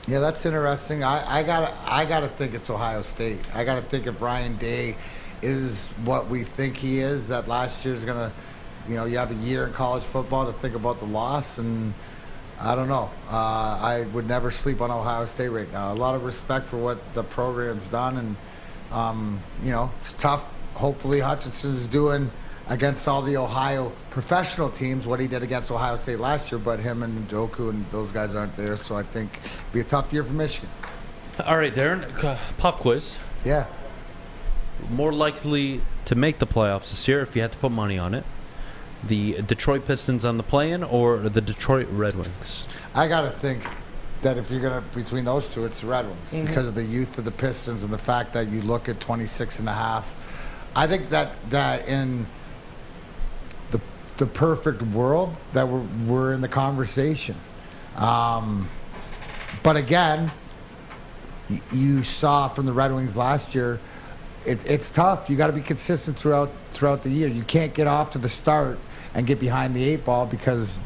Yeah, that's interesting. I gotta think it's Ohio State. I gotta think if Ryan Day is what we think he is, that last year's gonna, you have a year in college football to think about the loss, and I don't know. I would never sleep on Ohio State right now. A lot of respect for what the program's done, and it's tough. Hopefully Hutchinson's doing against all the Ohio professional teams what he did against Ohio State last year, but him and Njoku and those guys aren't there, so I think it'll be a tough year for Michigan. All right, Darren, pop quiz. Yeah. More likely to make the playoffs this year if you had to put money on it. The Detroit Pistons on the play-in or the Detroit Red Wings? I got to think that if you're going to, between those two, it's the Red Wings because of the youth of the Pistons and the fact that you look at 26.5. I think that in the perfect world that we're in the conversation. But again, you saw from the Red Wings last year, it's tough. You got to be consistent throughout the year. You can't get off to the start and get behind the 8 ball because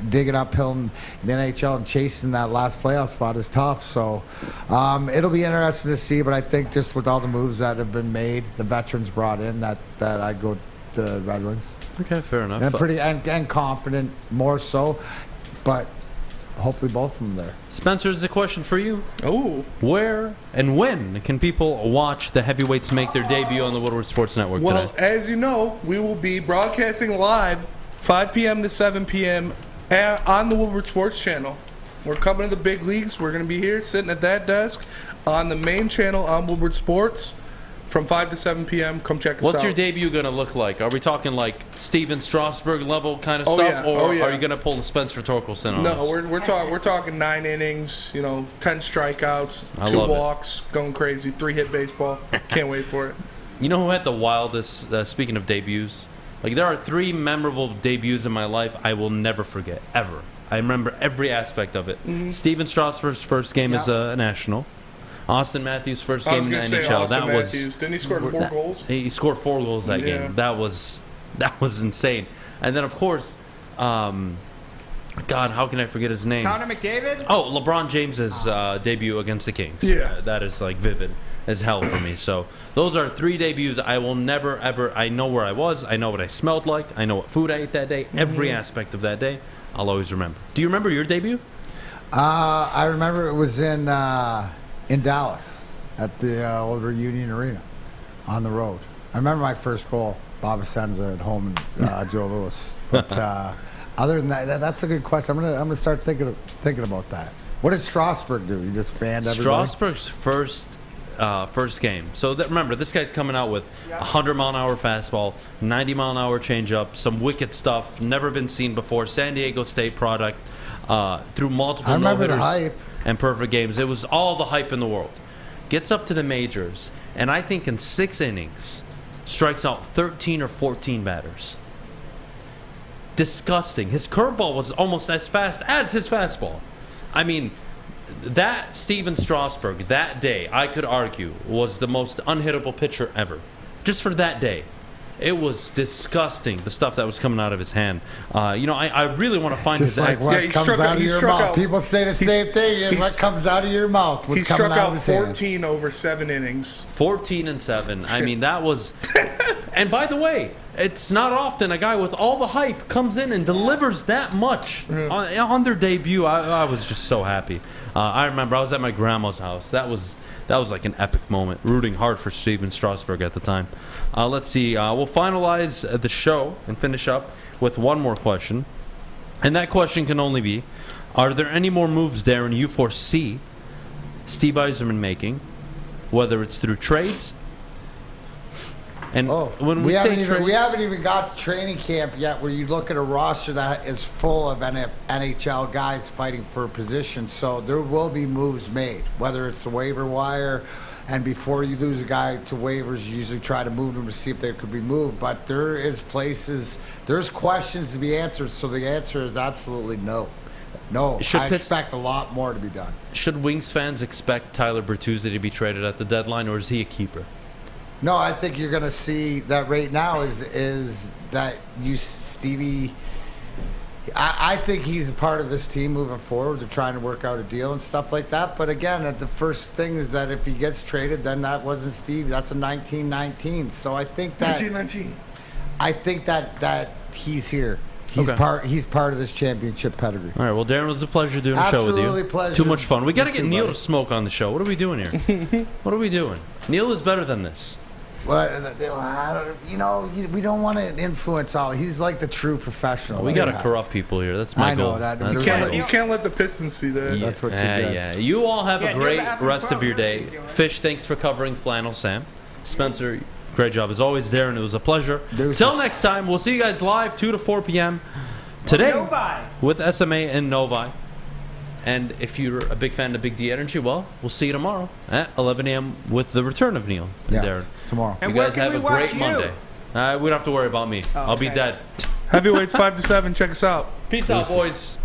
digging uphill in the NHL and chasing that last playoff spot is tough. So it'll be interesting to see. But I think just with all the moves that have been made, the veterans brought in, that I'd go to the Red Wings. Okay, fair enough. And pretty and confident more so, but hopefully both of them there. Spencer, there's a question for you. Oh. Where and when can people watch the heavyweights make their debut on the Woodward Sports Network today? As you know, we will be broadcasting live 5 p.m. to 7 p.m. On the Woodward Sports channel. We're coming to the big leagues. We're going to be here sitting at that desk on the main channel on Woodward Sports from 5 to 7 p.m. Come check us out. What's your debut going to look like? Are we talking like Steven Strasburg level kind of stuff? Yeah. Or are you going to pull the Spencer Torkelson on us? No, we're talking 9 innings, 10 strikeouts, 2 walks, going crazy, 3-hit baseball. Can't wait for it. You know who had the wildest, speaking of debuts? Like, there are 3 memorable debuts in my life I will never forget, ever. I remember every aspect of it. Steven Strasburg's first game as a national. Austin Matthews' first game in the NHL. Didn't he score 4 goals? He scored 4 goals that game. That was insane. And then, of course, God, how can I forget his name? Connor McDavid? Oh, LeBron James's debut against the Kings. Yeah. That is, like, vivid as hell for me. So those are 3 debuts I will never, ever, I know where I was. I know what I smelled like. I know what food I ate that day. Every aspect of that day, I'll always remember. Do you remember your debut? I remember it was in Dallas at the old Union Arena on the road. I remember my first goal, Bob Asenza at home and Joe Louis. But other than that, that's a good question. I'm gonna start thinking about that. What did Strasburg do? He just fanned everybody? Strasburg's first game. So remember, this guy's coming out with 100-mile-an-hour fastball, 90-mile-an-hour changeup, some wicked stuff, never been seen before. San Diego State product, through multiple no-hitters and perfect games. It was all the hype in the world. Gets up to the majors, and I think in 6 innings, strikes out 13 or 14 batters. Disgusting. His curveball was almost as fast as his fastball. I mean, that Steven Strasburg, that day, I could argue, was the most unhittable pitcher ever. Just for that day. It was disgusting, the stuff that was coming out of his hand. I really want to find just his... like what comes out of your mouth. People say the same thing. And what comes out of your mouth? What's coming out of his hand? He struck out 14 over 7 innings. 14 and 7. I mean, that was... And by the way, it's not often a guy with all the hype comes in and delivers that much on their debut. I was just so happy. I remember I was at my grandma's house. That was like an epic moment, rooting hard for Steven Strasburg at the time. Let's see. We'll finalize the show and finish up with one more question. And that question can only be, are there any more moves, Darren, you foresee Steve Yzerman making, whether it's through trades? And when we say trades, we haven't even got to training camp yet, where you look at a roster that is full of NHL guys fighting for a position. So there will be moves made, whether it's the waiver wire, and before you lose a guy to waivers, you usually try to move them to see if they could be moved. But there's questions to be answered. So the answer is absolutely no. No, I expect a lot more to be done. Should Wings fans expect Tyler Bertuzzi to be traded at the deadline, or is he a keeper? No, I think you're going to see that right now is that Stevie. I think he's part of this team moving forward. They're trying to work out a deal and stuff like that. But again, the first thing is that if he gets traded, then that wasn't Steve. That's a 1919. So I think that 1919. I think that he's here. He's part of this championship pedigree. All right. Well, Darren, it was a pleasure doing a show with you. Absolutely pleasure. Too much fun. We got to get Neil buddy. to smoke on the show. What are we doing here? What are we doing? Neil is better than this. Well, we don't want to influence all. He's like the true professional. We got to corrupt people here. That's my goal. You can't let the Pistons see that. Yeah. That's what you get. Yeah. You all have a great rest of your day. Fish, thanks for covering Flannel Sam. Spencer, great job as always. Darren, it was a pleasure. Till next time, we'll see you guys live 2 to 4 p.m. today with SMA and Novi. And if you're a big fan of Big D Energy, well, we'll see you tomorrow at 11 a.m. with the return of Neil and Darren. Tomorrow. You guys have a great Monday. We don't have to worry about me. I'll be dead. Heavyweights 5 to 7. Check us out. Peace out, boys.